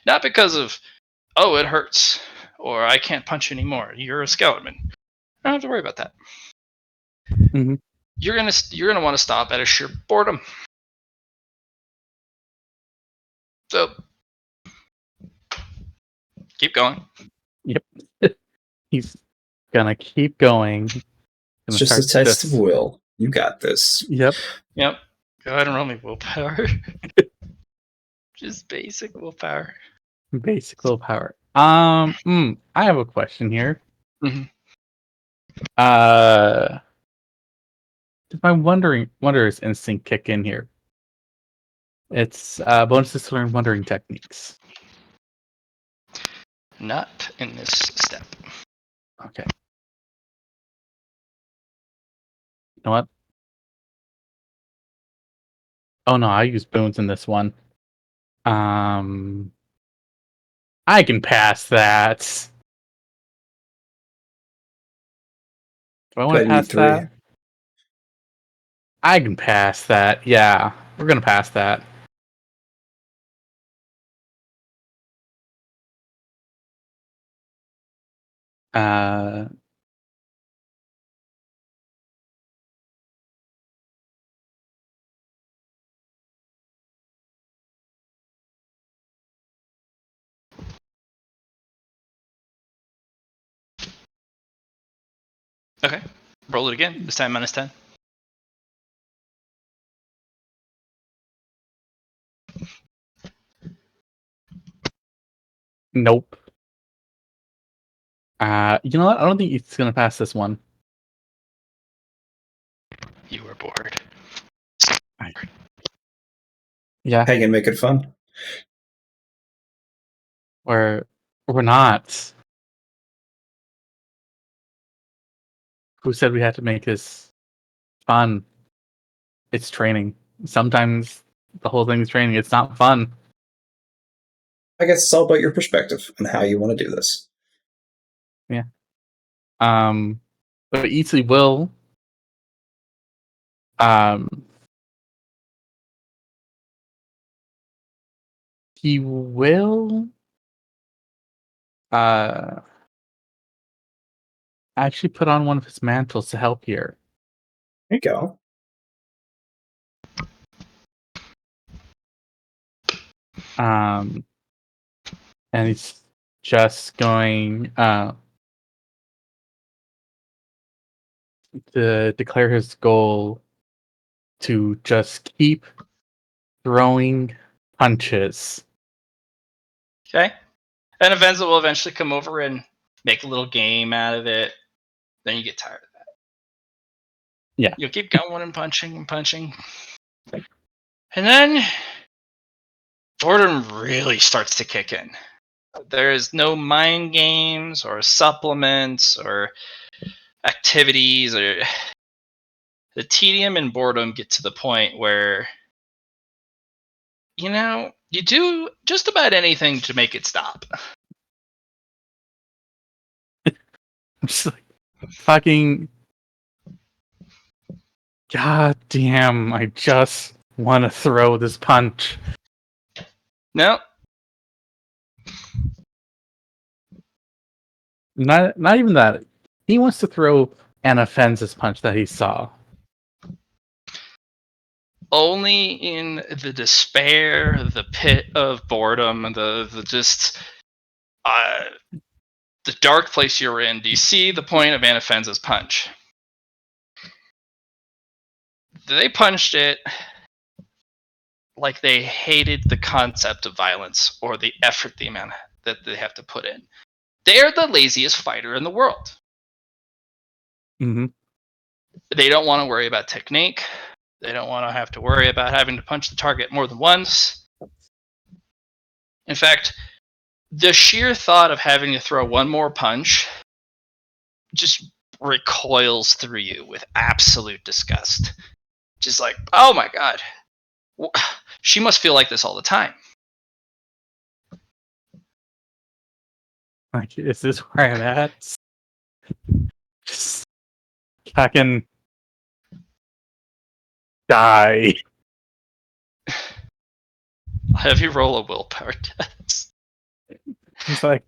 Not because of, oh, it hurts, or I can't punch anymore. You're a skeleton. I don't have to worry about that. Mm-hmm. You're gonna want to stop out of sheer boredom. So keep going. Yep. He's gonna keep going. It's just a test of will. You got this. Yep. Go ahead and roll me willpower. Just basic willpower. Basic willpower. I have a question here. Mm-hmm. Does my wondrous instinct kick in here? It's bonuses to learn wondering techniques. Not in this step. Okay. You know what? Oh no, I use boons in this one. I can pass that. Do I want But to you need pass 3. that? I can pass that. Yeah, we're gonna pass that. Uh, Okay. Roll it again. This time minus 10. nope. You know what? I don't think it's gonna pass this one. You were bored. Yeah, How you gonna make it fun? we're not. Who said we had to make this fun? It's training. Sometimes the whole thing is training. It's not fun. I guess it's all about your perspective and how you want to do this. Yeah. But Easley will. He will. Actually put on one of his mantles to help here. There you go. And he's just going to declare his goal to just keep throwing punches Okay. And Avenza will eventually come over and make a little game out of it. Then you get tired of that. Yeah. You'll keep going and punching and punching. And then boredom really starts to kick in. There's no mind games or supplements or activities, or the tedium and boredom get to the point where you do just about anything to make it stop. I'm just like, fucking, god damn, I just want to throw this punch. No. Not even that. He wants to throw an offensive punch that he saw. Only in the despair, the pit of boredom, the just the dark place you're in, do you see the point of Anafenza's punch? They punched it like they hated the concept of violence or the effort, the amount that they have to put in. They're the laziest fighter in the world. Mm-hmm. They don't want to worry about technique. They don't want to have to worry about having to punch the target more than once. In fact, the sheer thought of having to throw one more punch just recoils through you with absolute disgust. Just like, oh my god, she must feel like this all the time. Like, is this where I'm at? Just fucking die. I'll have you roll a willpower test. It's like,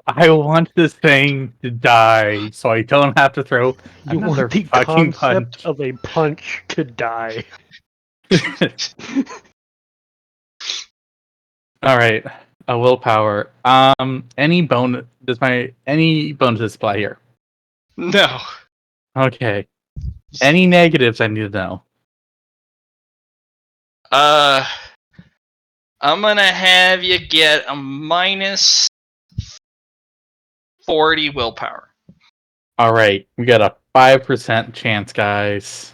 I want this thing to die, so I don't have to throw You another want the fucking concept punch. of a punch to die. All right, a willpower. Any bonuses apply here? No. Okay. Any negatives I need to know? I'm gonna have you get a minus 40 willpower. All right, we got a 5% chance, guys.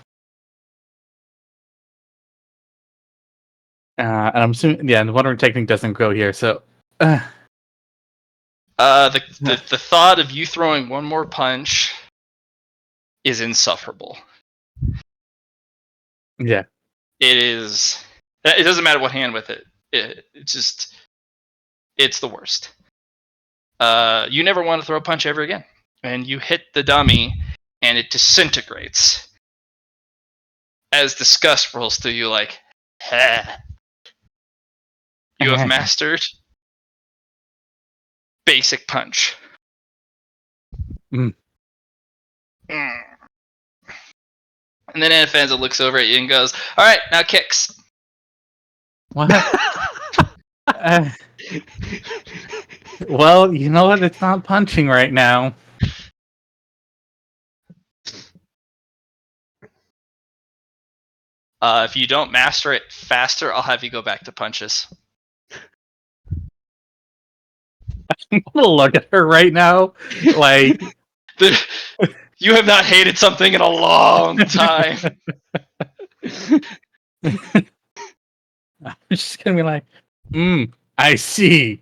And I'm assuming, the Wandering Technique doesn't go here, so. The thought of you throwing one more punch is insufferable. Yeah. It is. It doesn't matter what hand with it. It's the worst. You never want to throw a punch ever again. And you hit the dummy, and it disintegrates. As disgust rolls through you, like, ha. You have mastered basic punch. Mm. And then Anafanza looks over at you and goes, all right, now kicks. What? Well, you know what? It's not punching right now. If you don't master it faster, I'll have you go back to punches. I'm gonna look at her right now, like You have not hated something in a long time. I'm just gonna be like, I see.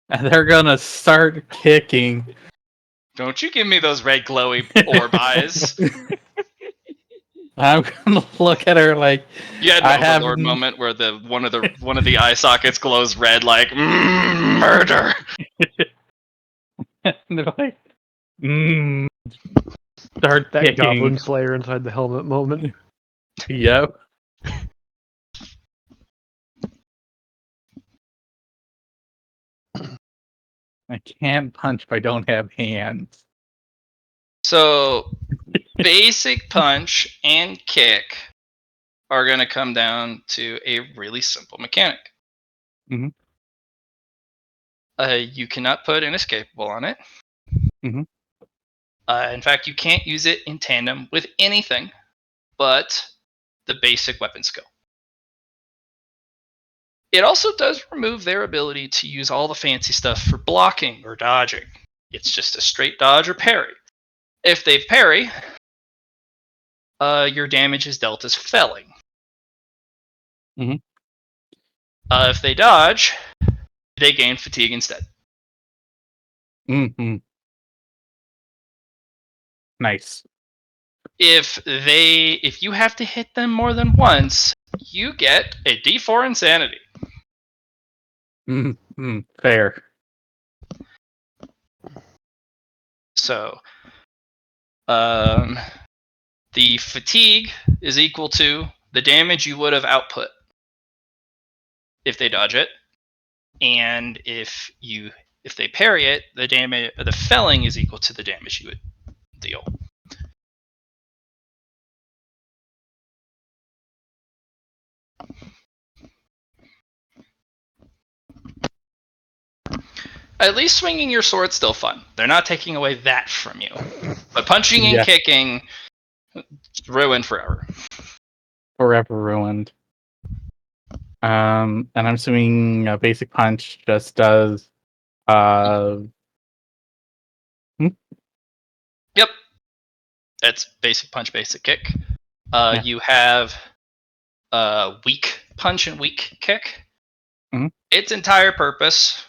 And they're gonna start kicking. Don't you give me those red glowy orb eyes. I'm gonna look at her like You had I an have overlord moment where one of the eye sockets glows red, like murder. and they're like, start That kicking. Goblin Slayer inside the helmet moment. Yep. I can't punch if I don't have hands. So, basic punch and kick are going to come down to a really simple mechanic. Mhm. You cannot put inescapable on it. Mhm. In fact, you can't use it in tandem with anything but the basic weapon skill. It also does remove their ability to use all the fancy stuff for blocking or dodging. It's just a straight dodge or parry. If they parry, your damage is dealt as felling. Mhm. If they dodge, they gain fatigue instead. Mm-hmm. Nice. If you have to hit them more than once, you get a D4 insanity. Mm-hmm. Fair. So, the fatigue is equal to the damage you would have output if they dodge it, and if they parry it, the felling is equal to the damage you would deal. At least swinging your sword's still fun. They're not taking away that from you. But punching and kicking, ruined forever. Forever ruined. And I'm assuming a basic punch just does Yep. That's basic punch, basic kick. Yeah. You have weak punch and weak kick. Mhm. Its entire purpose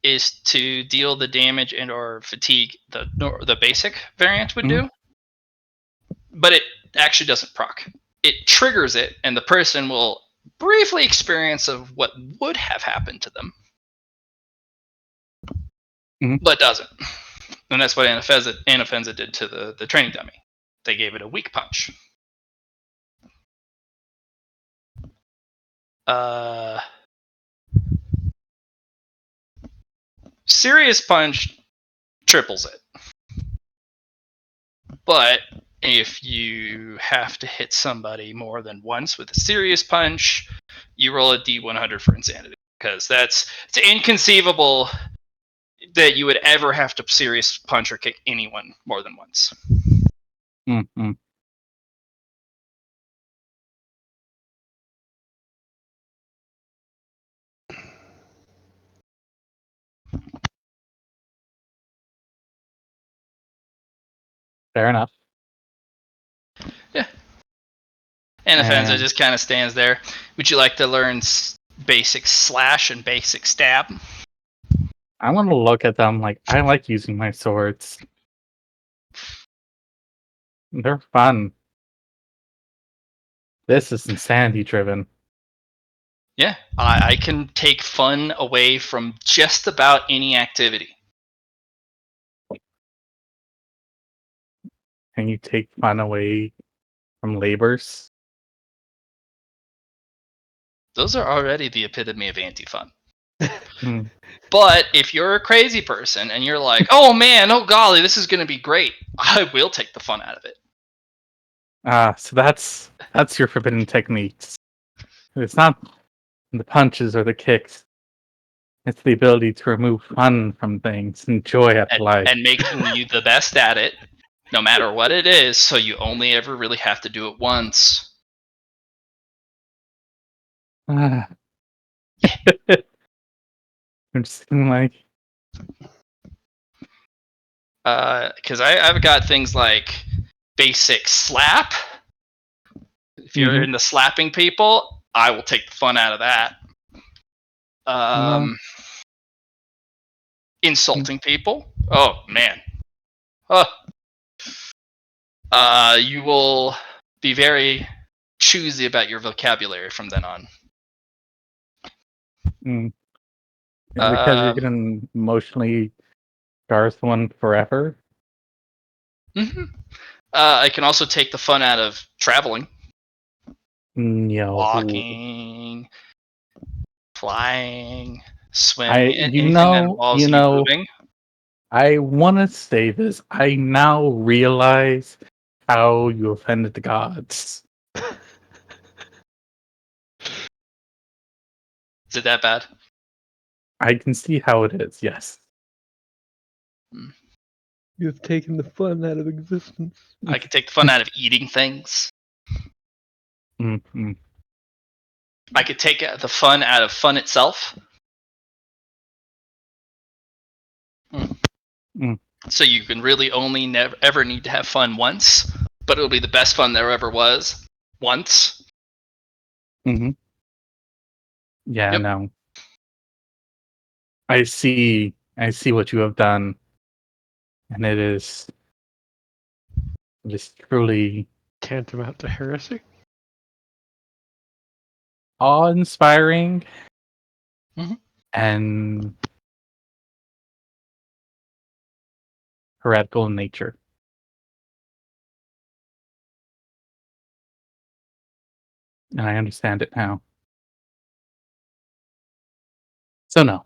is to deal the damage and or fatigue the basic variant would do. But it actually doesn't proc. It triggers it, and the person will briefly experience of what would have happened to them, but doesn't. And that's what Anafenza did to the training dummy. They gave it a weak punch. Serious punch triples it. But if you have to hit somebody more than once with a serious punch, you roll a D100 for insanity. Because it's inconceivable that you would ever have to serious punch or kick anyone more than once. Mm-hmm. Fair enough. Yeah. Anafenza just kind of stands there. Would you like to learn basic slash and basic stab? I want to look at them like I like using my swords. They're fun. This is insanity driven. Yeah, I can take fun away from just about any activity. Can you take fun away from labors? Those are already the epitome of anti-fun. Mm. But if you're a crazy person and you're like, oh man, oh golly, this is going to be great, I will take the fun out of it. So that's your forbidden techniques. It's not the punches or the kicks. It's the ability to remove fun from things and joy at life. And making you the best at it, no matter what it is, so you only ever really have to do it once. I'm just like... Because I've got things like basic slap. If you're into slapping people, I will take the fun out of that. Insulting people. Oh man. You will be very choosy about your vocabulary from then on. Because you're gonna emotionally scar someone forever. I can also take the fun out of traveling. No. Walking, flying, swimming, anything that involves you moving. I want to say this. I now realize how you offended the gods. Is it that bad? I can see how it is, yes. You have taken the fun out of existence. I can take the fun out of eating things. Mm-hmm. I could take the fun out of fun itself. So you can really only ever need to have fun once, but it'll be the best fun there ever was once. Mm-hmm. Yeah, Yep. no. I see what you have done, and it is truly Tantamount to heresy. awe-inspiring Mhm. and heretical in nature. And I understand it now. So no.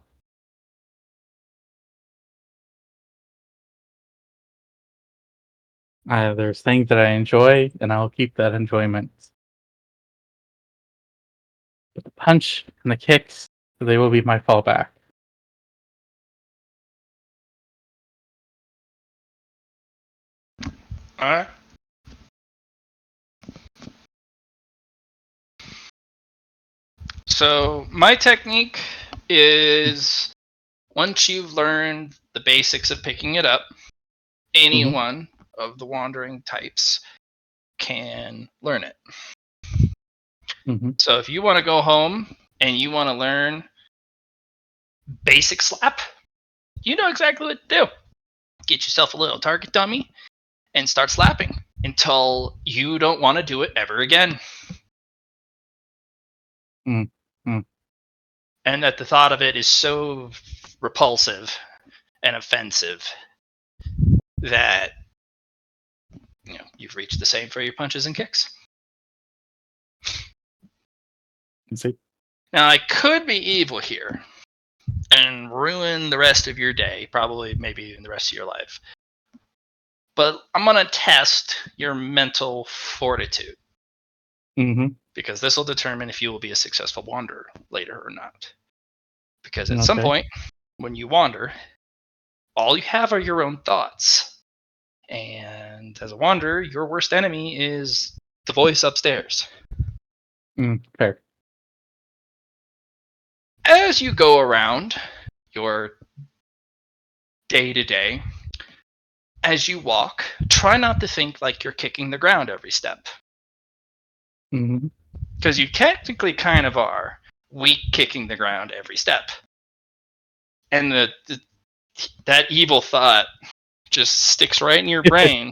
There's things that I enjoy, and I'll keep that enjoyment. But the punch and the kicks, they will be my fallback. All right. So my technique is once you've learned the basics of picking it up, anyone of the wandering types can learn it. Mm-hmm. So if you want to go home and you want to learn basic slap, you know exactly what to do. Get yourself a little target dummy and start slapping until you don't want to do it ever again. Mm-hmm. And that the thought of it is so repulsive and offensive that you've reached the same for your punches and kicks. See? Now I could be evil here and ruin the rest of your day, probably maybe even the rest of your life. But I'm going to test your mental fortitude. Mm-hmm. Because this will determine if you will be a successful wanderer later or not. Because at some point, when you wander, all you have are your own thoughts. And as a wanderer, your worst enemy is the voice upstairs. Fair. As you go around your day-to-day, as you walk, try not to think like you're kicking the ground every step. Mm-hmm. Because you technically kind of are weak kicking the ground every step. And that evil thought just sticks right in your brain,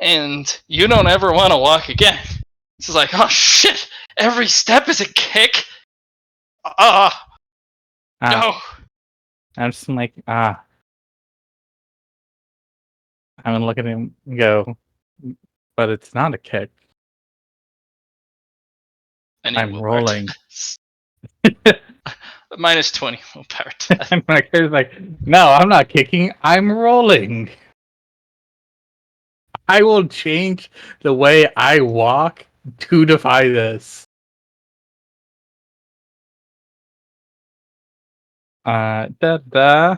and you don't ever want to walk again. It's like, oh shit, every step is a kick. No. I'm just like, I'm gonna look at him and go, but it's not a kick. I'm rolling. Minus 20 willpower. I'm like, no, I'm not kicking. I'm rolling. I will change the way I walk to defy this. Da.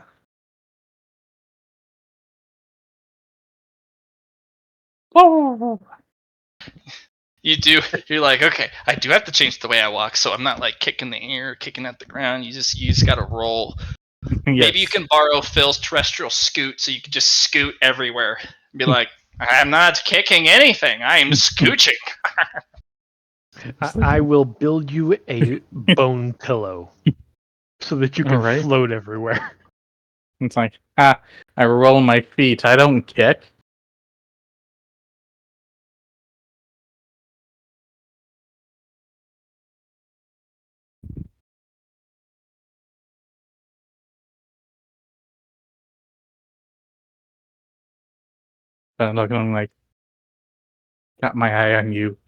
Oh. You're like, okay, I do have to change the way I walk, so I'm not like kicking the air, kicking at the ground. You just gotta roll. Yes. Maybe you can borrow Phil's terrestrial scoot so you can just scoot everywhere. Be like, I'm not kicking anything. I am scooching. I will build you a bone pillow so that you can float everywhere. It's like, I roll my feet. I don't kick. I'm looking like, got my eye on you.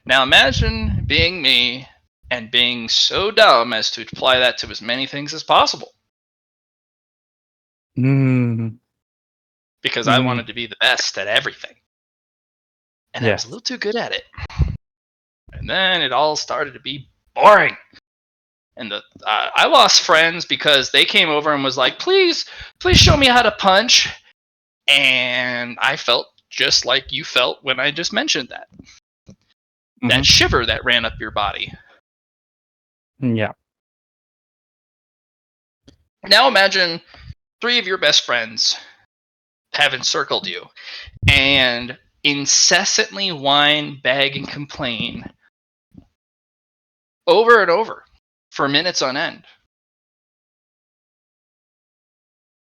Now imagine being me and being so dumb as to apply that to as many things as possible. Because I wanted to be the best at everything. And I was a little too good at it. And then it all started to be boring. And I lost friends because they came over and was like, please show me how to punch. And I felt just like you felt when I just mentioned that. that shiver that ran up your body. Yeah. Now imagine 3 of your best friends have encircled you and incessantly whine, beg, and complain over and over for minutes on end.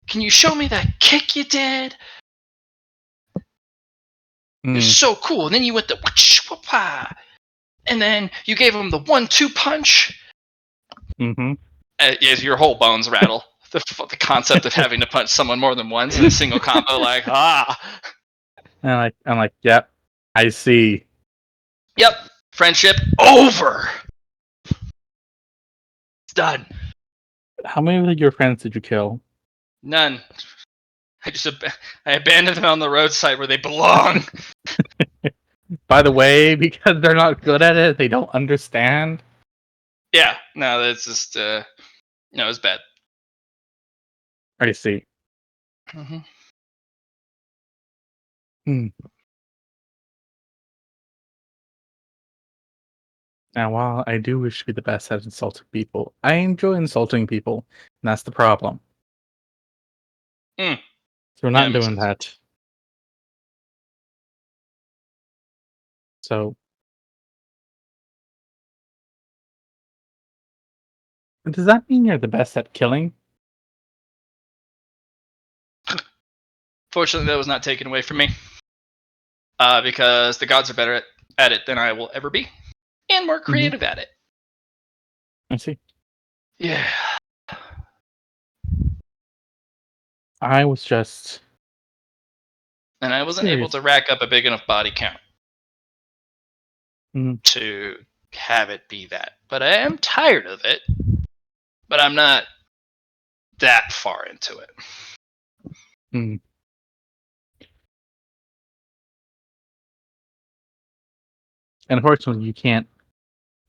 Can you show me that kick you did? It's so cool. And then you went the whoosh, whoop-ah. And then you gave him the 1-2 punch. As your whole bones rattle. The concept of having to punch someone more than once in a single combo, like, And I'm like, yep, I see. Yep, friendship over. It's done. How many of your friends did you kill? None. I abandoned them on the roadside where they belong. By the way, because they're not good at it, they don't understand. Yeah, no, that's just it's bad. I see. Now, while I do wish to be the best at insulting people, I enjoy insulting people, and that's the problem. So we're not doing that. So, does that mean you're the best at killing? Fortunately, that was not taken away from me. Because the gods are better at it than I will ever be, and more creative at it. I see. Yeah. I was just... And I wasn't able to rack up a big enough body count Mm-hmm. to have it be that. But I am tired of it. But I'm not that far into it. Mm. And unfortunately, you can't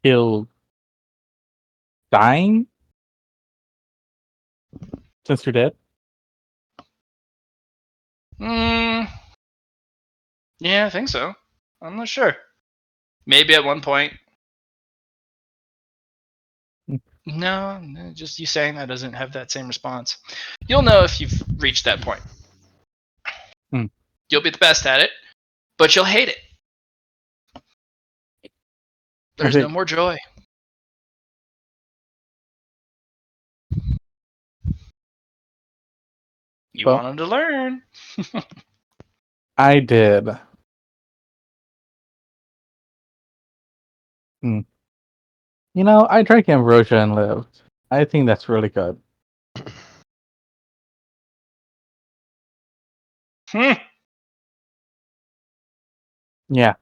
kill dying since you're dead. Yeah, I think so. I'm not sure. Maybe at one point. No, just you saying that doesn't have that same response. You'll know if you've reached that point. You'll be the best at it, but you'll hate it. There's no more joy. You wanted to learn. I did. You know, I drank ambrosia and lived. I think that's really good. Yeah.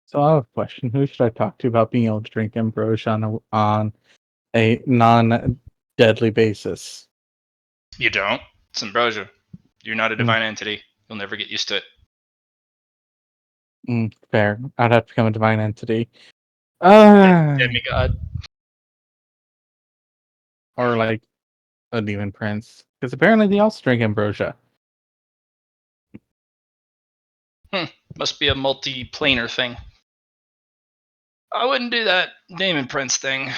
So I have a question. Who should I talk to about being able to drink ambrosia on a non-deadly basis? You don't. It's ambrosia. You're not a divine entity. You'll never get used to it. Fair. I'd have to become a divine entity. Demigod. Or like a demon prince. Because apparently they also drink ambrosia. Must be a multi-planar thing. I wouldn't do that demon prince thing.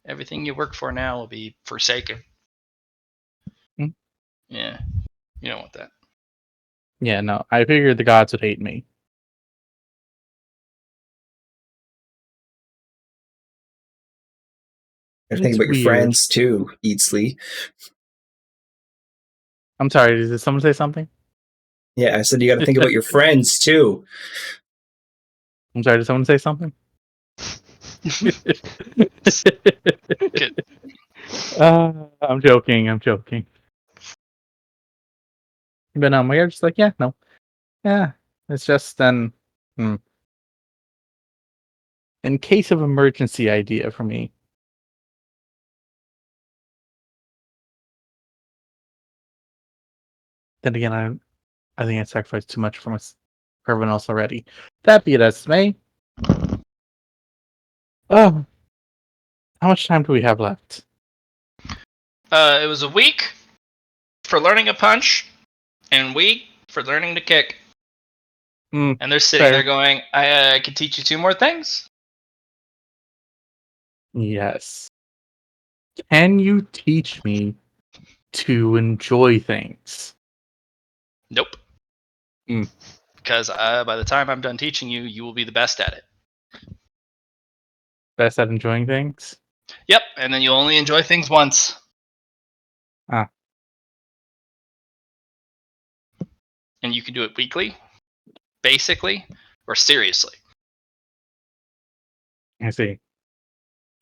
Everything you work for now will be forsaken. Yeah. You don't want that. Yeah, no. I figured the gods would hate me. I think about your friends too, Eatsley. I'm sorry, did someone say something? Yeah, I said you got to think about your friends too. I'm sorry, did someone say something? I'm joking. But no, we're just like, yeah, no. Yeah, it's just then... In case of emergency idea for me. Then again, I think I sacrificed too much for everyone else already. That be it as may. Oh, How much time do we have left? It was a week for learning a punch, and week for learning to kick. Mm, And they're sitting fair. there going, I can teach you 2 more things. Yes. Can you teach me to enjoy things? Nope. Mm. Because by the time I'm done teaching you, you will be the best at it. Best at enjoying things? Yep, and then you'll only enjoy things once. Ah. And you can do it weekly, basically, or seriously, I see.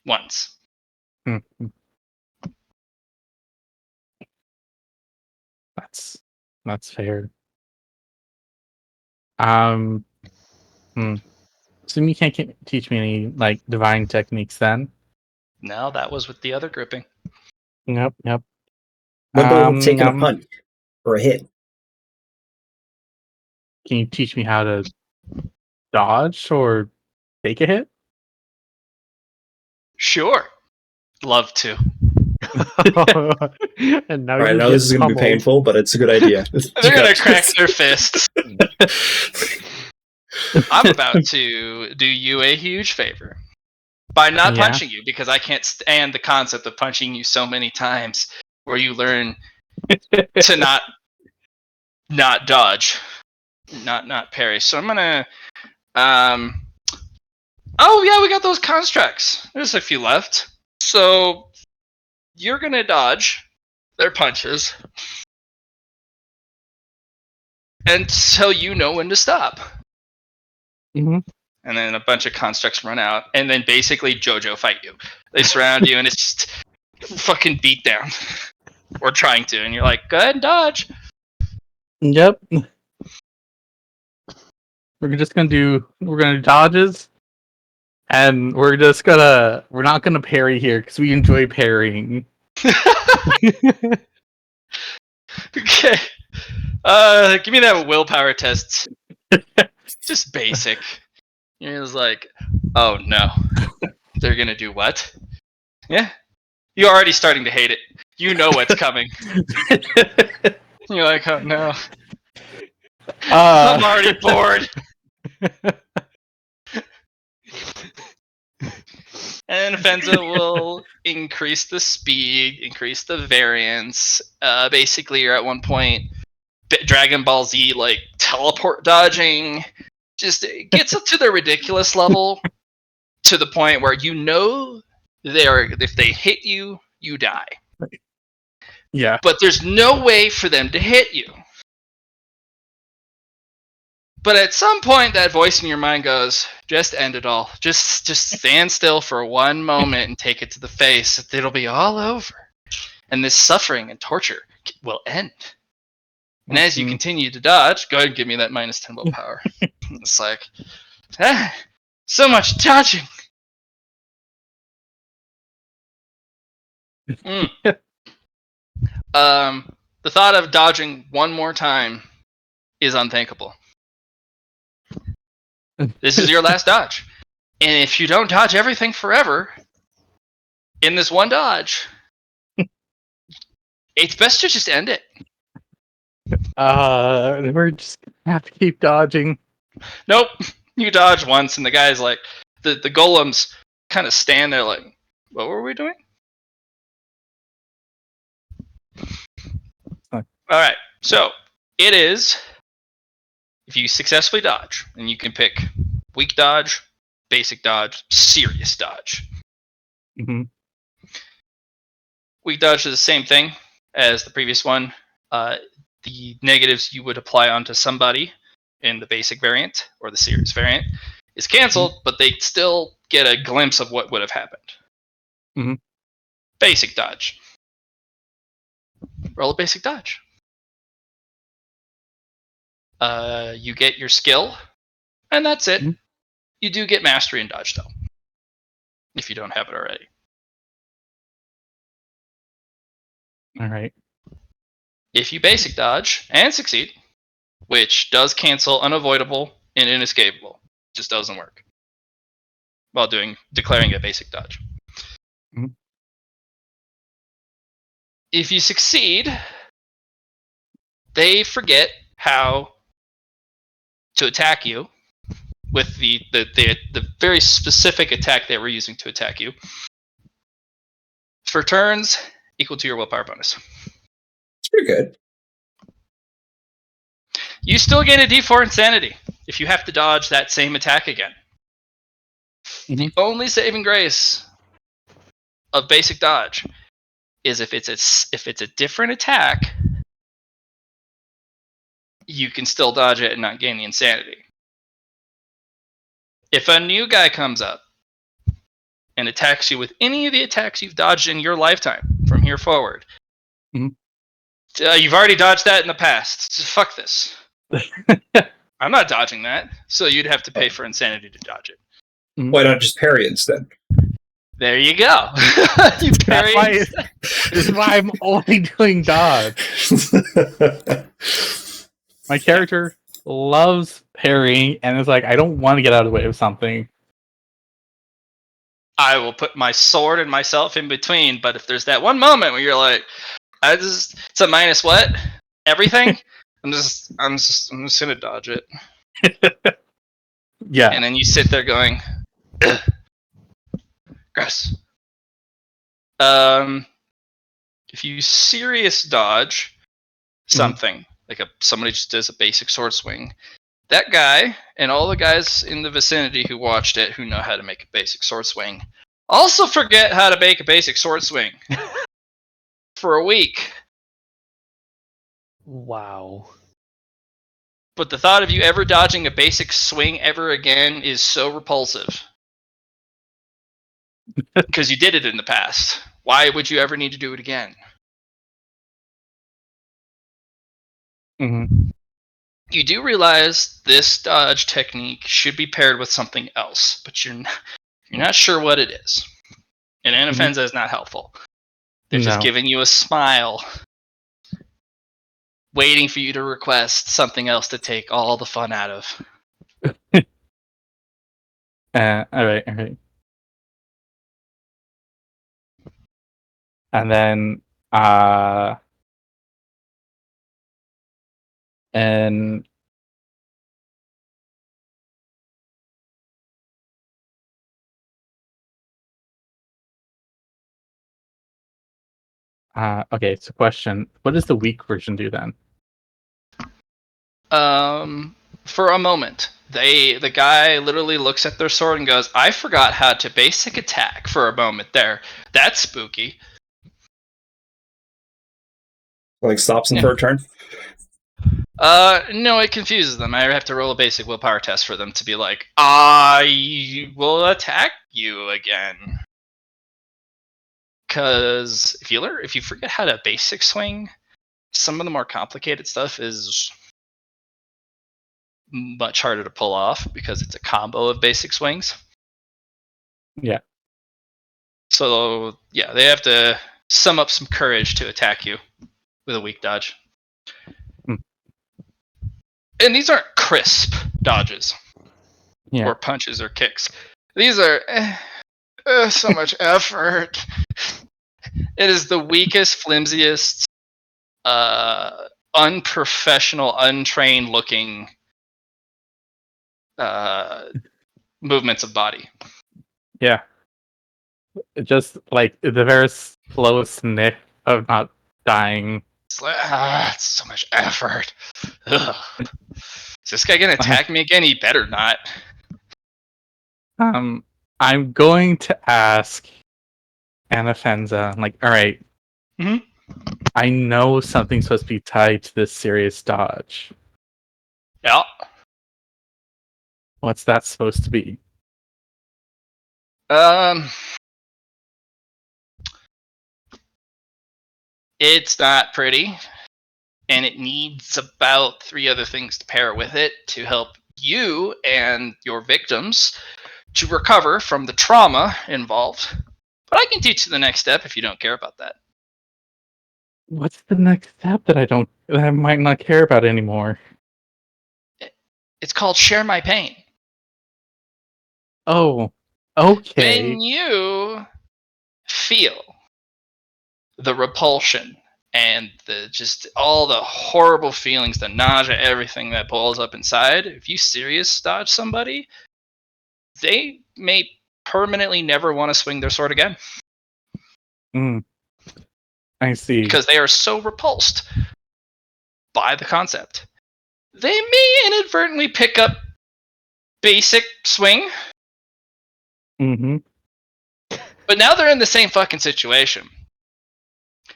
once. Hmm. That's fair. Um. So you can't teach me any like divine techniques then? No, that was with the other grouping. Yep. What about taking a Um, punch or a hit? Can you teach me how to dodge or take a hit? Sure. Love to. And now All right, you're now this is getting going to be pummeled. painful, but it's a good idea. They're going to crack their fists. I'm about to do you a huge favor by not Yeah. punching you, because I can't stand the concept of punching you so many times where you learn to not dodge, not parry. So I'm gonna oh yeah, we got those constructs. There's a few left. So you're gonna dodge their punches until you know when to stop. Mhm. And then a bunch of constructs run out, and then basically JoJo fight you. They surround you, and it's just fucking beat down. Or trying to, and you're like, go ahead and dodge. Yep. We're gonna do dodges, and we're not gonna parry here because we enjoy parrying. Okay. Give me that willpower test. Just basic. You're just like, oh no. They're gonna do what? Yeah. You're already starting to hate it. You know what's coming. You're like, oh no. I'm already bored. And Fenza will increase the speed, increase the variance. Basically, you're at one point Dragon Ball Z like teleport dodging. Just it gets up to the ridiculous level, to the point where you know if they hit you, you die. Yeah. But there's no way for them to hit you. But at some point, that voice in your mind goes, just end it all. Just stand still for one moment and take it to the face. It'll be all over. And this suffering and torture will end. And as you Mhm. continue to dodge, go ahead and give me that minus 10 willpower. It's like, so much dodging. Mm. The thought of dodging one more time is unthinkable. This is your last dodge. And if you don't dodge everything forever in this one dodge, it's best to just end it. We're just gonna have to keep dodging. Nope. You dodge once, and the guy's like, the golems kind of stand there like, what were we doing? Alright, so it is, if you successfully dodge, and you can pick weak dodge, basic dodge, serious dodge. Mm-hmm. Weak dodge is the same thing as the previous one. The negatives you would apply onto somebody in the basic variant or the serious variant is canceled, but they still get a glimpse of what would have happened. Mm-hmm. Basic dodge. Roll a basic dodge. You get your skill, and that's it. Mm-hmm. You do get mastery in dodge, though, if you don't have it already. All right. If you basic dodge and succeed, which does cancel unavoidable and inescapable, just doesn't work while declaring a basic dodge. Mhm. If you succeed, they forget how to attack you with the very specific attack they were using to attack you. For turns, equal to your willpower bonus. It's pretty good. You still gain a D4 insanity if you have to dodge that same attack again. The only saving grace of basic dodge is if it's a different attack, you can still dodge it and not gain the insanity. If a new guy comes up and attacks you with any of the attacks you've dodged in your lifetime from here forward, you've already dodged that in the past. So fuck this. I'm not dodging that. So you'd have to pay for insanity to dodge it. Why not just parry instead? There you go. You parry. This is why I'm only doing dodge. My character loves parrying and is like, I don't want to get out of the way of something. I will put my sword and myself in between, but if there's that one moment where you're like, it's a minus what? Everything? I'm just gonna dodge it. Yeah. And then you sit there going, gross. If you serious dodge something, like somebody just does a basic sword swing, that guy and all the guys in the vicinity who watched it who know how to make a basic sword swing also forget how to make a basic sword swing for a week. Wow. But the thought of you ever dodging a basic swing ever again is so repulsive. Because you did it in the past. Why would you ever need to do it again? You do realize this dodge technique should be paired with something else, but you're not sure what it is. And Anafenza is not helpful. They're just giving you a smile, waiting for you to request something else to take all the fun out of. Alright. And then, okay, so question. What does the weak version do then? For a moment, the guy literally looks at their sword and goes, I forgot how to basic attack for a moment there. That's spooky. Like stops them for a turn? No, it confuses them. I have to roll a basic willpower test for them to be like, I will attack you again. Because if you forget how to basic swing, some of the more complicated stuff is much harder to pull off because it's a combo of basic swings. Yeah. So, yeah, they have to sum up some courage to attack you with a weak dodge. And these aren't crisp dodges or punches or kicks. These are so much effort. It is the weakest, flimsiest, unprofessional, untrained looking movements of body. Yeah. Just like the very slow sniff of not dying. It's like, it's so much effort. Ugh. Is this guy gonna attack me again? He better not. I'm going to ask Anafenza, like, alright. I know something's supposed to be tied to this serious dodge. Yeah. What's that supposed to be? It's not pretty, and it needs about 3 other things to pair with it to help you and your victims to recover from the trauma involved. But I can teach you the next step if you don't care about that. What's the next step that I might not care about anymore? It's called Share My Pain. Oh, okay. When you feel the repulsion and the just all the horrible feelings, the nausea, everything that boils up inside. If you serious dodge somebody, they may permanently never want to swing their sword again. I see. Because they are so repulsed by the concept. They may inadvertently pick up basic swing, Mm-hmm. but now they're in the same fucking situation.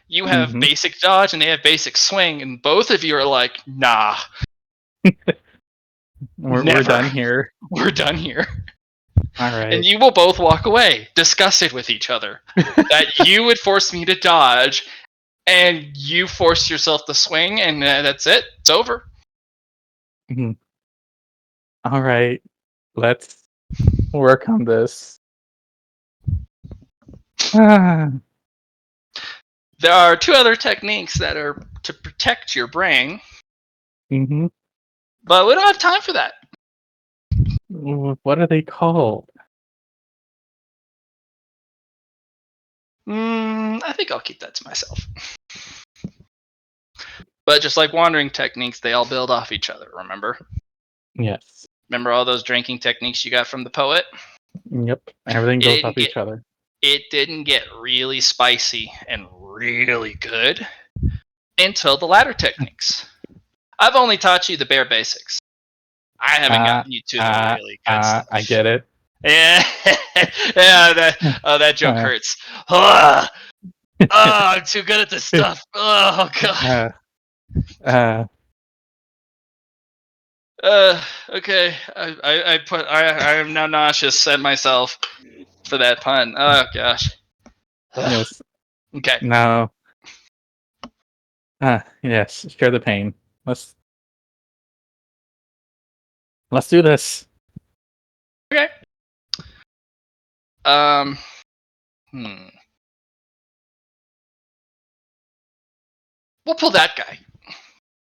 You have basic dodge and they have basic swing, and both of you are like, nah. We're done here. We're done here. All right. And you will both walk away, disgusted with each other. That you would force me to dodge, and you force yourself to swing, and that's it. It's over. All right. Let's work on this. There are two other techniques that are to protect your brain, but we don't have time for that. What are they called? I think I'll keep that to myself. But just like wandering techniques, they all build off each other, remember? Yes. Remember all those drinking techniques you got from the poet? Yep. Everything goes off each other. It didn't get really spicy and really good until the latter techniques. I've only taught you the bare basics. I haven't gotten you to the really good stuff. I get it. Yeah, that joke hurts. I'm too good at this stuff. Oh god. Okay. I am now nauseous at myself for that pun. Oh gosh. Yes. Okay. No. Yes. Share the pain. Let's do this. Okay. We'll pull that guy.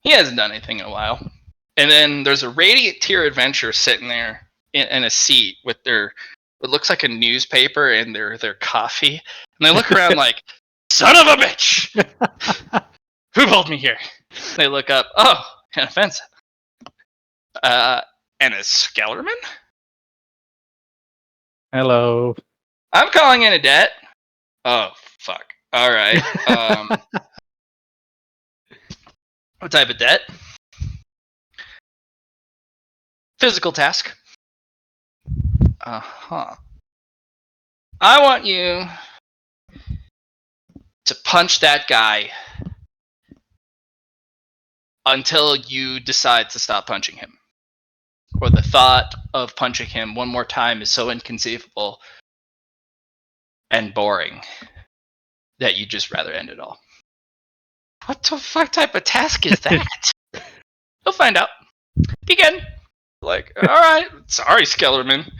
He hasn't done anything in a while. And then there's a Radiant Tier Adventure sitting there in a seat with their what looks like a newspaper and their coffee. And they look around like, son of a bitch! Who pulled me here? They look up, oh, an offensive. And a Skellerman? Hello. I'm calling in a debt. Oh, fuck. Alright. What type of debt? Physical task. Uh-huh. I want you to punch that guy until you decide to stop punching him. Or the thought of punching him one more time is so inconceivable and boring that you'd just rather end it all. What the fuck type of task is that? You'll find out. Begin. Like, alright, sorry, Skellerman.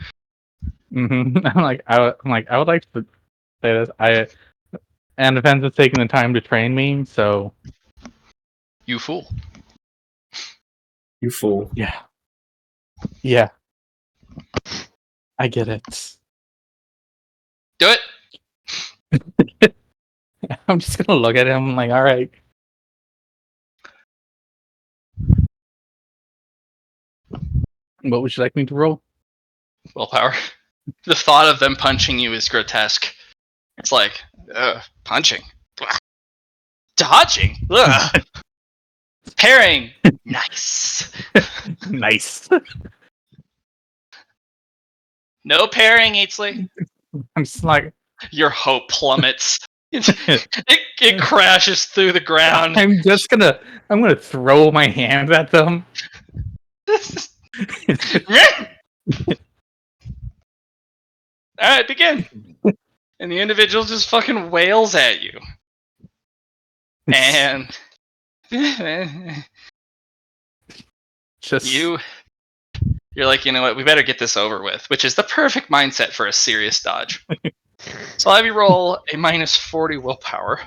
I'm like, I would like to say this. And Defense has taken the time to train me, so. You fool. You fool. Yeah. Yeah. I get it. Do it. I'm just gonna look at him like, alright. What would you like me to roll? Willpower. The thought of them punching you is grotesque. It's like, punching. Dodging. Ugh. Parrying. Nice. Nice. No parrying, Eatsley. I'm just like, Your hope plummets. It crashes through the ground. I'm gonna throw my hands at them. Alright, begin. And the individual just fucking wails at you. And Just you're like, you know what, we better get this over with, which is the perfect mindset for a serious dodge. So I'll have you roll a minus 40 willpower.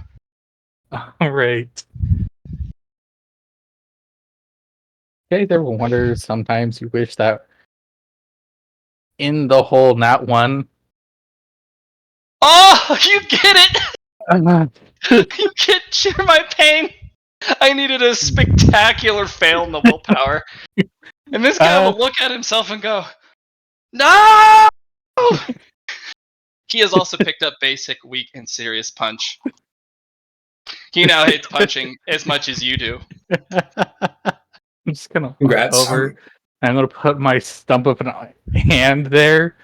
alright. Okay, there were wonders sometimes you wish that in the whole not one Oh, you get it! Uh, You get share my pain. I needed a spectacular fail in the willpower. And this guy will look at himself and go, no! He has also picked up basic, weak, and serious punch. He now hates punching as much as you do. I'm just gonna walk Congrats. over. I'm gonna put my stump of an hand there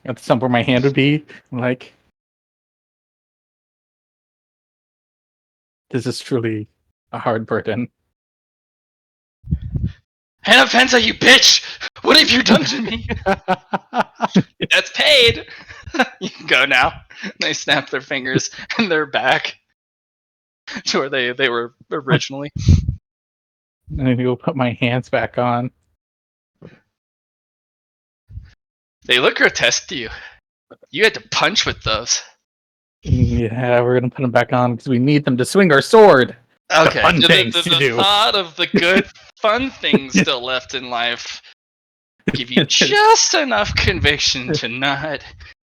at the stump where my hand would be. I'm like, this is truly a hard burden. Hannah Fenza, you bitch! What have you done to me? That's paid! You can go now. They snap their fingers and they're back to where they were originally. And then go put my hands back on. They look grotesque to you. You had to punch with those. Yeah, we're gonna put them back on because we need them to swing our sword. Okay, fun the things to do. thought of the good, fun things still left in life give you just enough conviction to not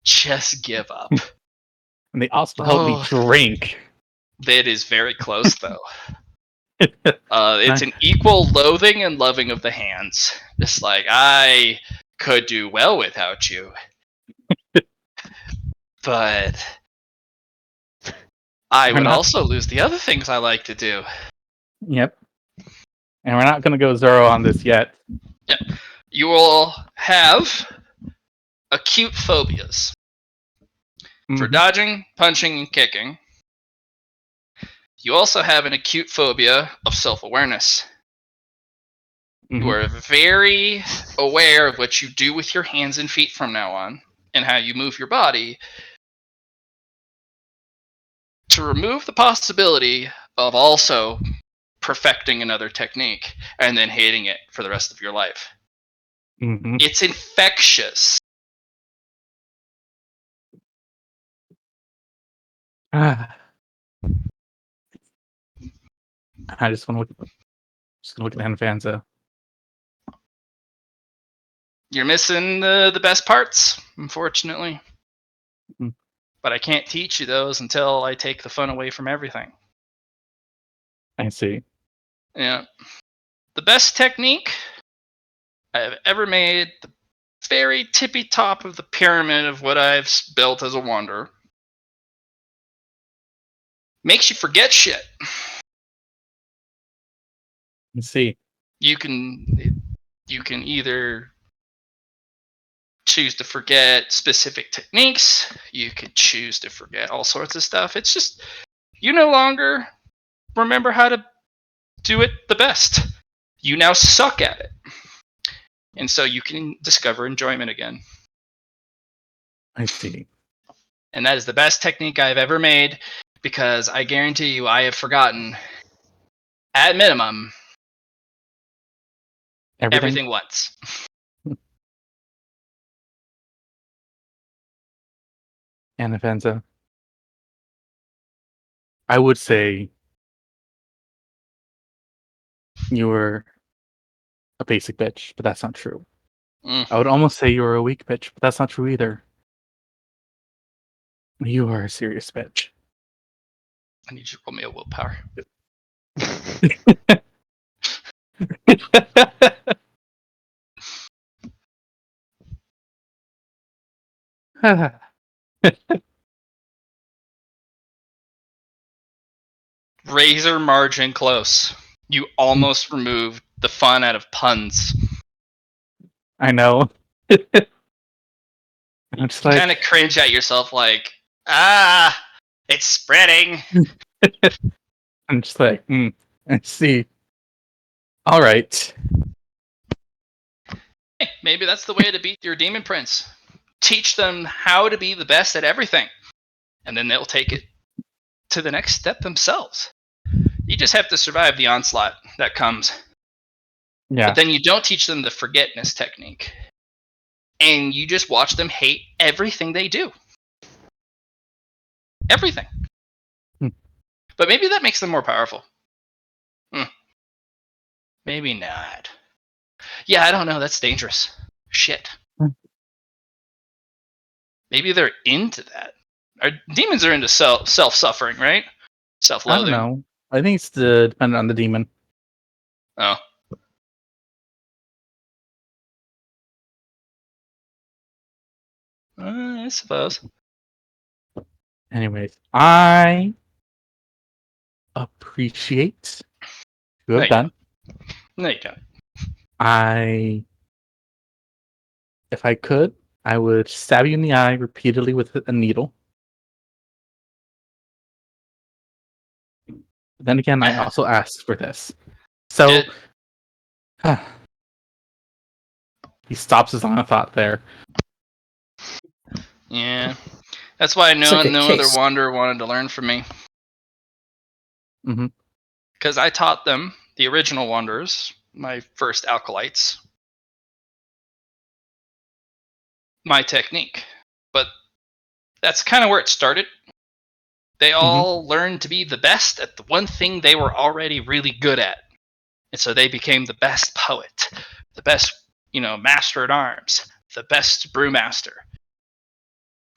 just give up. And they also help me drink. That is very close, though. It's an equal loathing and loving of the hands. Just like, I could do well without you. But I would also lose the other things I like to do. Yep. And we're not gonna go Zoro on this yet. Yep. You will have acute phobias for dodging, punching, and kicking. You also have an acute phobia of self-awareness. You are very aware of what you do with your hands and feet from now on, and how you move your body, to remove the possibility of also perfecting another technique and then hating it for the rest of your life. It's infectious. I just want to look at Anfanza. You're missing the best parts, unfortunately. But I can't teach you those until I take the fun away from everything. I see. Yeah. The best technique I have ever made, the very tippy top of the pyramid of what I've built as a wanderer, makes you forget shit. Let's see. You can either choose to forget specific techniques. You could choose to forget all sorts of stuff. It's just, you no longer remember how to do it the best. You now suck at it. And so you can discover enjoyment again. I see. And that is the best technique I've ever made, because I guarantee you I have forgotten, at minimum, everything once. Anfanza. I would say you were a basic bitch, but that's not true. I would almost say you were a weak bitch, but that's not true either. You are a serious bitch. I need you to roll me a willpower. Razor margin close. You almost removed the fun out of puns. I know. I'm just like, kind of cringe at yourself, like, it's spreading. I'm just like, I see. All right. Hey, maybe that's the way to beat your demon prince. Teach them how to be the best at everything, and then they'll take it to the next step themselves. You just have to survive the onslaught that comes. Yeah. But then you don't teach them the forgetness technique. And you just watch them hate everything they do. Everything. But maybe that makes them more powerful. Maybe not. Yeah, I don't know. That's dangerous. Shit. Maybe they're into that. Demons are into self-suffering, right? I Self-loathing. don't know. I think it's dependent on the demon. Oh. I suppose. Anyways, I appreciate you No, have you done. No, you don't. If I could, I would stab you in the eye repeatedly with a needle. Then again, I also asked for this. So he stops his line of thought there. Yeah. That's why It's like a no other case. wanderer wanted to learn from me. Mhm. Because I taught them, the original wanderers, my first acolytes, my technique. But that's kind of where it started. They all learned to be the best at the one thing they were already really good at. And so they became the best poet, the best, master at arms, the best brewmaster.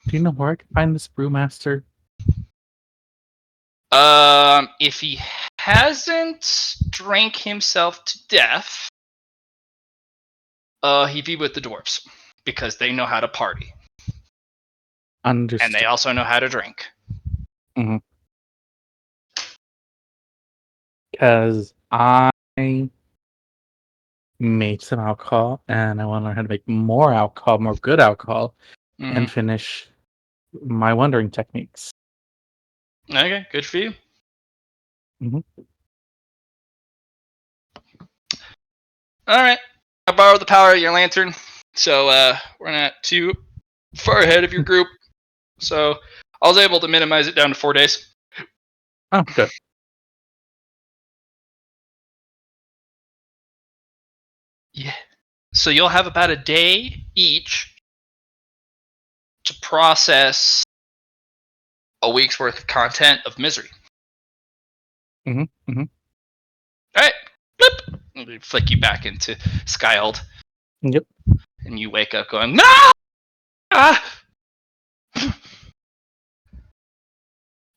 Do you know where I can find this brewmaster? If he hasn't drank himself to death, he'd be with the dwarves because they know how to party Understood. and they also know how to drink. Because I made some alcohol and I want to learn how to make more alcohol, more good alcohol, and finish my wandering techniques. Okay, good for you. All right, I borrowed the power of your lantern, so we're not too far ahead of your group. So I was able to minimize it down to 4 days. Oh, good. Yeah. So you'll have about a day each to process a week's worth of content of misery. All right. Bloop. And we flick you back into Skyhold. Yep. And you wake up going, no! Ah!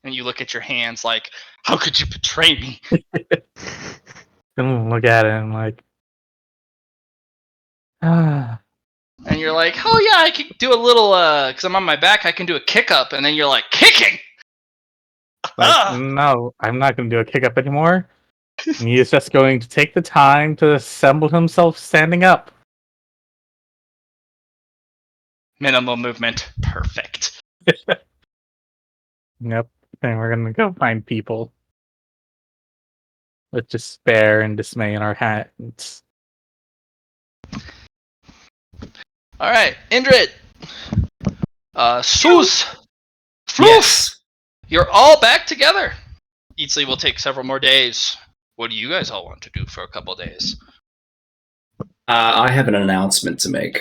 And you look at your hands like, how could you betray me? And look at it and like, And you're like, oh yeah, I can do a little, because I'm on my back, I can do a kick up. And then you're like, kicking! no, I'm not going to do a kick up anymore. And he is just going to take the time to assemble himself standing up. Minimal movement. Perfect. Yep. And we're going to go find people with despair and dismay in our hands. All right, Indrid. Sus. Floof. Yes. You're all back together. Eatsley will take several more days. What do you guys all want to do for a couple days? I have an announcement to make.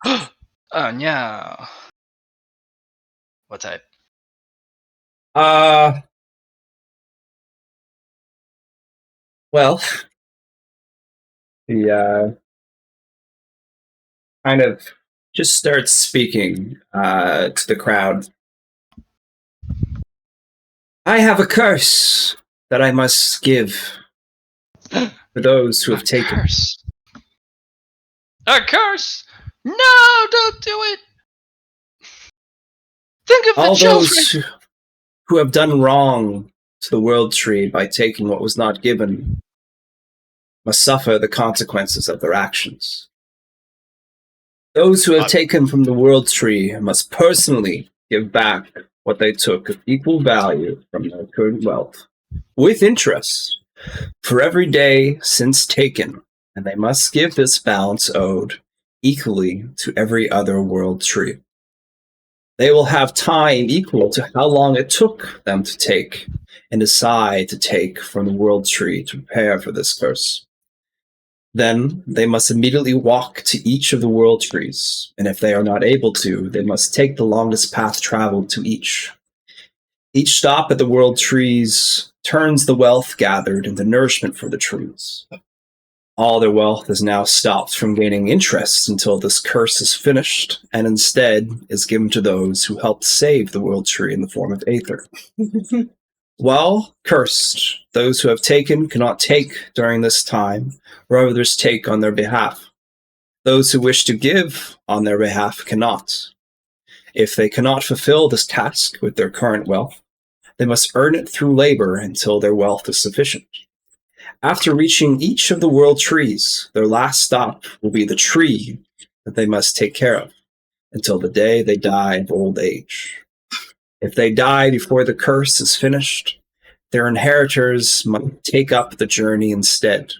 Oh, yeah. What type? Well, he kind of just starts speaking to the crowd. I have a curse that I must give for those who have taken. Curse. A curse? No, don't do it. Think of All the children. those who have done wrong to the world tree by taking what was not given must suffer the consequences of their actions. Those who have taken from the world tree must personally give back what they took of equal value from their current wealth, with interest, for every day since taken, and they must give this balance owed equally to every other world tree. They will have time equal to how long it took them to take and decide to take from the world tree to prepare for this curse. Then they must immediately walk to each of the world trees, and if they are not able to, they must take the longest path traveled to each. Each stop at the world trees turns the wealth gathered into nourishment for the trees. All their wealth is now stopped from gaining interest until this curse is finished, and instead is given to those who helped save the world tree in the form of Aether. While cursed, those who have taken cannot take during this time, or others take on their behalf. Those who wish to give on their behalf cannot. If they cannot fulfill this task with their current wealth, they must earn it through labor until their wealth is sufficient. After reaching each of the world trees, their last stop will be the tree that they must take care of until the day they die of old age. If they die before the curse is finished, their inheritors might take up the journey instead.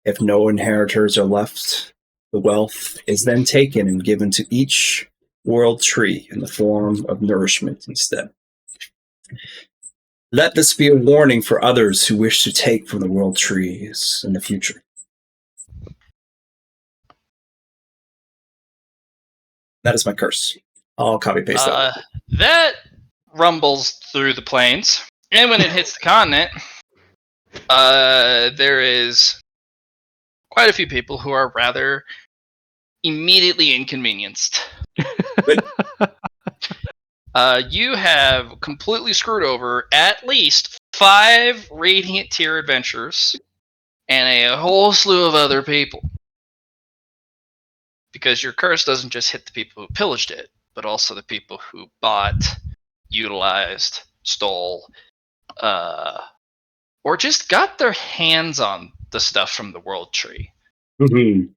If no inheritors are left, the wealth is then taken and given to each world tree in the form of nourishment instead. Let this be a warning for others who wish to take from the world trees in the future. That is my curse. I'll copy paste that. That rumbles through the plains, and when it hits the continent, there is quite a few people who are rather immediately inconvenienced. You have completely screwed over at least 5 Radiant Tier adventurers and a whole slew of other people. Because your curse doesn't just hit the people who pillaged it, but also the people who bought, utilized, stole, or just got their hands on the stuff from the world tree. Mm-hmm.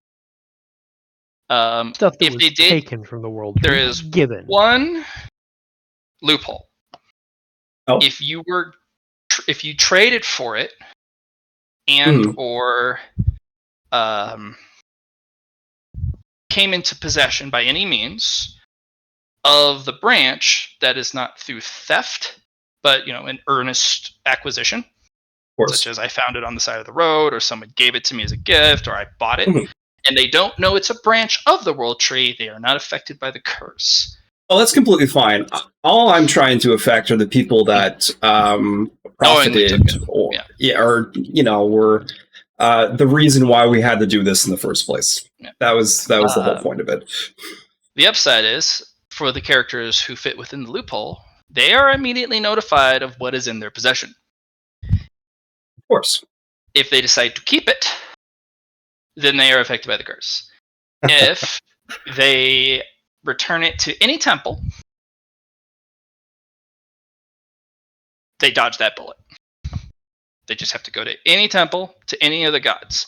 Stuff that if was they did, taken from the world there tree, is given. one loophole. Oh. If you traded for it, and or came into possession by any means of the branch that is not through theft, but an earnest acquisition, such as I found it on the side of the road, or someone gave it to me as a gift, or I bought it, and they don't know it's a branch of the world tree, they are not affected by the curse. Oh, that's completely fine. All I'm trying to affect are the people that profited, or were the reason why we had to do this in the first place. Yeah. That was the whole point of it. The upside is, for the characters who fit within the loophole, they are immediately notified of what is in their possession. Of course. If they decide to keep it, then they are affected by the curse. If they return it to any temple, they dodge that bullet. They just have to go to any temple, to any of the gods,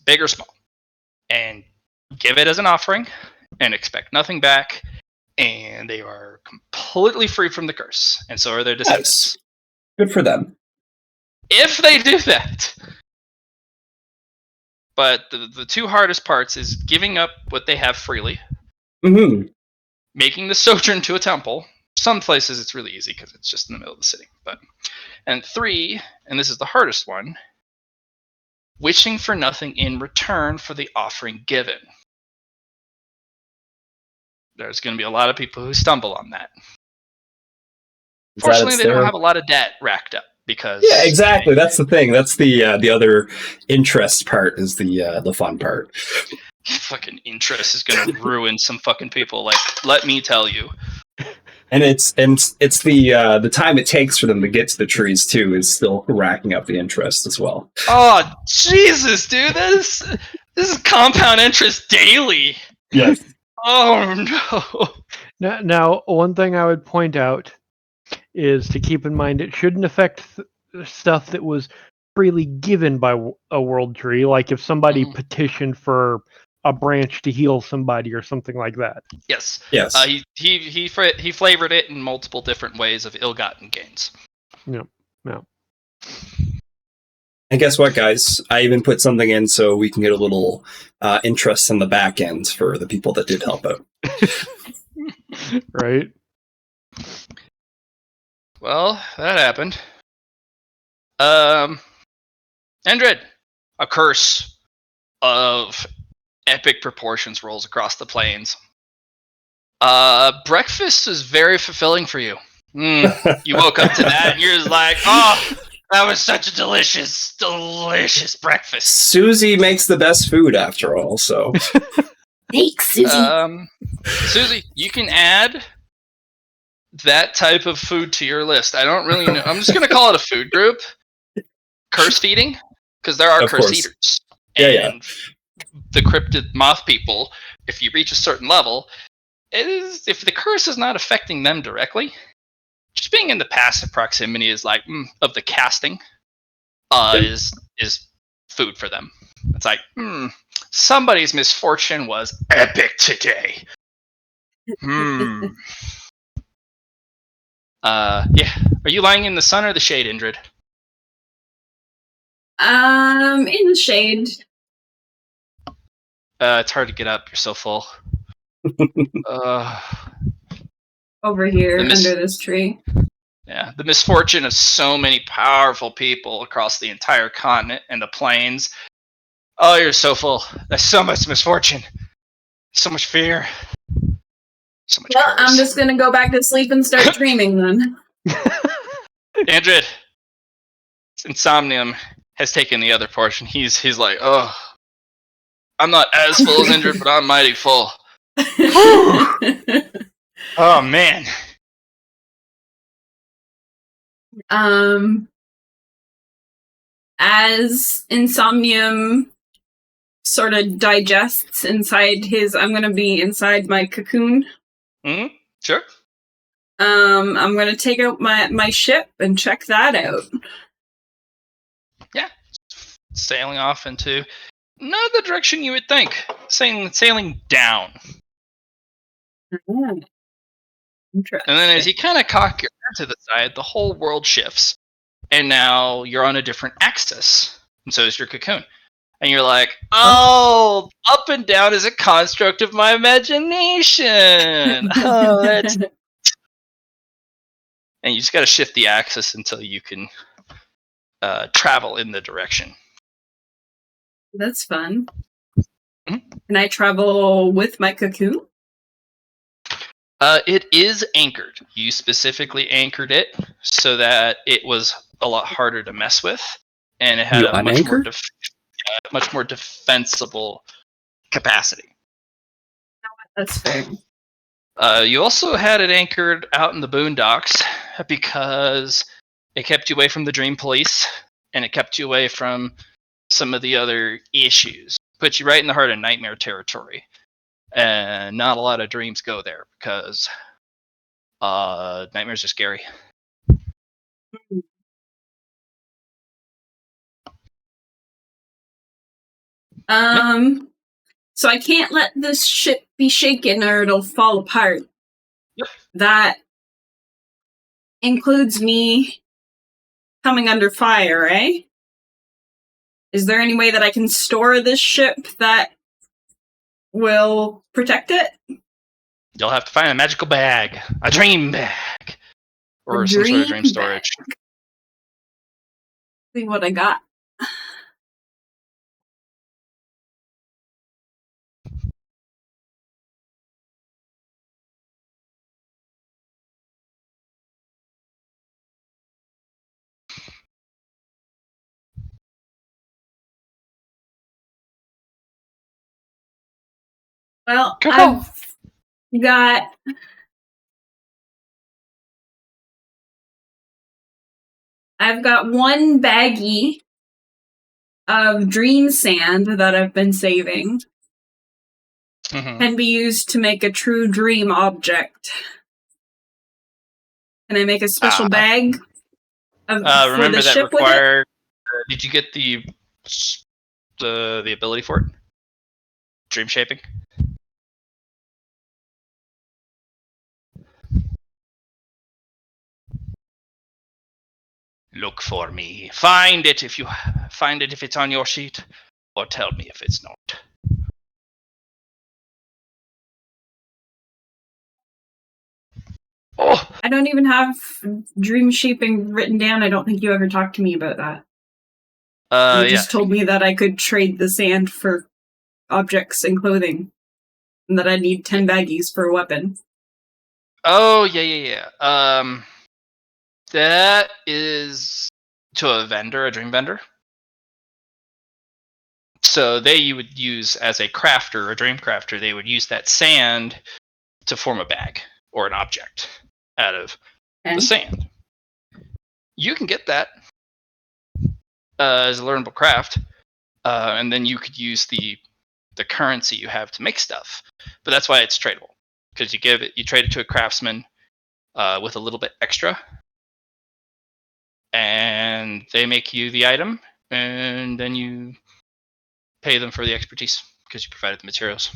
big or small, and give it as an offering and expect nothing back, and they are completely free from the curse, and so are their descendants. Nice. Good for them. If they do that. But the 2 hardest parts is giving up what they have freely, making the sojourn to a temple. Some places it's really easy because it's just in the middle of the city. And 3, and this is the hardest one, wishing for nothing in return for the offering given. There's going to be a lot of people who stumble on that. Fortunately, they don't have a lot of debt racked up because. Yeah, exactly. That's the thing. That's the other interest part is the fun part. Fucking interest is going to ruin some fucking people. Like, let me tell you. And it's the time it takes for them to get to the trees too is still racking up the interest as well. Oh Jesus, dude! This is compound interest daily. Yes. Oh no. Now, one thing I would point out is to keep in mind it shouldn't affect stuff that was freely given by a world tree, like if somebody petitioned for a branch to heal somebody or something like that. Yes. Yes. He flavored it in multiple different ways of ill-gotten gains. No. And guess what, guys? I even put something in so we can get a little interest on the back end for the people that did help out. Right. Well, that happened. Endred, a curse of epic proportions rolls across the plains. Breakfast is very fulfilling for you. You woke up to that and you're just like, oh, That was such a delicious, delicious breakfast. Susie makes the best food after all, so. Thanks, Susie. Susie, you can add that type of food to your list. I don't really know. I'm just going to call it a food group. Curse feeding, because there are Of curse course. eaters. Yeah. The cryptid moth people, if you reach a certain level, if the curse is not affecting them directly, just being in the passive proximity is like of the casting is food for them. It's like somebody's misfortune was epic today. Yeah. Are you lying in the sun or the shade, Indrid? In the shade. It's hard to get up. You're so full. Over here under this tree. Yeah, the misfortune of so many powerful people across the entire continent and the plains. Oh, you're so full. There's so much misfortune. So much fear. So much curse. I'm just gonna go back to sleep and start dreaming then. Andred, Insomnium has taken the other portion. He's like, oh, I'm not as full as Indrid, but I'm mighty full. Oh man. As Insomnium sort of digests inside his, I'm gonna be inside my cocoon. Sure. I'm gonna take out my ship and check that out. Yeah. Sailing off into not the direction you would think. Sailing down. Interesting. And then as you kind of cock your head to the side, the whole world shifts. And now you're on a different axis. And so is your cocoon. And you're like, oh, up and down is a construct of my imagination. Oh, that's... And you just got to shift the axis until you can travel in the direction. That's fun. Mm-hmm. Can I travel with my cocoon? It is anchored. You specifically anchored it so that it was a lot harder to mess with, and it had a much more defensible capacity. That's fair. You also had it anchored out in the boondocks because it kept you away from the dream police, and it kept you away from some of the other issues. Put you right in the heart of nightmare territory. And not a lot of dreams go there because nightmares are scary. So I can't let this ship be shaken or it'll fall apart. Yep. That includes me coming under fire, eh? Is there any way that I can store this ship that will protect it? You'll have to find a magical bag, a dream bag, or some sort of dream storage. See what I got. Well, I've got one baggie of dream sand that I've been saving. Mm-hmm. Can be used to make a true dream object. Can I make a special bag for remember the that ship required? Did you get the ability for it? Dream shaping. Look for me. Find it if it's on your sheet, or tell me if it's not. Oh! I don't even have dream shaping written down. I don't think you ever talked to me about that. You just told me that I could trade the sand for objects and clothing, and that I need 10 baggies for a weapon. Oh, yeah. That is to a dream vendor. So you would use as a crafter, a dream crafter, they would use that sand to form a bag or an object out of the sand. You can get that as a learnable craft, and then you could use the currency you have to make stuff. But that's why it's tradable, because you trade it to a craftsman with a little bit extra, and they make you the item, and then you pay them for the expertise because you provided the materials.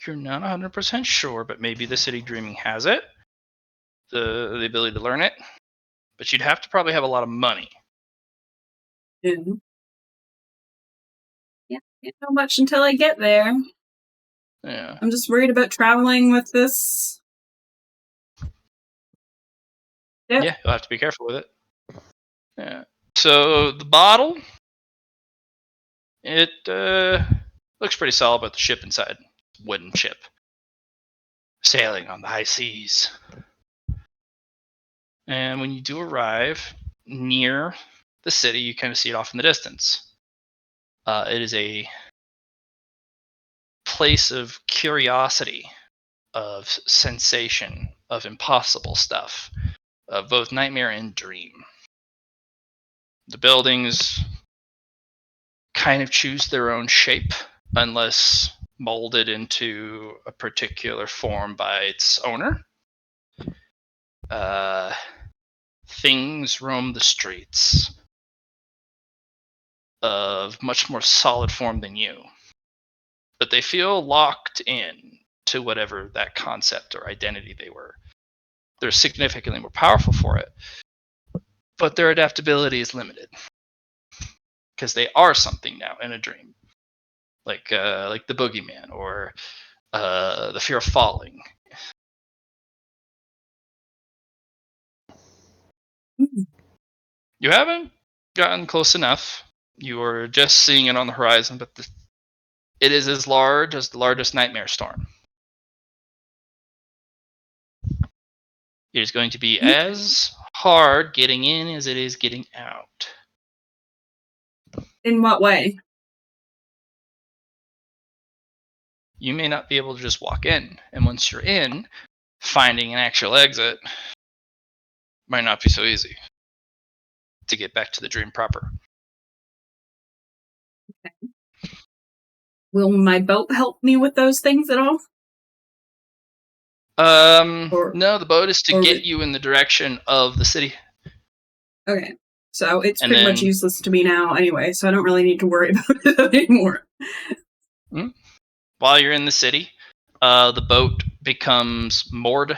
You're not 100% sure, but maybe the City Dreaming has it, the ability to learn it. But you'd have to probably have a lot of money. Mm-hmm. Yeah, can't know much until I get there. Yeah. I'm just worried about traveling with this. Yep. Yeah, you'll have to be careful with it. Yeah. So the bottle, it looks pretty solid, but the ship inside, wooden ship, sailing on the high seas. And when you do arrive near the city, you kind of see it off in the distance. It is a place of curiosity, of sensation, of impossible stuff, of both nightmare and dream. The buildings kind of choose their own shape unless molded into a particular form by its owner. Things roam the streets of much more solid form than you, but they feel locked in to whatever that concept or identity they were. They're significantly more powerful for it, but their adaptability is limited because they are something now in a dream, like the boogeyman or the fear of falling. You haven't gotten close enough. You are just seeing it on the horizon, but it is as large as the largest nightmare storm. It is going to be as hard getting in as it is getting out. In what way? You may not be able to just walk in, and once you're in, finding an actual exit might not be so easy to get back to the dream proper. Okay. Will my boat help me with those things at all? No, the boat is to get you in the direction of the city. Okay. So it's pretty much useless to me now anyway, so I don't really need to worry about it anymore. While you're in the city, the boat becomes moored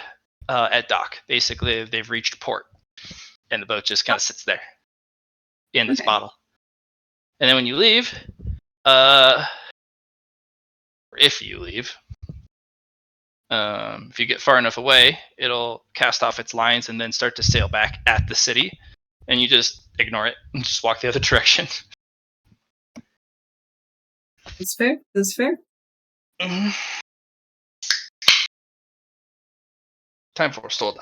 at dock. Basically, they've reached port, and the boat just kind of sits there in this bottle. And then when you leave, or if you leave, if you get far enough away, it'll cast off its lines and then start to sail back at the city, and you just ignore it and just walk the other direction. That's fair. That's fair. Time for a stall.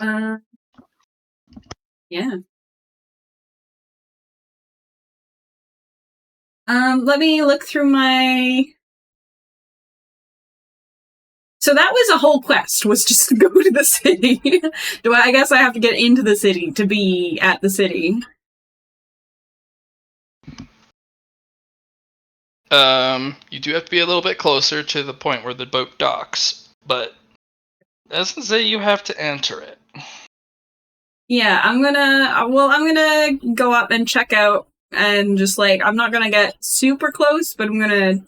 Yeah. Let me look through my... So that was a whole quest, was just to go to the city. I guess I have to get into the city to be at the city. You do have to be a little bit closer to the point where the boat docks, but it doesn't say you have to enter it. Yeah, I'm gonna go up and check out, and just I'm not gonna get super close, but I'm gonna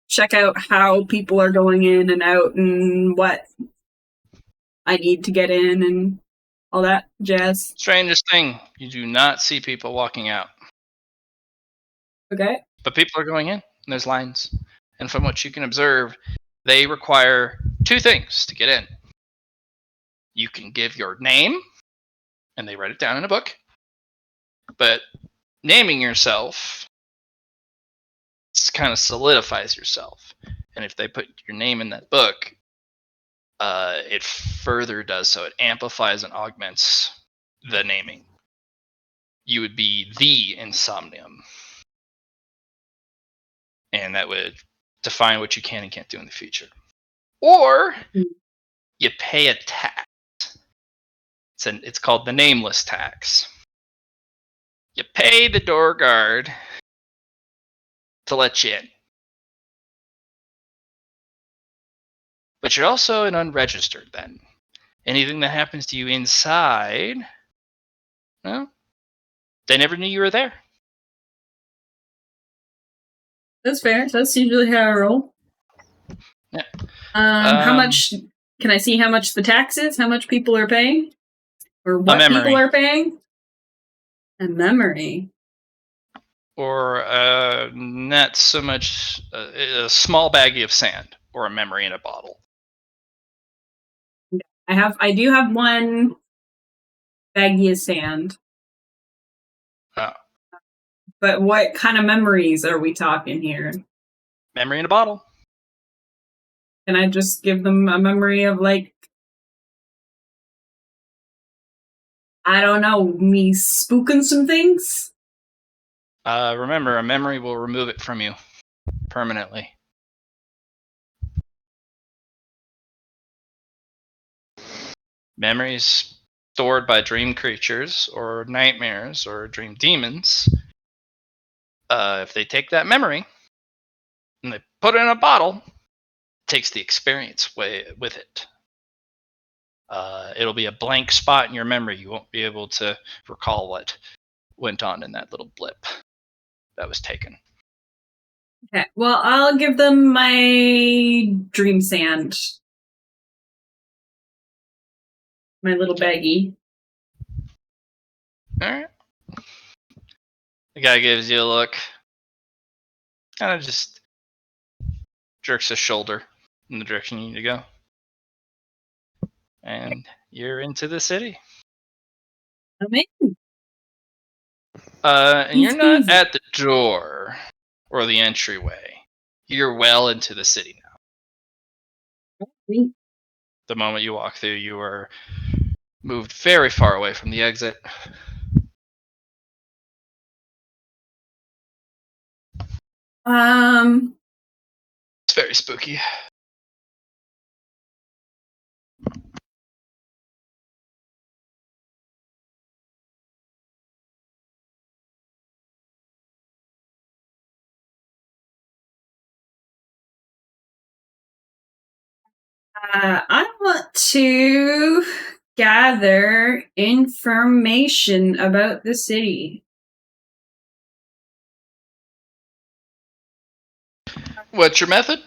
check out how people are going in and out and what I need to get in and all that jazz. Strangest thing, you do not see people walking out. Okay. But people are going in, and there's lines. And from what you can observe, they require two things to get in. You can give your name, and they write it down in a book. But naming yourself kind of solidifies yourself. And if they put your name in that book, it further does so. It amplifies and augments the naming. You would be the Insomnium. And that would define what you can and can't do in the future. Or you pay a tax. It's called the nameless tax. You pay the door guard to let you in. But you're also an unregistered then. Anything that happens to you inside, well, they never knew you were there. That's fair. That's usually how I roll. Yeah. How much? Can I see how much the tax is? How much people are paying, or what people are paying? A memory. Or not so much a small baggie of sand, or a memory in a bottle. I do have one baggie of sand. Oh. But what kind of memories are we talking here? Memory in a bottle. Can I just give them a memory of, like, I don't know, me spooking some things? Remember, a memory will remove it from you permanently. Memories stored by dream creatures or nightmares or dream demons, if they take that memory and they put it in a bottle, it takes the experience away with it. It'll be a blank spot in your memory. You won't be able to recall what went on in that little blip that was taken. Okay, well, I'll give them my dream sand. My little baggie. Alright. The guy gives you a look. Kind of just jerks his shoulder in the direction you need to go. And you're into the city. I'm in. And you're not at the door or the entryway. You're well into the city now. The moment you walk through, you are moved very far away from the exit. It's very spooky. I want to gather information about the city. What's your method?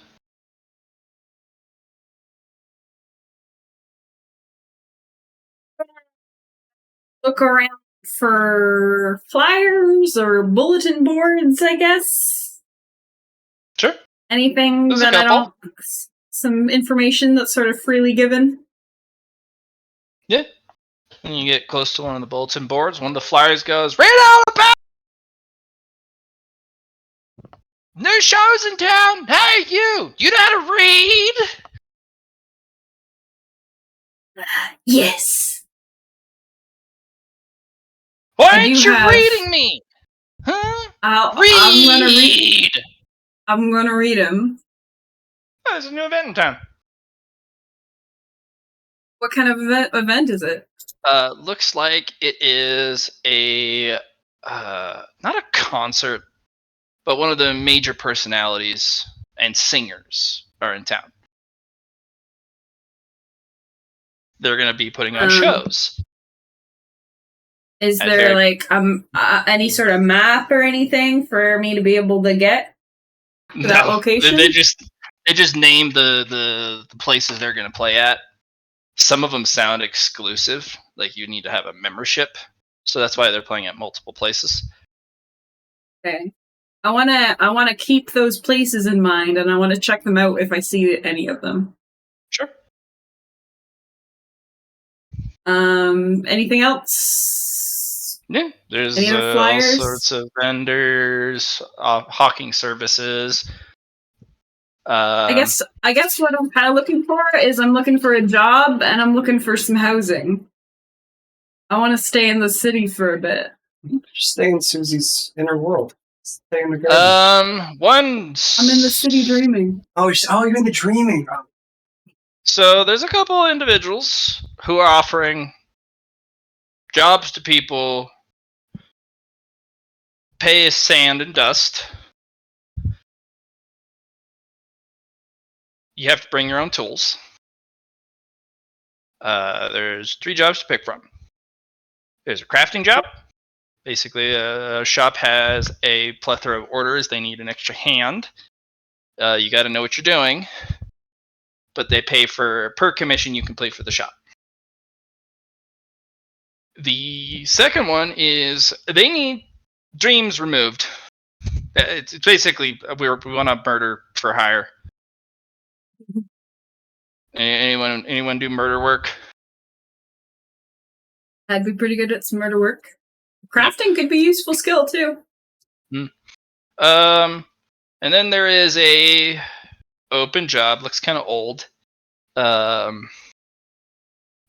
Look around for flyers or bulletin boards, I guess. Sure. Anything There's that I don't... Some information that's sort of freely given. Yeah. When you get close to one of the bulletin boards, one of the flyers goes, "Read all about new shows in town. Hey, you know how to read?" Yes. Why aren't you reading me? Huh? Read! I'm gonna read them. Oh, there's a new event in town. What kind of event is it? Looks like it is a not a concert, but one of the major personalities and singers are in town. They're going to be putting on shows. Is there like any sort of map or anything for me to be able to get to that location? They just named the places they're going to play at. Some of them sound exclusive, like you need to have a membership, so that's why they're playing at multiple places. Okay, I wanna keep those places in mind, and I want to check them out if I see any of them. Sure. Anything else? Yeah, there's all sorts of vendors, hawking services. I guess what I'm kind of looking for is I'm looking for a job and I'm looking for some housing. I want to stay in the city for a bit. Just stay in Susie's inner world. Stay in the garden. I'm in the city dreaming. Oh, you're in the dreaming. Oh. So there's a couple of individuals who are offering jobs to people, pay sand and dust. You have to bring your own tools. There's 3 jobs to pick from. There's a crafting job. Basically, a shop has a plethora of orders. They need an extra hand. You got to know what you're doing, but they pay for per commission you complete for the shop. The second one is they need dreams removed. It's basically we want to murder for hire. Anyone do murder work? I'd be pretty good at some murder work. Crafting could be useful skill too. And then there is a open job. Looks kind of old.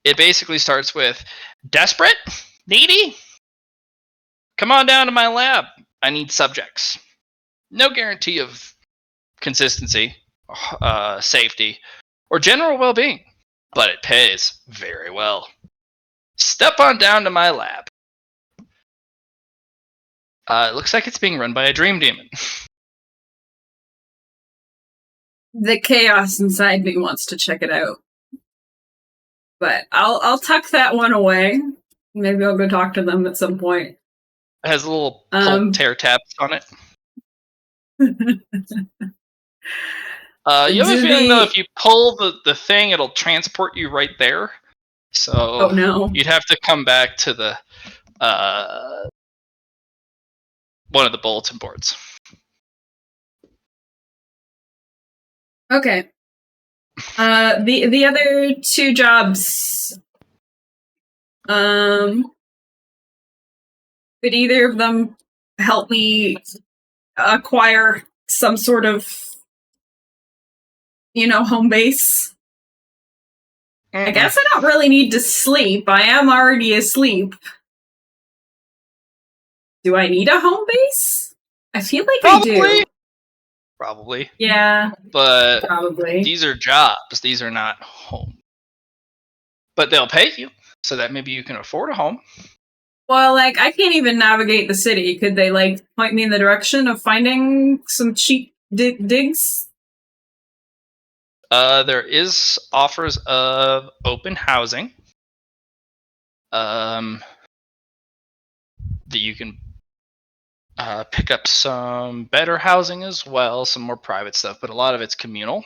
It basically starts with desperate, needy. Come on down to my lab. I need subjects. No guarantee of consistency, safety, or general well-being, but it pays very well. Step on down to my lab. It looks like it's being run by a dream demon. The chaos inside me wants to check it out, but I'll tuck that one away. Maybe I'll go talk to them at some point. It has a little pull tear tabs on it. You have a feeling though, if you pull the thing, it'll transport you right there. So you'd have to come back to the one of the bulletin boards. Okay. The other 2 jobs. Could either of them help me acquire some sort of, home base? I guess I don't really need to sleep. I am already asleep. Do I need a home base? I feel like I do. Probably. Yeah. But probably. These are jobs. These are not home. But they'll pay you so that maybe you can afford a home. Well, I can't even navigate the city. Could they, point me in the direction of finding some cheap digs? There is offers of open housing. That you can pick up some better housing as well, some more private stuff, but a lot of it's communal.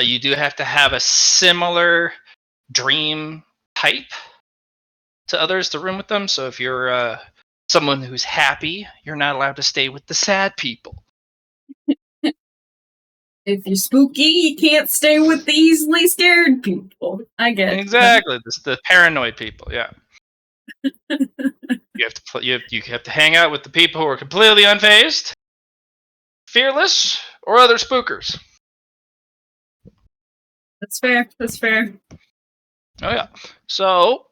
You do have to have a similar dream type to others to room with them. So if you're someone who's happy, you're not allowed to stay with the sad people. If you're spooky, you can't stay with the easily scared people. I get it. Exactly, the paranoid people. Yeah. You have to hang out with the people who are completely unfazed, fearless, or other spookers. That's fair. That's fair. Oh yeah. So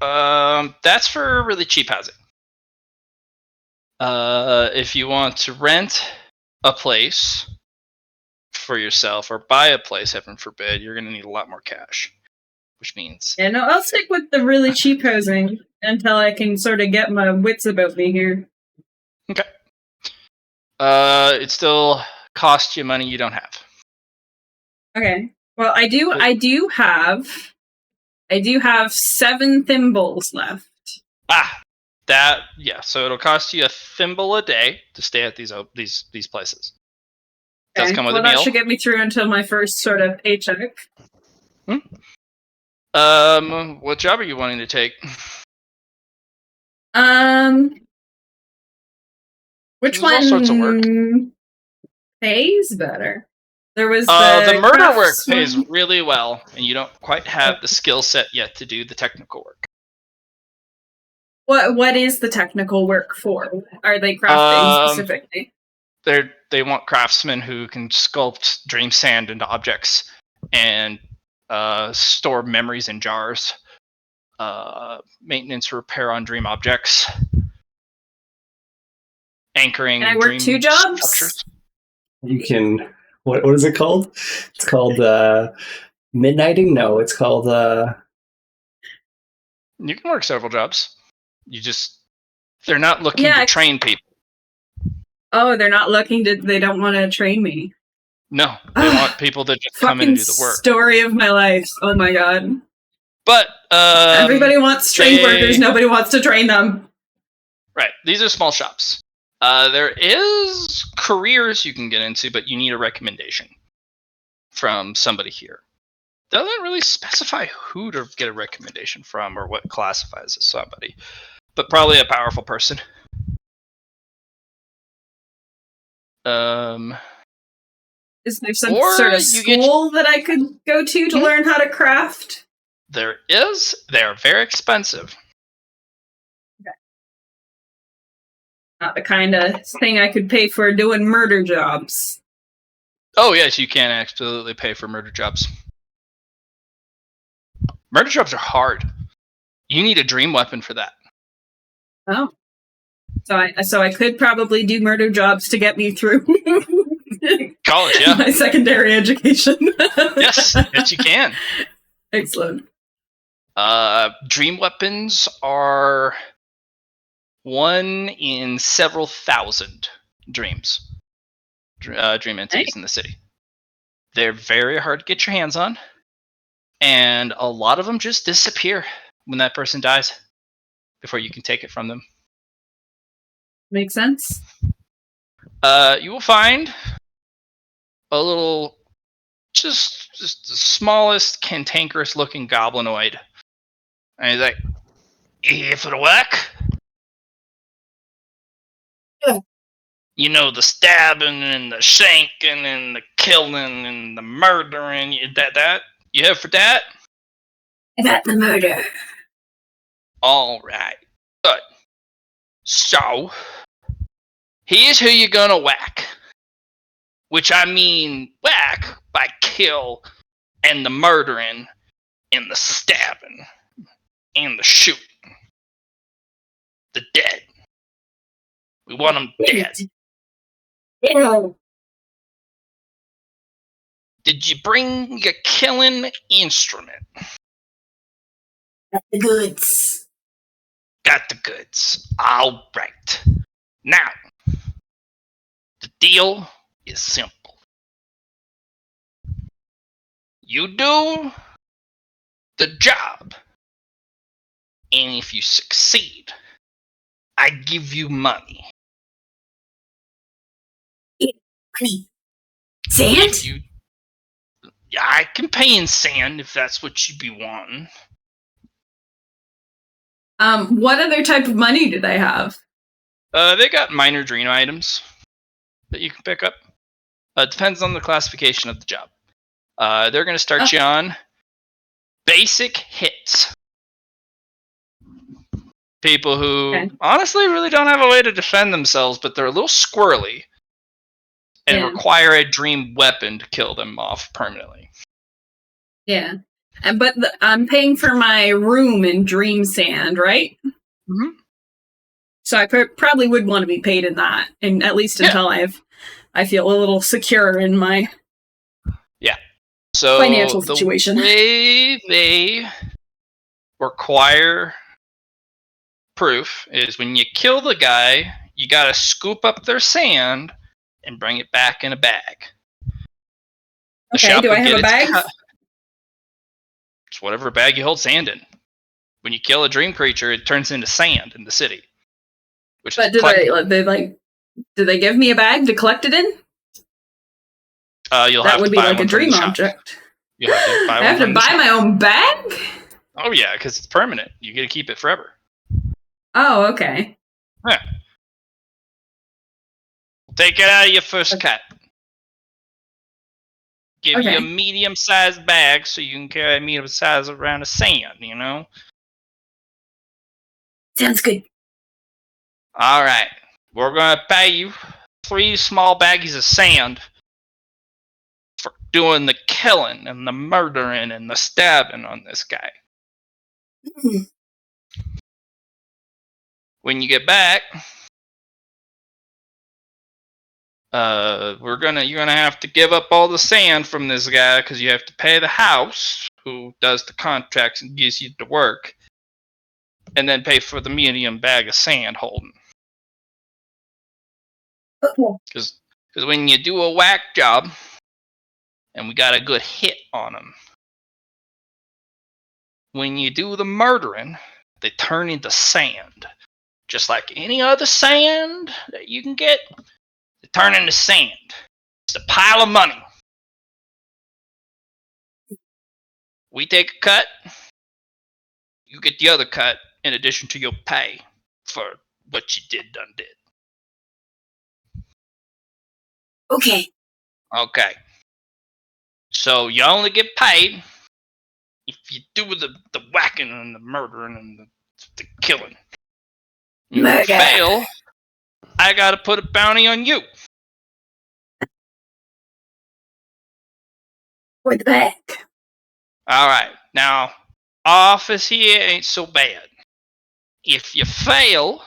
that's for really cheap housing. If you want to rent a place for yourself or buy a place, heaven forbid, you're going to need a lot more cash. Which means... Yeah, no, I'll stick with the really cheap housing until I can sort of get my wits about me here. Okay. It still costs you money you don't have. Okay. Well, I do have 7 thimbles left. So it'll cost you a thimble a day to stay at these places. It does come with a meal. That should get me through until my first sort of paycheck. What job are you wanting to take? Which There's one all sorts of work. pays better? There was the murder work pays really well, and you don't quite have the skill set yet to do the technical work. What is the technical work for? Are they crafting specifically? They want craftsmen who can sculpt dream sand into objects and store memories in jars. Maintenance, repair on dream objects. Anchoring. Can I work dream 2 jobs? Structures. You can. What is it called? It's called midnighting. No, it's called. You can work several jobs. They're not looking to train people. Oh, they're not looking to. They don't want to train me. No, they want people that just come in and do the work. Story of my life. Oh my god. But everybody wants trained workers. Nobody wants to train them. Right. These are small shops. There is careers you can get into, but you need a recommendation from somebody here. Doesn't really specify who to get a recommendation from or what classifies as somebody, but probably a powerful person. Is there some sort of school that I could go to learn how to craft? There is. They're very expensive. Okay. Not the kind of thing I could pay for doing murder jobs. Oh, yes, you can absolutely pay for murder jobs. Murder jobs are hard. You need a dream weapon for that. Oh. So I could probably do murder jobs to get me through college, yeah. My secondary education. Yes, you can. Excellent. Dream weapons are one in several thousand dreams. Dream entities in the city. They're very hard to get your hands on, and a lot of them just disappear when that person dies before you can take it from them. Makes sense. You will find a little, just the smallest, cantankerous looking goblinoid. And he's like, "You here for the work?" Yeah. You know, the stabbing and the shanking and the killing and the murdering. That? You here for that? I got the murder. All right. Good. So, here's who you're gonna whack. Which I mean whack by kill and the murdering and the stabbing and the shooting. The dead. We want them dead. Ew. Did you bring your killing instrument? Got the goods. Got the goods. All right. Now, the deal is simple. You do the job, and if you succeed, I give you money. Money. Sand? I can pay in sand if that's what you'd be wanting. What other type of money do they have? They got minor dream items that you can pick up. Depends on the classification of the job. They're going to start you on basic hits. People who honestly really don't have a way to defend themselves, but they're a little squirrely and require a dream weapon to kill them off permanently. Yeah. But I'm paying for my room in Dream Sand, right? Mm-hmm. So I probably would want to be paid in that, and at least until I feel a little secure in my financial situation. The way they require proof is when you kill the guy, you got to scoop up their sand and bring it back in a bag. Okay, do I have a bag? It's whatever bag you hold sand in. When you kill a dream creature, it turns into sand in the city. But do they give me a bag to collect it in? That would be like a dream object. You have to buy I have to buy my own bag? Oh yeah, because it's permanent. You get to keep it forever. Oh, okay. Yeah. Take it out of your first cut. Give you a medium-sized bag so you can carry a medium-sized amount of sand, you know? Sounds good. All right. We're going to pay you 3 small baggies of sand for doing the killing and the murdering and the stabbing on this guy. When you get back, you're gonna have to give up all the sand from this guy because you have to pay the house who does the contracts and gives you the work, and then pay for the medium bag of sand holding. Because when you do a whack job, and we got a good hit on them, when you do the murdering, they turn into sand. Just like any other sand that you can get, they turn into sand. It's a pile of money. We take a cut, you get the other cut in addition to your pay for what you did. Okay. Okay. So you only get paid if you do the whacking and the murdering and the killing. If you fail, I gotta put a bounty on you. For the back. Alright, now, office here ain't so bad. If you fail,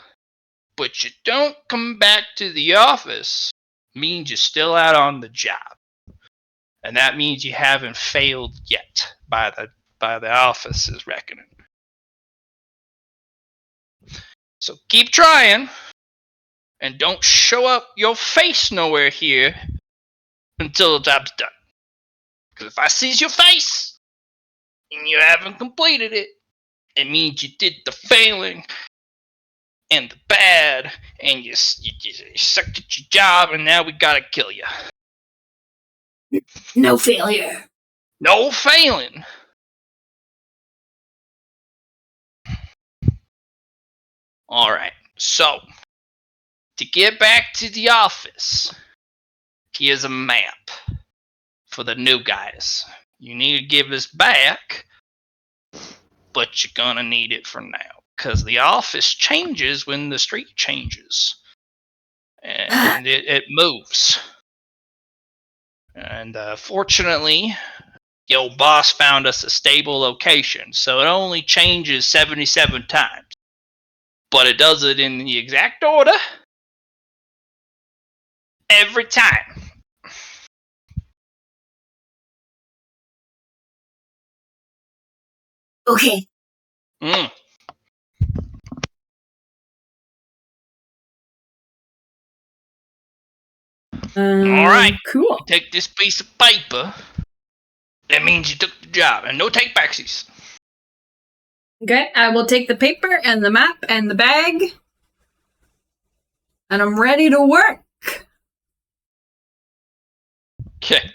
but you don't come back to the office, means you're still out on the job. And that means you haven't failed yet by the office's reckoning. So keep trying, and don't show up your face nowhere here until the job's done. Because if I sees your face and you haven't completed it, it means you did the failing and the bad, and you sucked at your job, and now we gotta kill you. No failure. No failing. Alright, so, to get back to the office, here's a map for the new guys. You need to give this back, but you're gonna need it for now. Because the office changes when the street changes. And it moves. And fortunately, the old boss found us a stable location, so it only changes 77 times. But it does it in the exact order every time. Okay. Alright. Cool. Take this piece of paper. That means you took the job, and no take backsies. Okay, I will take the paper and the map and the bag. And I'm ready to work. Okay.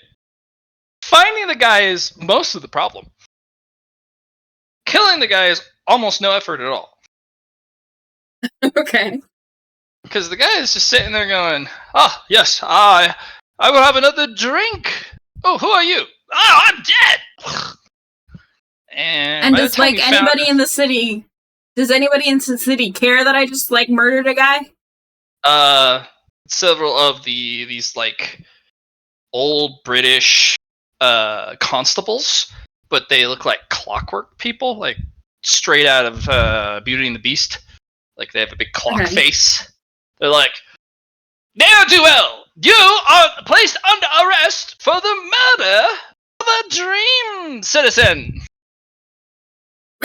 Finding the guy is most of the problem. Killing the guy is almost no effort at all. Okay. Because the guy is just sitting there going, "Ah, yes, I will have another drink. Oh, who are you? Oh, I'm dead." And by the does time like anybody in the city? Does anybody in the city care that I just like murdered a guy? Several of these like old British constables, but they look like clockwork people, like straight out of Beauty and the Beast. Like they have a big clock face. They're like, "Ne'er-do-well, you are placed under arrest for the murder of a dream citizen.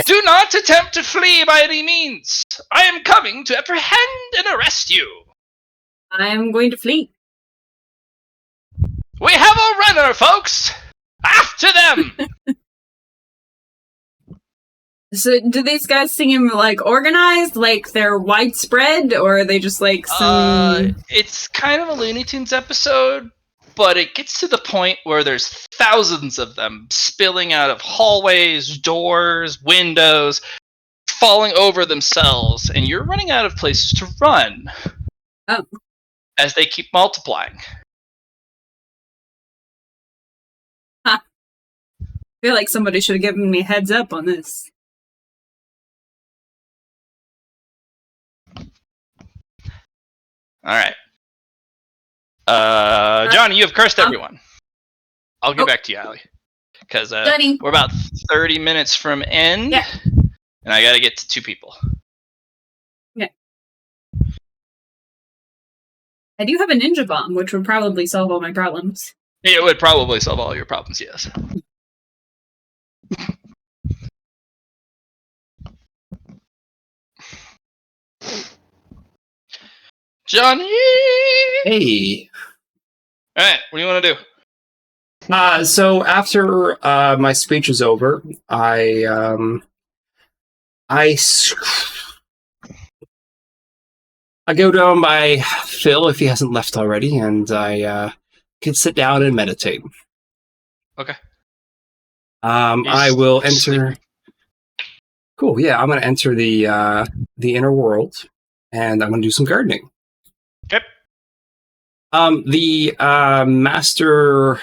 Do not attempt to flee by any means. I am coming to apprehend and arrest you. I'm going to flee. We have a runner, folks! After them!" So, do these guys seem like organized, like they're widespread, or are they just like some? It's kind of a Looney Tunes episode, but it gets to the point where there's thousands of them spilling out of hallways, doors, windows, falling over themselves, and you're running out of places to run. Oh. As they keep multiplying. Huh. I feel like somebody should have given me a heads up on this. All right. Johnny, you have cursed everyone. I'll get back to you, Allie. Because we're about 30 minutes from end. Yeah. And I got to get to 2 people. Yeah. I do have a ninja bomb, which would probably solve all my problems. It would probably solve all your problems, yes. Johnny! Hey. All right, what do you want to do? So after my speech is over, I go down by Phil if he hasn't left already, and I can sit down and meditate. Okay. I will enter. sleeping. Cool. Yeah, I'm going to enter the inner world, and I'm going to do some gardening. Okay. The master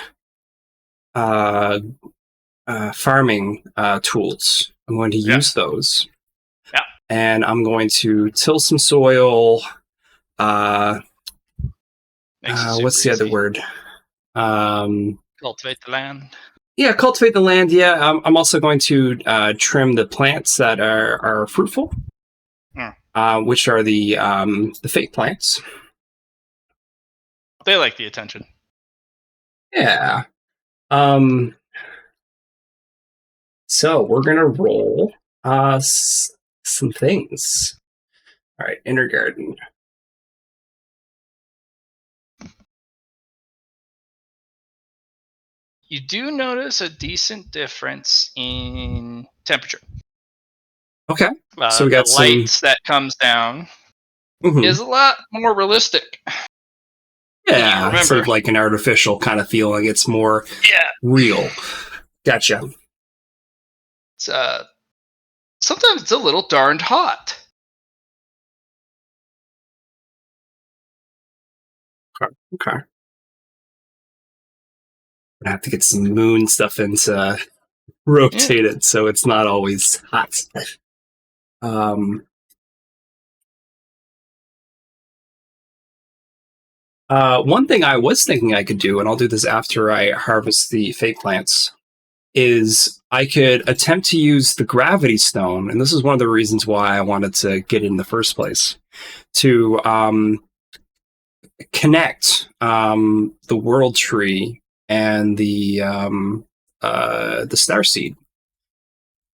farming tools. I'm going to use those. Yeah. And I'm going to till some soil. What's the other word? Cultivate the land. Yeah, cultivate the land. Yeah, I'm also going to trim the plants that are fruitful, which are the fake plants. They like the attention. Yeah. So we're gonna roll some things. All right, inner garden. You do notice a decent difference in temperature. Okay. So we got the lights that comes down is a lot more realistic. Yeah, it's sort of like an artificial kind of feeling. It's more real. Gotcha. It's, sometimes it's a little darned hot. Okay. I have to get some moon stuff into rotated, so it's not always hot. One thing I was thinking I could do, and I'll do this after I harvest the fake plants, is I could attempt to use the gravity stone, and this is one of the reasons why I wanted to get in the first place, to connect the world tree and the starseed,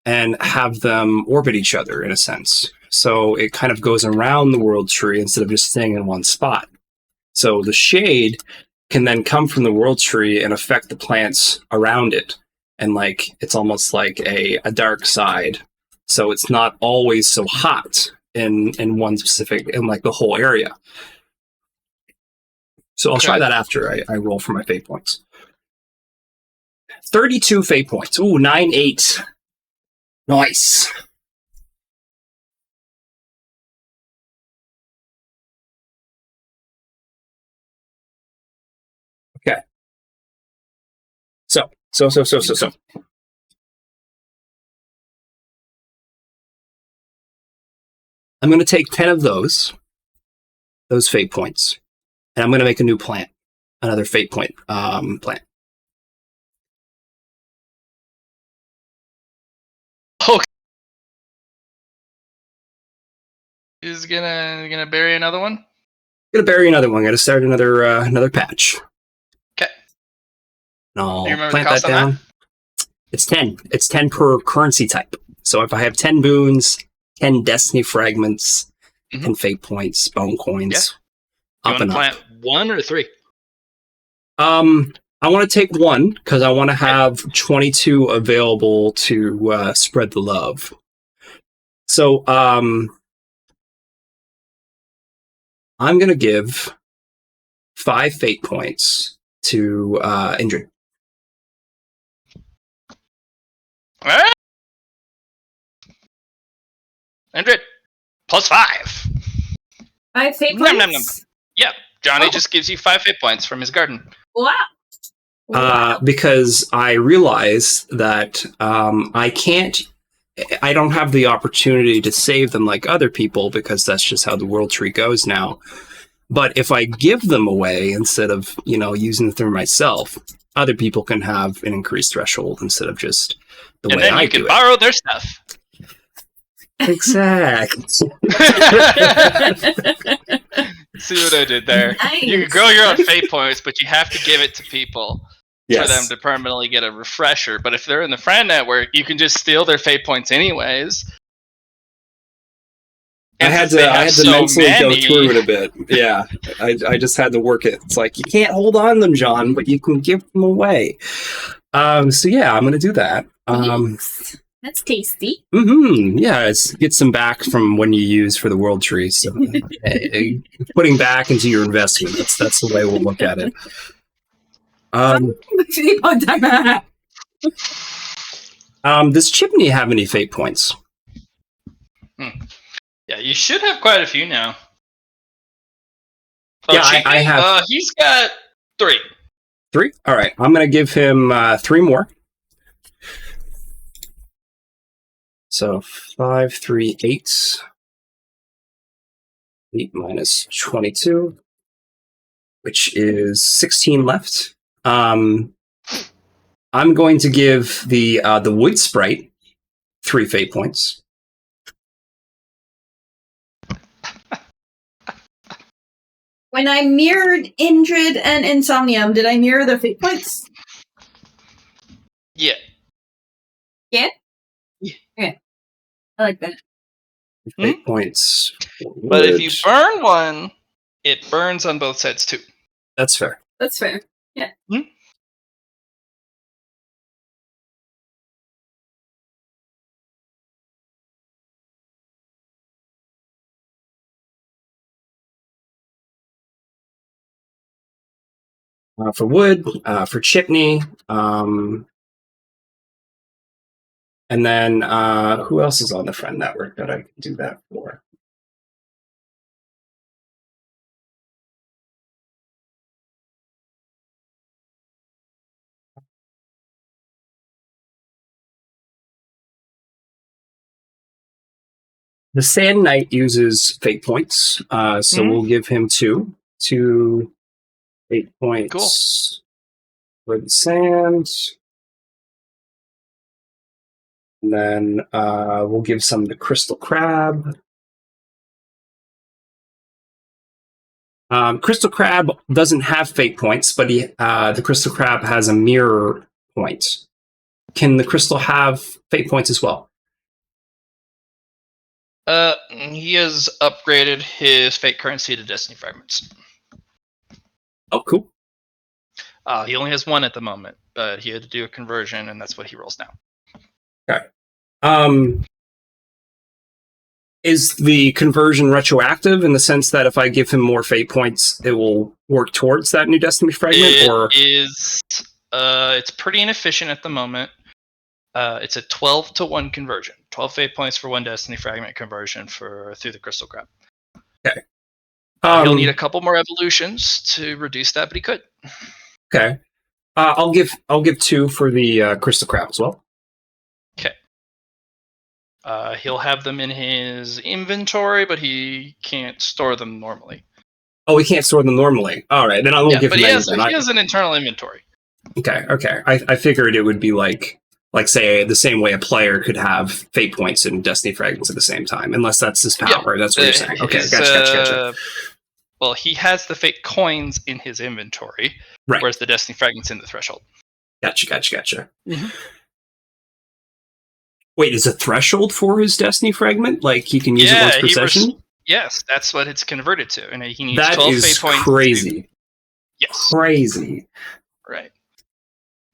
and have them orbit each other in a sense. So it kind of goes around the world tree instead of just staying in one spot. So the shade can then come from the world tree and affect the plants around it. And like it's almost like a dark side. So it's not always so hot in one specific, in like the whole area. So I'll try that after I roll for my fate points. 32 fate points. Ooh, 9-8. Nice. Okay. So. I'm going to take 10 of those fate points, and I'm going to make a new plant, another fate point plant. Okay. Is gonna bury another one? Gonna bury another one. Gotta start another patch. Okay. I'll plant that down. It's 10. It's 10 per currency type. So if I have 10 boons, 10 destiny fragments, 10 fate points, bone coins, up and up. Plant 1 or 3? I want to take 1 because I want to have 22 available to spread the love. So I'm going to give 5 fate points to Indrid. All right. Indrid, plus 5. 5 fate points? Yep. Johnny just gives you 5 fate points from his garden. Wow. Because I realize that I don't have the opportunity to save them like other people because that's just how the world tree goes now. But if I give them away instead of, using them for myself, other people can have an increased threshold instead of just the way I do it. And then you can borrow their stuff. Exactly. See what I did there? Nice. You can grow your own fate points, but you have to give it to people for them Yes. to permanently get a refresher. But if they're in the friend network, you can just steal their fate points anyways. I had to mentally go through it a bit. Yeah, I just had to work it. It's like, you can't hold on to them, John, but you can give them away. So yeah, I'm going to do that. Yes. That's tasty. Yeah, get some back from when you use for the world tree. So putting back into your investment. That's the way we'll look at it. Does Chipney have any fate points? Yeah, you should have quite a few now. Yeah, I have. He's got 3. 3? All right, I'm going to give him 3 more. So 5, 3, 8. 8 minus 22, which is 16 left. I'm going to give the wood sprite 3 fate points. When I mirrored Indrid and Insomnium, did I mirror their fate points? Yeah. Yeah? Yeah. Okay. I like that. Fate points. But if you burn one, it burns on both sides too. That's fair. That's fair. Yeah. For wood, for Chipney, and then who else is on the friend network that I can do that for? The Sand Knight uses fate points, so we'll give him 2 fate points for the sand. And then we'll give some to Crystal Crab. Crystal Crab doesn't have fate points, but the Crystal Crab has a mirror point. Can the Crystal have fate points as well? He has upgraded his fate currency to Destiny Fragments. Oh, cool. He only has 1 at the moment, but he had to do a conversion, and that's what he rolls now. Okay. Is the conversion retroactive in the sense that if I give him more fate points, it will work towards that new Destiny Fragment? It's pretty inefficient at the moment. It's a 12-to-1 conversion. 12 fate points for 1 Destiny Fragment conversion through the Crystal Crab. Okay. He'll need a couple more evolutions to reduce that, but he could. Okay. I'll give 2 for the Crystal Crab as well. Okay. He'll have them in his inventory, but he can't store them normally. Oh, he can't store them normally. All right, then I won't give him any. But he has an internal inventory. Okay. I figured it would be like say the same way a player could have fate points and Destiny Fragments at the same time, unless that's his power. That's what you're saying. Okay, gotcha. Well, he has the fate coins in his inventory, right, whereas the Destiny Fragments in the threshold. Gotcha. Mm-hmm. Wait, is a threshold for his Destiny Fragment? Like he can use it once per session? Yes, that's what it's converted to, and he needs that 12 is fate points. Crazy. Yes. Crazy. Right.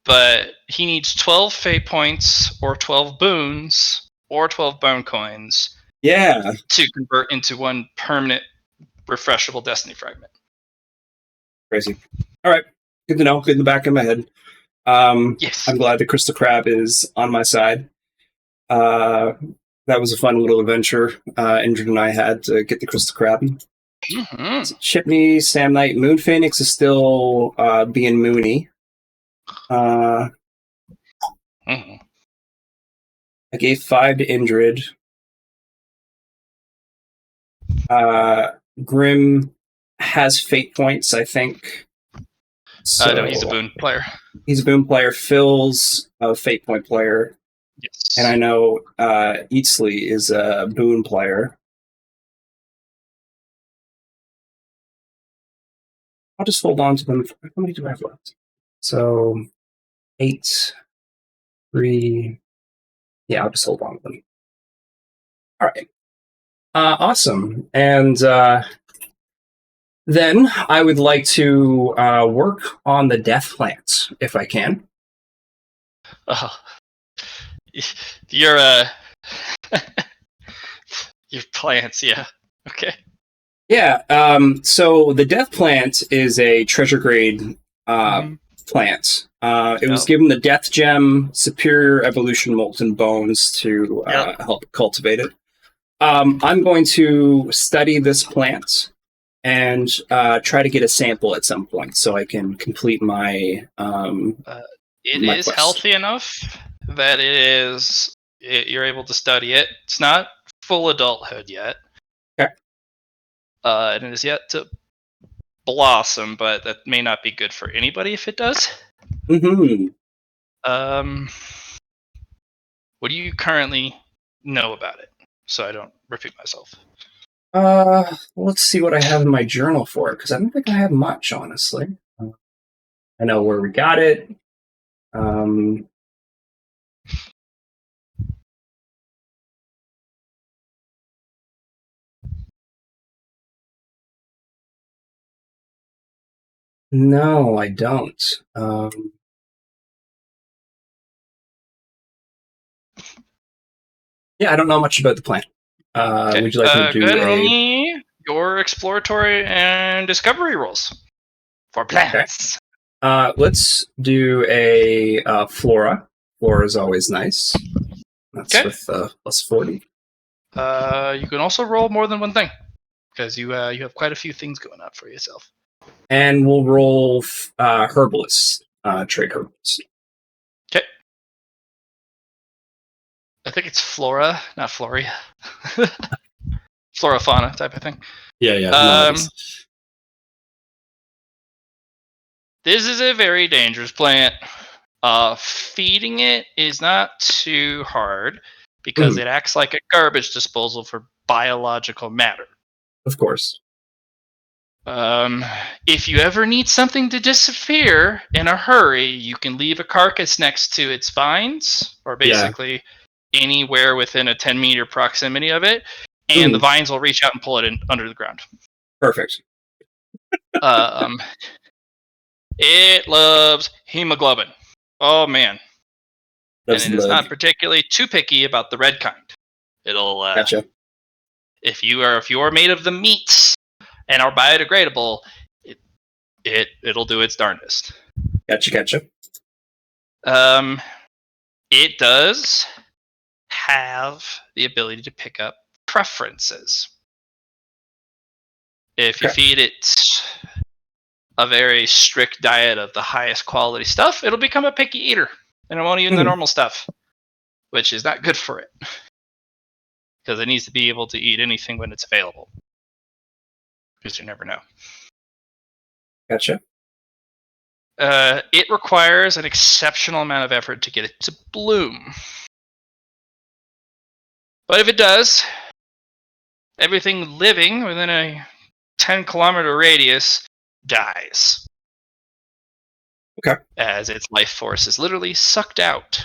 But he needs 12 fate points, or 12 boons, or 12 bone coins. Yeah. To convert into 1 permanent, refreshable Destiny Fragment. Crazy. All right. Good to know. Good in the back of my head. Yes. I'm glad the Crystal Crab is on my side. That was a fun little adventure Indrid and I had to get the Crystal Crab. Mm-hmm. So Chipney, Sam Knight, Moon Phoenix is still being moony. I gave 5 to Indrid. Grim has fate points, I think. So, no, he's a boon player. He's a boon player. Phil's a fate point player. Yes. And I know Eatsley is a boon player. I'll just hold on to them. How many do I have left? So 8, 3. Yeah, I'll just hold on to them. All right. Awesome. And then I would like to work on the death plants, if I can. Oh. Your your plants, yeah. Okay. Yeah. So the death plant is a treasure grade plant. It was given the death gem, superior evolution molten bones to help cultivate it. I'm going to study this plant and try to get a sample at some point so I can complete my. It my is quest. healthy enough that you're able to study it. It's not full adulthood yet. Okay. And it is yet to blossom, but that may not be good for anybody if it does. Mm-hmm. What do you currently know about it? So I don't repeat myself. Let's see what I have in my journal for it, because I don't think I have much, honestly. I know where we got it. No, I don't. Yeah, I don't know much about the plant. Okay. Would you like me to do go ahead and roll me your exploratory and discovery rolls for plants. Okay. Let's do a flora. Flora is always nice. That's with plus 40. You can also roll more than one thing because you have quite a few things going up for yourself. And we'll roll herbalist, trade herbalist. Okay. I think it's flora, not floria. Flora fauna type of thing. Yeah. This is a very dangerous plant. Feeding it is not too hard because it acts like a garbage disposal for biological matter. Of course. If you ever need something to disappear in a hurry, you can leave a carcass next to its vines, or basically anywhere within a 10-meter proximity of it, and the vines will reach out and pull it in under the ground. Perfect. It loves hemoglobin. Oh man. That's and it is not particularly too picky about the red kind. It'll gotcha. If you are made of the meats and are biodegradable, it'll do its darndest. Gotcha. It does have the ability to pick up preferences. If you feed it a very strict diet of the highest quality stuff, it'll become a picky eater, and it won't eat the normal stuff, which is not good for it. Because it needs to be able to eat anything when it's available. Because you never know. Gotcha. It requires an exceptional amount of effort to get it to bloom. But if it does, everything living within a 10-kilometer radius dies. Okay. As its life force is literally sucked out.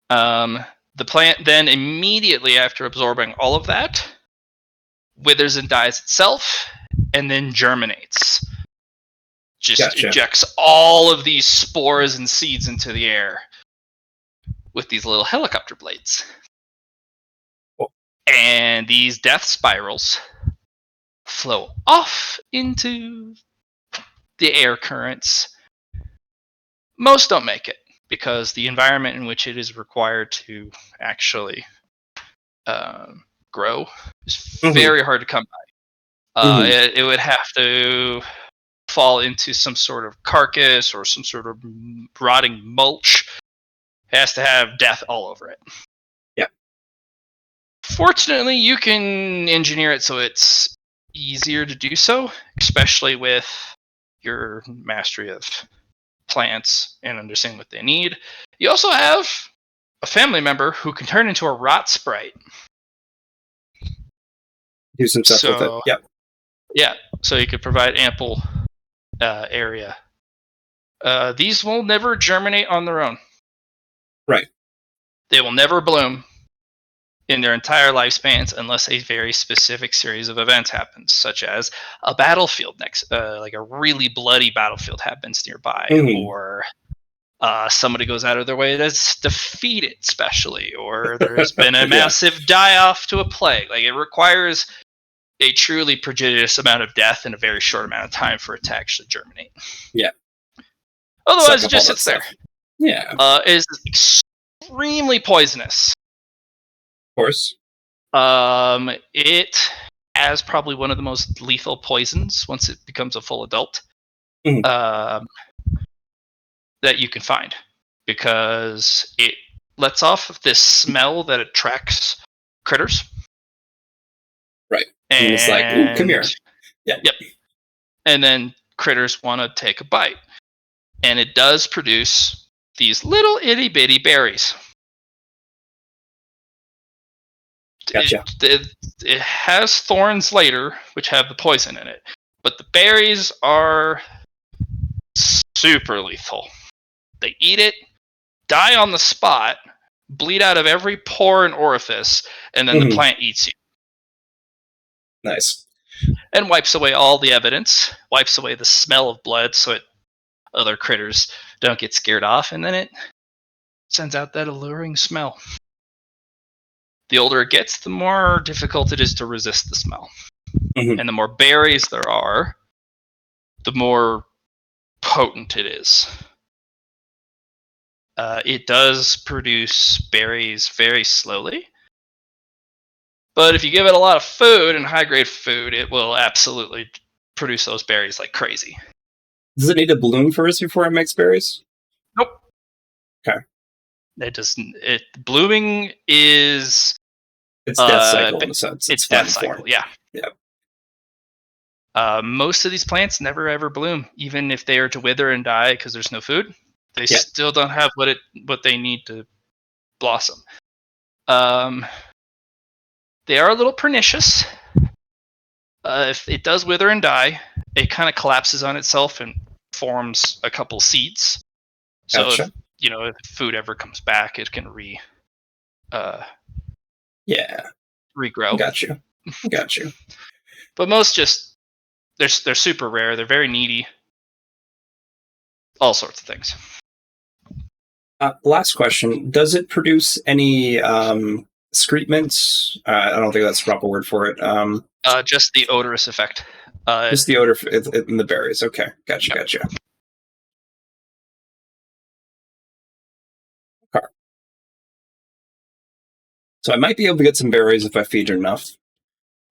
The plant then immediately after absorbing all of that withers and dies itself and then germinates. Just ejects all of these spores and seeds into the air with these little helicopter blades. Oh. And these death spirals flow off into the air currents. Most don't make it because the environment in which it is required to actually grow is very hard to come by. It would have to fall into some sort of carcass or some sort of rotting mulch. It has to have death all over it. Yeah. Fortunately, you can engineer it so it's easier to do so, especially with your mastery of plants and understanding what they need. You also have a family member who can turn into a rot sprite. Do some stuff with it. Yep. Yeah, so you could provide ample area. These will never germinate on their own. Right. They will never bloom in their entire lifespans unless a very specific series of events happens, such as a battlefield like a really bloody battlefield happens nearby, or somebody goes out of their way to defeat it, specially, or there's been a massive die-off to a plague. Like, it requires a truly prodigious amount of death in a very short amount of time for it to actually germinate. Yeah. Otherwise, it just sits there. Yeah. It is extremely poisonous. Of course. It has probably one of the most lethal poisons once it becomes a full adult that you can find, because it lets off this smell that attracts critters. Right. And it's like, ooh, come here. Yeah. Yep. And then critters want to take a bite. And it does produce these little itty bitty berries. Gotcha. It has thorns later, which have the poison in it. But the berries are super lethal. They eat it, die on the spot, bleed out of every pore and orifice, and then the plant eats you. Nice. And wipes away all the evidence, wipes away the smell of blood so other critters don't get scared off, and then it sends out that alluring smell. The older it gets, the more difficult it is to resist the smell. And the more berries there are, the more potent it is. It does produce berries very slowly, but if you give it a lot of food and high-grade food, it will absolutely produce those berries like crazy. Does it need to bloom first before it makes berries? Nope. Okay. It doesn't. Blooming is... It's death cycle in a sense. It's death cycle, yeah. Most of these plants never ever bloom, even if they are to wither and die because there's no food. They still don't have what they need to blossom. They are a little pernicious. If it does wither and die, it kind of collapses on itself and forms a couple seeds. So if food ever comes back, it can regrow. Got you. But most they're super rare. They're very needy. All sorts of things. Last question: does it produce any excrements? I don't think that's the proper word for it. Just the odorous effect. Just the odor in the berries. Okay, gotcha. Okay. So I might be able to get some berries if I feed it enough,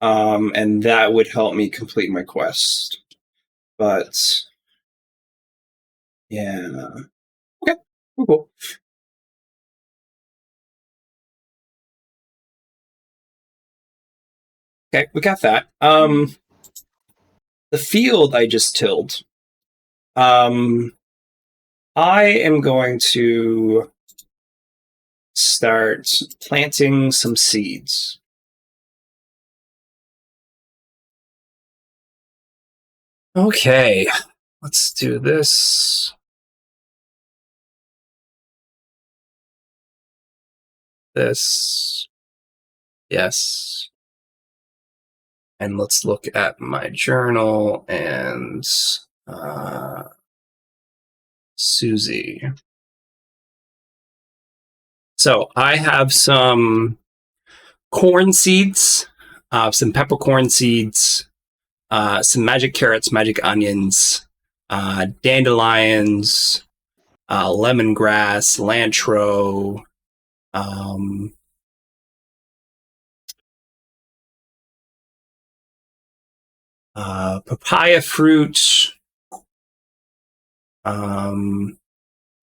and that would help me complete my quest. But yeah, okay, cool. Okay, we got that. The field I just tilled. I am going to start planting some seeds. Okay, let's do this. This. Yes. And let's look at my journal and Susie. So I have some corn seeds, some peppercorn seeds, some magic carrots, magic onions, dandelions, lemongrass, cilantro, papaya fruit. I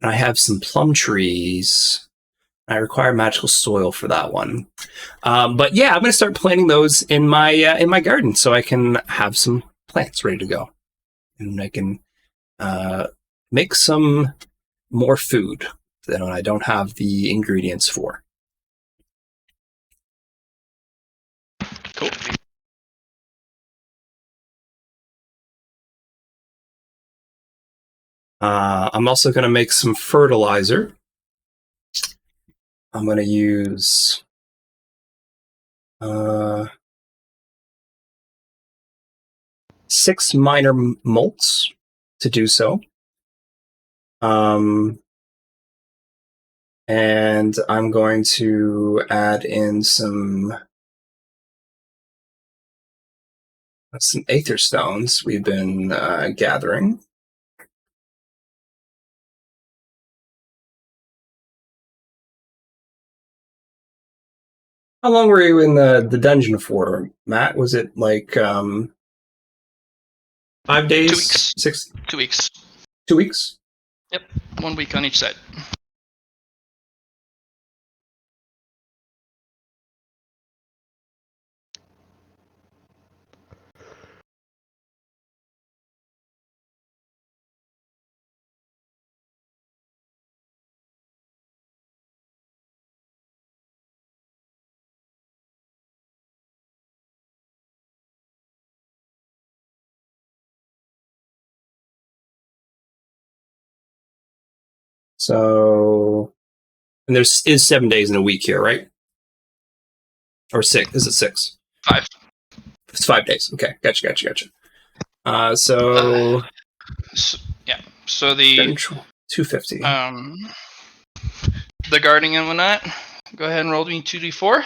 have some plum trees. I I require magical soil for that one. But yeah, I'm going to start planting those in my garden so I can have some plants ready to go, and I can make some more food that I don't have the ingredients for. Cool. I'm also going to make some fertilizer. I'm going to use 6 minor malts to do so. And I'm going to add in some aether stones we've been gathering. How long were you in the dungeon for, Matt? Was it like 5 days? 2 weeks. 6? 2 weeks. 2 weeks? Yep. 1 week on each side. So, and there's 7 days in a week here, right? Or 6? Is it 6? 5. It's 5 days. Okay, gotcha. So the 250. The gardening and whatnot. Go ahead and roll me 2d4.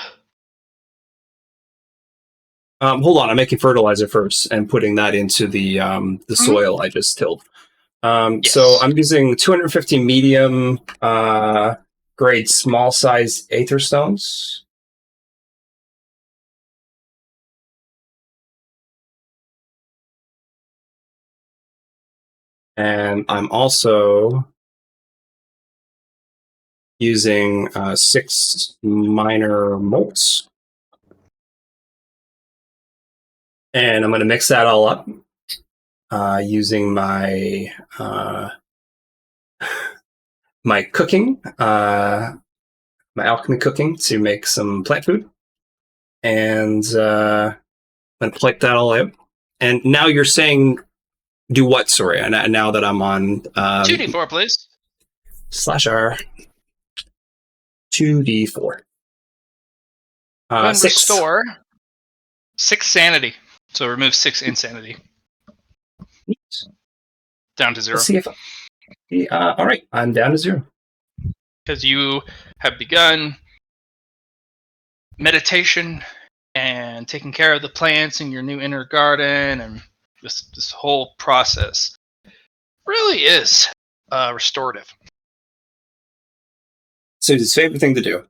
Hold on, I'm making fertilizer first and putting that into the soil I just tilled. Yes. So I'm using 250 medium grade small size aether stones. And I'm also using 6 minor malts. And I'm going to mix that all up using my my cooking, my alchemy cooking to make some plant food. And I'm going to plate that all out. And now you're saying do what, sorry, now that I'm on 2d4, please. /r 2d4. And 6. restore 6 sanity. So remove 6 insanity. Neat. Down to 0. Let's see if all right, I'm down to 0. Because you have begun meditation and taking care of the plants in your new inner garden, and this whole process really is restorative. So it's his favorite thing to do.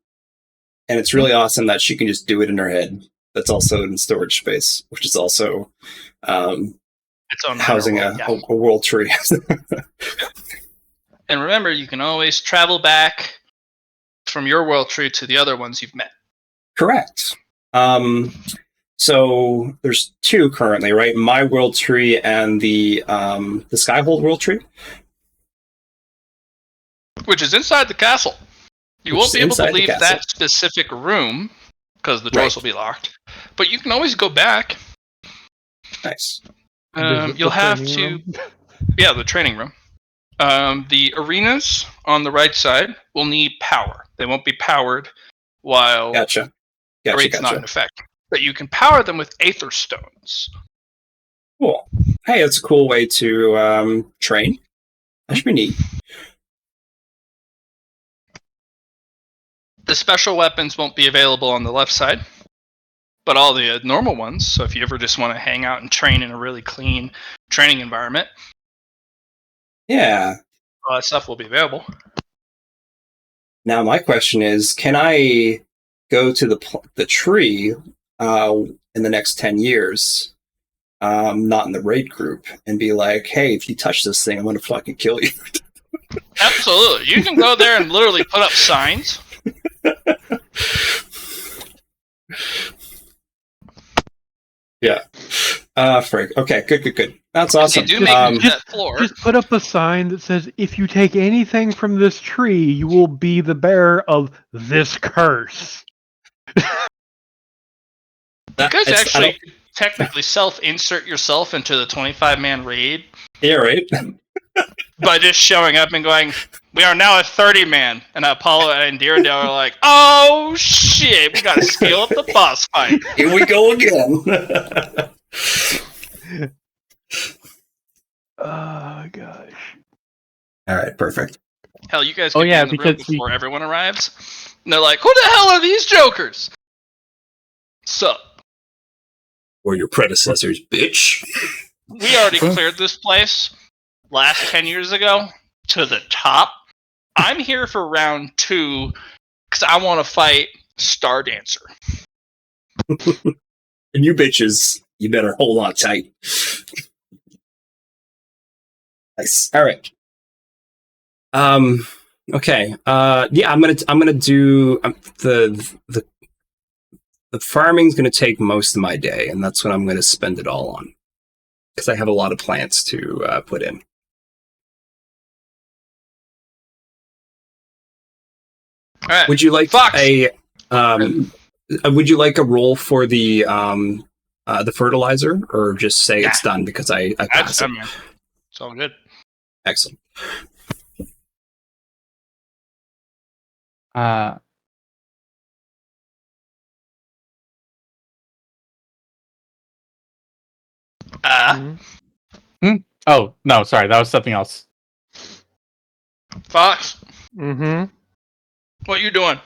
And it's really awesome that she can just do it in her head. That's also in storage space, which is also It's on housing a world tree. And remember, you can always travel back from your world tree to the other ones you've met. Correct. So there's 2 currently, right? My world tree and the Skyhold world tree, which is inside the castle. You won't be able to leave that specific room because the doors will be locked. But you can always go back. Nice. You'll have to... Yeah, the training room. The arenas on the right side will need power. They won't be powered while Gotcha. the raid's not in effect. But you can power them with aether stones. Cool. Hey, that's a cool way to train. That should be neat. The special weapons won't be available on the left side, but all the normal ones. So if you ever just want to hang out and train in a really clean training environment, yeah, all that stuff will be available. Now my question is, can I go to the tree in the next 10 years, not in the raid group, and be like, hey, if you touch this thing, I'm going to fucking kill you? Absolutely. You can go there and literally put up signs Yeah. Frig. Okay, good. That's awesome. They do make that floor. Just put up a sign that says, if you take anything from this tree, you will be the bearer of this curse. You guys actually technically self-insert yourself into the 25-man raid. Yeah, right? By just showing up and going, we are now a 30-man. And Apollo and Deirdre are like, oh shit, we gotta scale up the boss fight. Here we go again. Oh, gosh. Alright, perfect. Hell, you guys could be in the room because before everyone arrives. And they're like, who the hell are these jokers? Sup? Or your predecessors, bitch. We already cleared this place last 10 years ago to the top. I'm here for round 2 because I want to fight Star Dancer. And you bitches, you better hold on tight. Nice. All right. Okay. Yeah, I'm gonna do the farming's gonna take most of my day, and that's what I'm gonna spend it all on because I have a lot of plants to put in. All right. Would you like Fox. Would you like a roll for the fertilizer, or just say it's done because I passed it? It's all good. Excellent. Oh, no, sorry, that was something else. Fox, Mm-hmm. what you doing?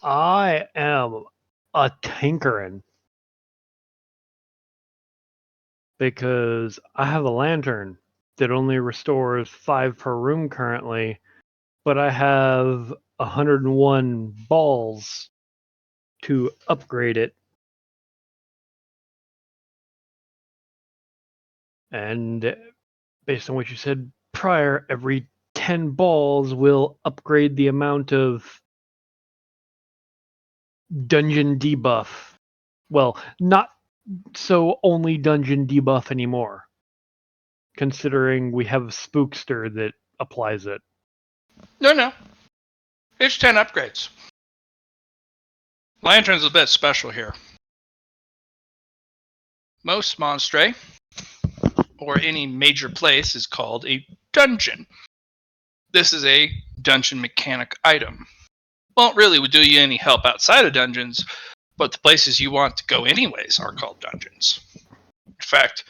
I am a tinkering. Because I have a lantern that only restores 5 per room currently, but I have 101 balls to upgrade it. And based on what you said prior, every 10 balls will upgrade the amount of dungeon debuff. Well, not so only dungeon debuff anymore, considering we have a spookster that applies it. No. It's 10 upgrades. Lantern's a bit special here. Most monstray, or any major place, is called a dungeon. This is a dungeon mechanic item. Won't really do you any help outside of dungeons, but the places you want to go anyways are called dungeons. In fact,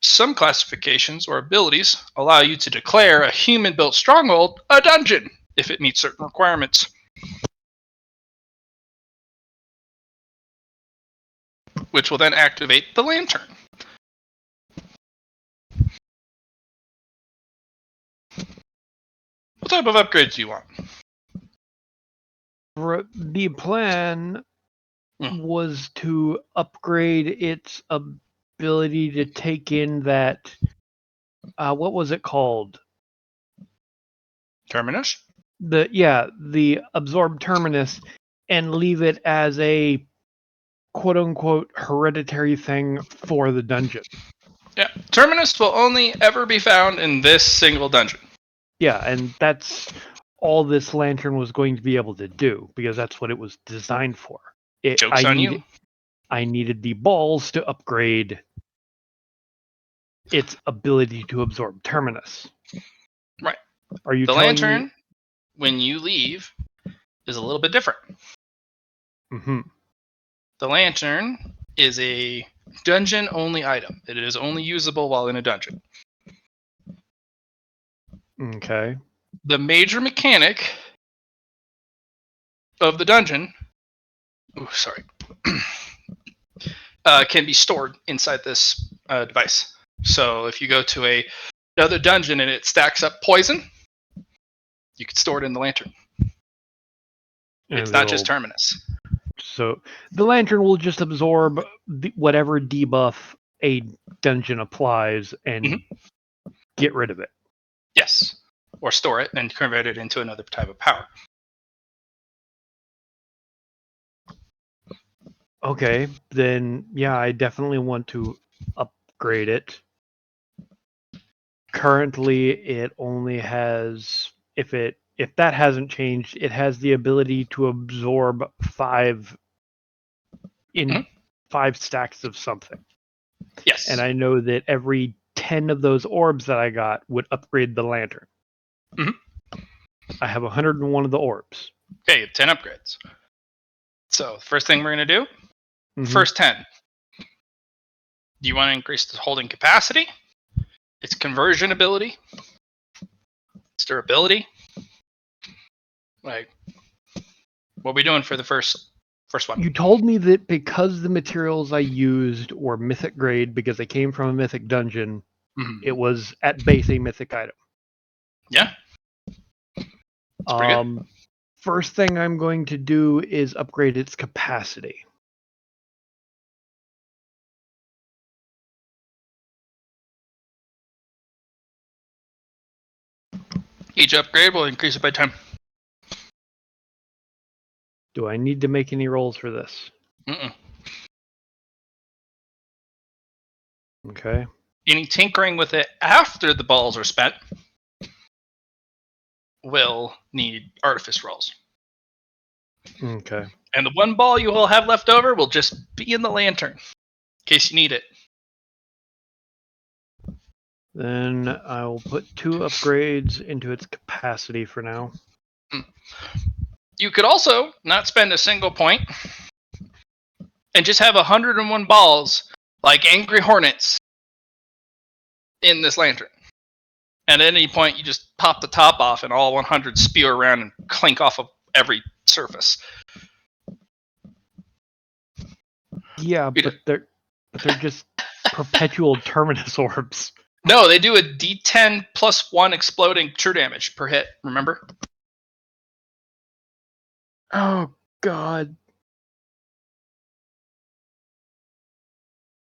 some classifications or abilities allow you to declare a human-built stronghold a dungeon if it meets certain requirements. Which will then activate the lantern. What type of upgrades do you want? The plan was to upgrade its ability to take in that. What was it called? Terminus? The absorb terminus, and leave it as a quote unquote hereditary thing for the dungeon. Yeah, Terminus will only ever be found in this single dungeon. Yeah, and that's all this lantern was going to be able to do, because that's what it was designed for. Joke's on you. I needed the balls to upgrade its ability to absorb terminus. Right. Are you the telling lantern, me? when you leave, is a little bit different. Mm-hmm. The lantern is a dungeon-only item. It is only usable while in a dungeon. Okay. The major mechanic of the dungeon can be stored inside this device. So if you go to another dungeon and it stacks up poison, you can store it in the lantern. It's not just Terminus. So the lantern will just absorb whatever debuff a dungeon applies and get rid of it. Yes. Or store it and convert it into another type of power. Okay, then yeah, I definitely want to upgrade it. Currently, it only has if that hasn't changed, it has the ability to absorb 5 stacks of something. Yes. And I know that every 10 of those orbs that I got would upgrade the lantern. I have 101 of the orbs. Okay, 10 upgrades. So, first thing we're going to do, first 10. Do you want to increase the holding capacity? Its conversion ability? Its durability? Like, what are we doing for the first one? You told me that because the materials I used were mythic grade because they came from a mythic dungeon, it was at base a mythic item. Yeah. That's pretty good. First thing I'm going to do is upgrade its capacity. Each upgrade will increase it by 10. Do I need to make any rolls for this? Okay. Any tinkering with it after the balls are spent will need artifice rolls. Okay. And the one ball you will have left over will just be in the lantern, in case you need it. Then I'll put 2 upgrades into its capacity for now. You could also not spend a single point and just have 101 balls like angry hornets in this lantern. And at any point, you just pop the top off and all 100 spew around and clink off of every surface. Yeah, but they're just perpetual terminus orbs. No, they do a D10 plus 1 exploding true damage per hit, remember? Oh, God.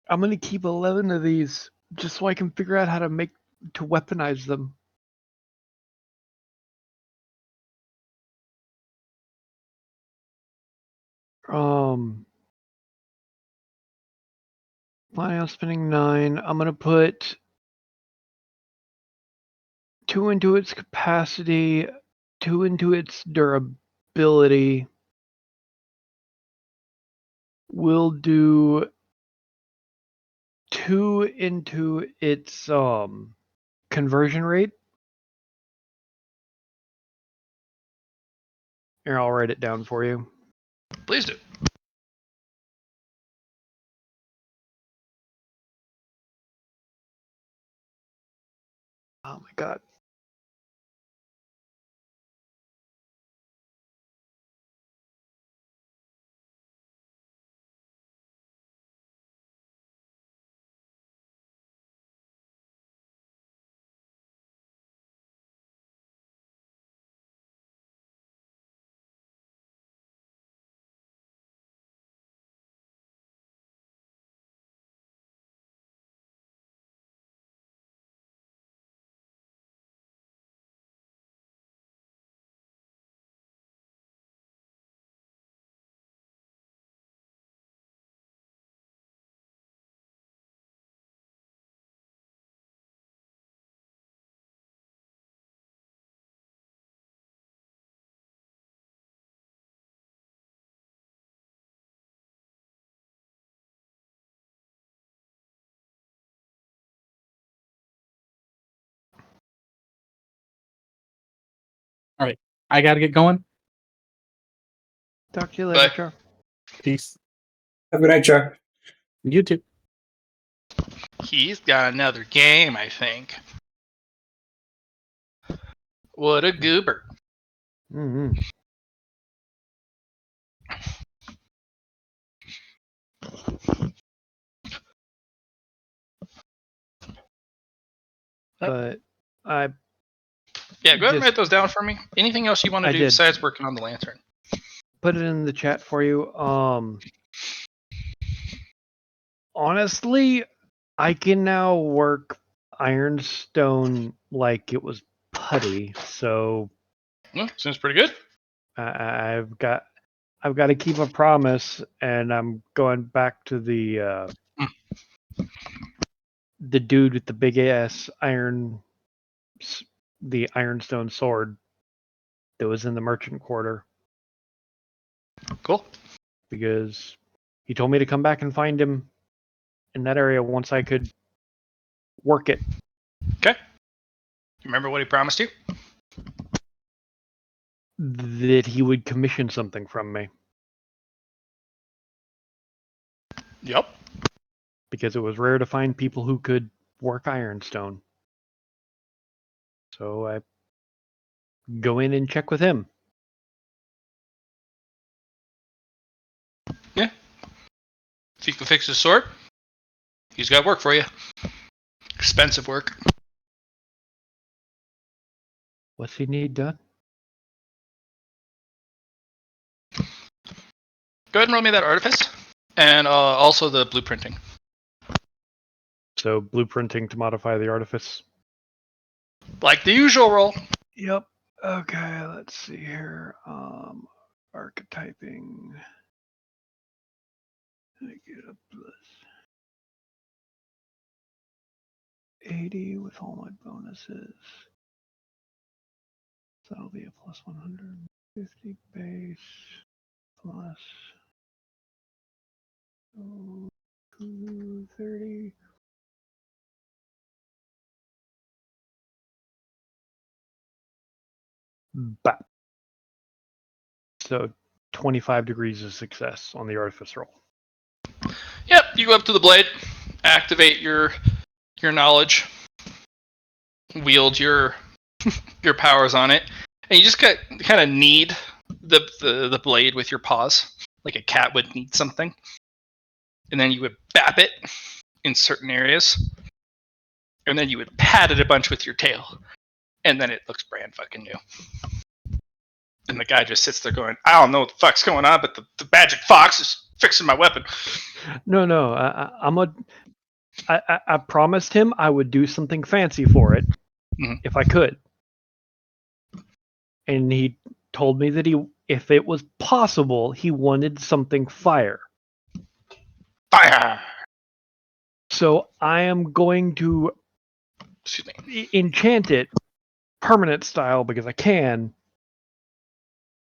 I'm going to keep 11 of these just so I can figure out how to weaponize them. Planning on spending 9. I'm going to put 2 into its capacity, 2 into its durability. We'll do 2 into its conversion rate. Here, I'll write it down for you. Please do. Oh my God. All right, I gotta get going. Talk to you later, Char. Peace. Have a good night, Chuck. You too. He's got another game, I think. What a goober. Mm-hmm. But I Yeah, go ahead and write those down for me. Anything else you want to do did. besides working on the lantern? Put it in the chat for you. Honestly, I can now work ironstone like it was putty, so Well, seems pretty good. I've got I've got to keep a promise, and I'm going back to the dude with the big ass the ironstone sword that was in the merchant quarter. Cool. Because he told me to come back and find him in that area once I could work it. Okay. Remember what he promised you? That he would commission something from me. Yep. Because it was rare to find people who could work ironstone. So I go in and check with him. Yeah. If you can fix his sword, he's got work for you. Expensive work. What's he need done? Go ahead and roll me that artifice. And also the blueprinting. So blueprinting to modify the artifice. Like the usual roll. Yep. Okay, let's see here. Archetyping. I get a plus 80 with all my bonuses. So that'll be a plus 150 base plus 230. Bah. So 25 degrees of success on the artifice roll. Yep, you go up to the blade, activate your knowledge, wield your your powers on it, and you just kind of knead the blade with your paws, like a cat would knead something. And then you would bap it in certain areas, and then you would pat it a bunch with your tail, and then it looks brand fucking new. And the guy just sits there going, I don't know what the fuck's going on, but the magic fox is fixing my weapon. No. I promised him I would do something fancy for it if I could. And he told me that if it was possible, he wanted something fire. Fire! So I am going to enchant it permanent style because I can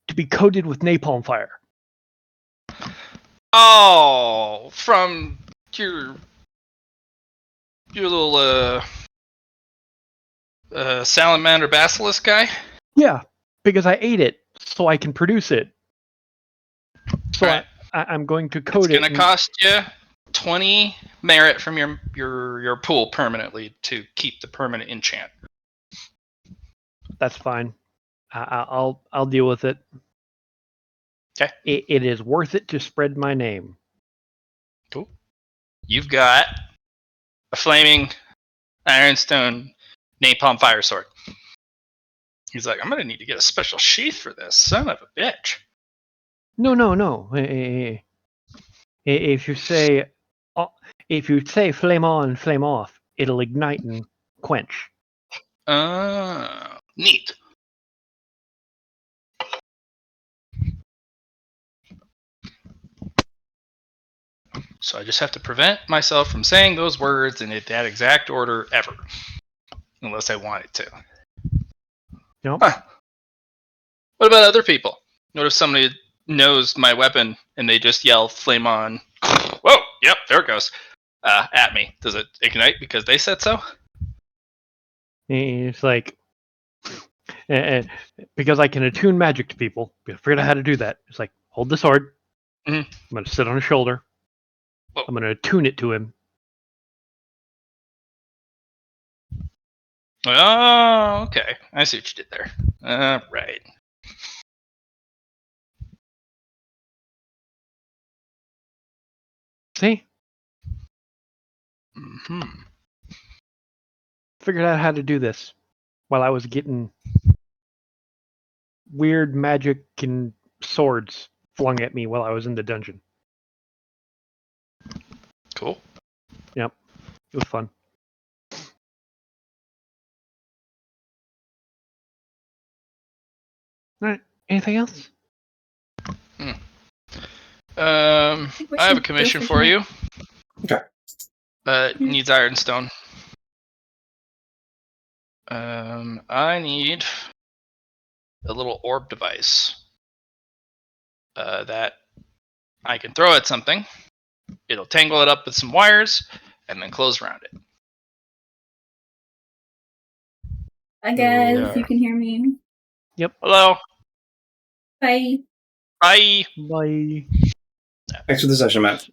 to be coated with napalm fire. Oh, from your little salamander basilisk guy? Yeah, because I ate it, so I can produce it. So right. I'm going to coat it. It's gonna cost you 20 merit from your pool permanently to keep the permanent enchant. That's fine. I'll deal with it. Okay. It is worth it to spread my name. Cool. You've got a flaming ironstone napalm fire sword. He's like, I'm gonna need to get a special sheath for this, son of a bitch. No. If you say flame on, flame off, it'll ignite and quench. Neat. So I just have to prevent myself from saying those words in that exact order ever. Unless I wanted to. Yep. Huh. What about other people? What if somebody knows my weapon and they just yell flame on? Whoa, yep, there it goes. At me. Does it ignite because they said so? It's like, because I can attune magic to people. I figured out how to do that. It's like, hold the sword. Mm-hmm. I'm going to sit on his shoulder. Whoa. I'm going to attune it to him. Oh, okay. I see what you did there. Right. See? Mm-hmm. Figured out how to do this while I was getting weird magic and swords flung at me while I was in the dungeon. Cool. Yep. It was fun. All right. Anything else? I have a commission for you. Okay. It needs ironstone. I need a little orb device that I can throw at something. It'll tangle it up with some wires and then close around it. Hi guys, you can hear me. Yep. Hello. Bye. Bye. Bye. Thanks for the session, Matt.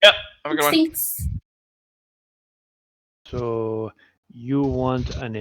Yep. Have a good one. Thanks. So you want an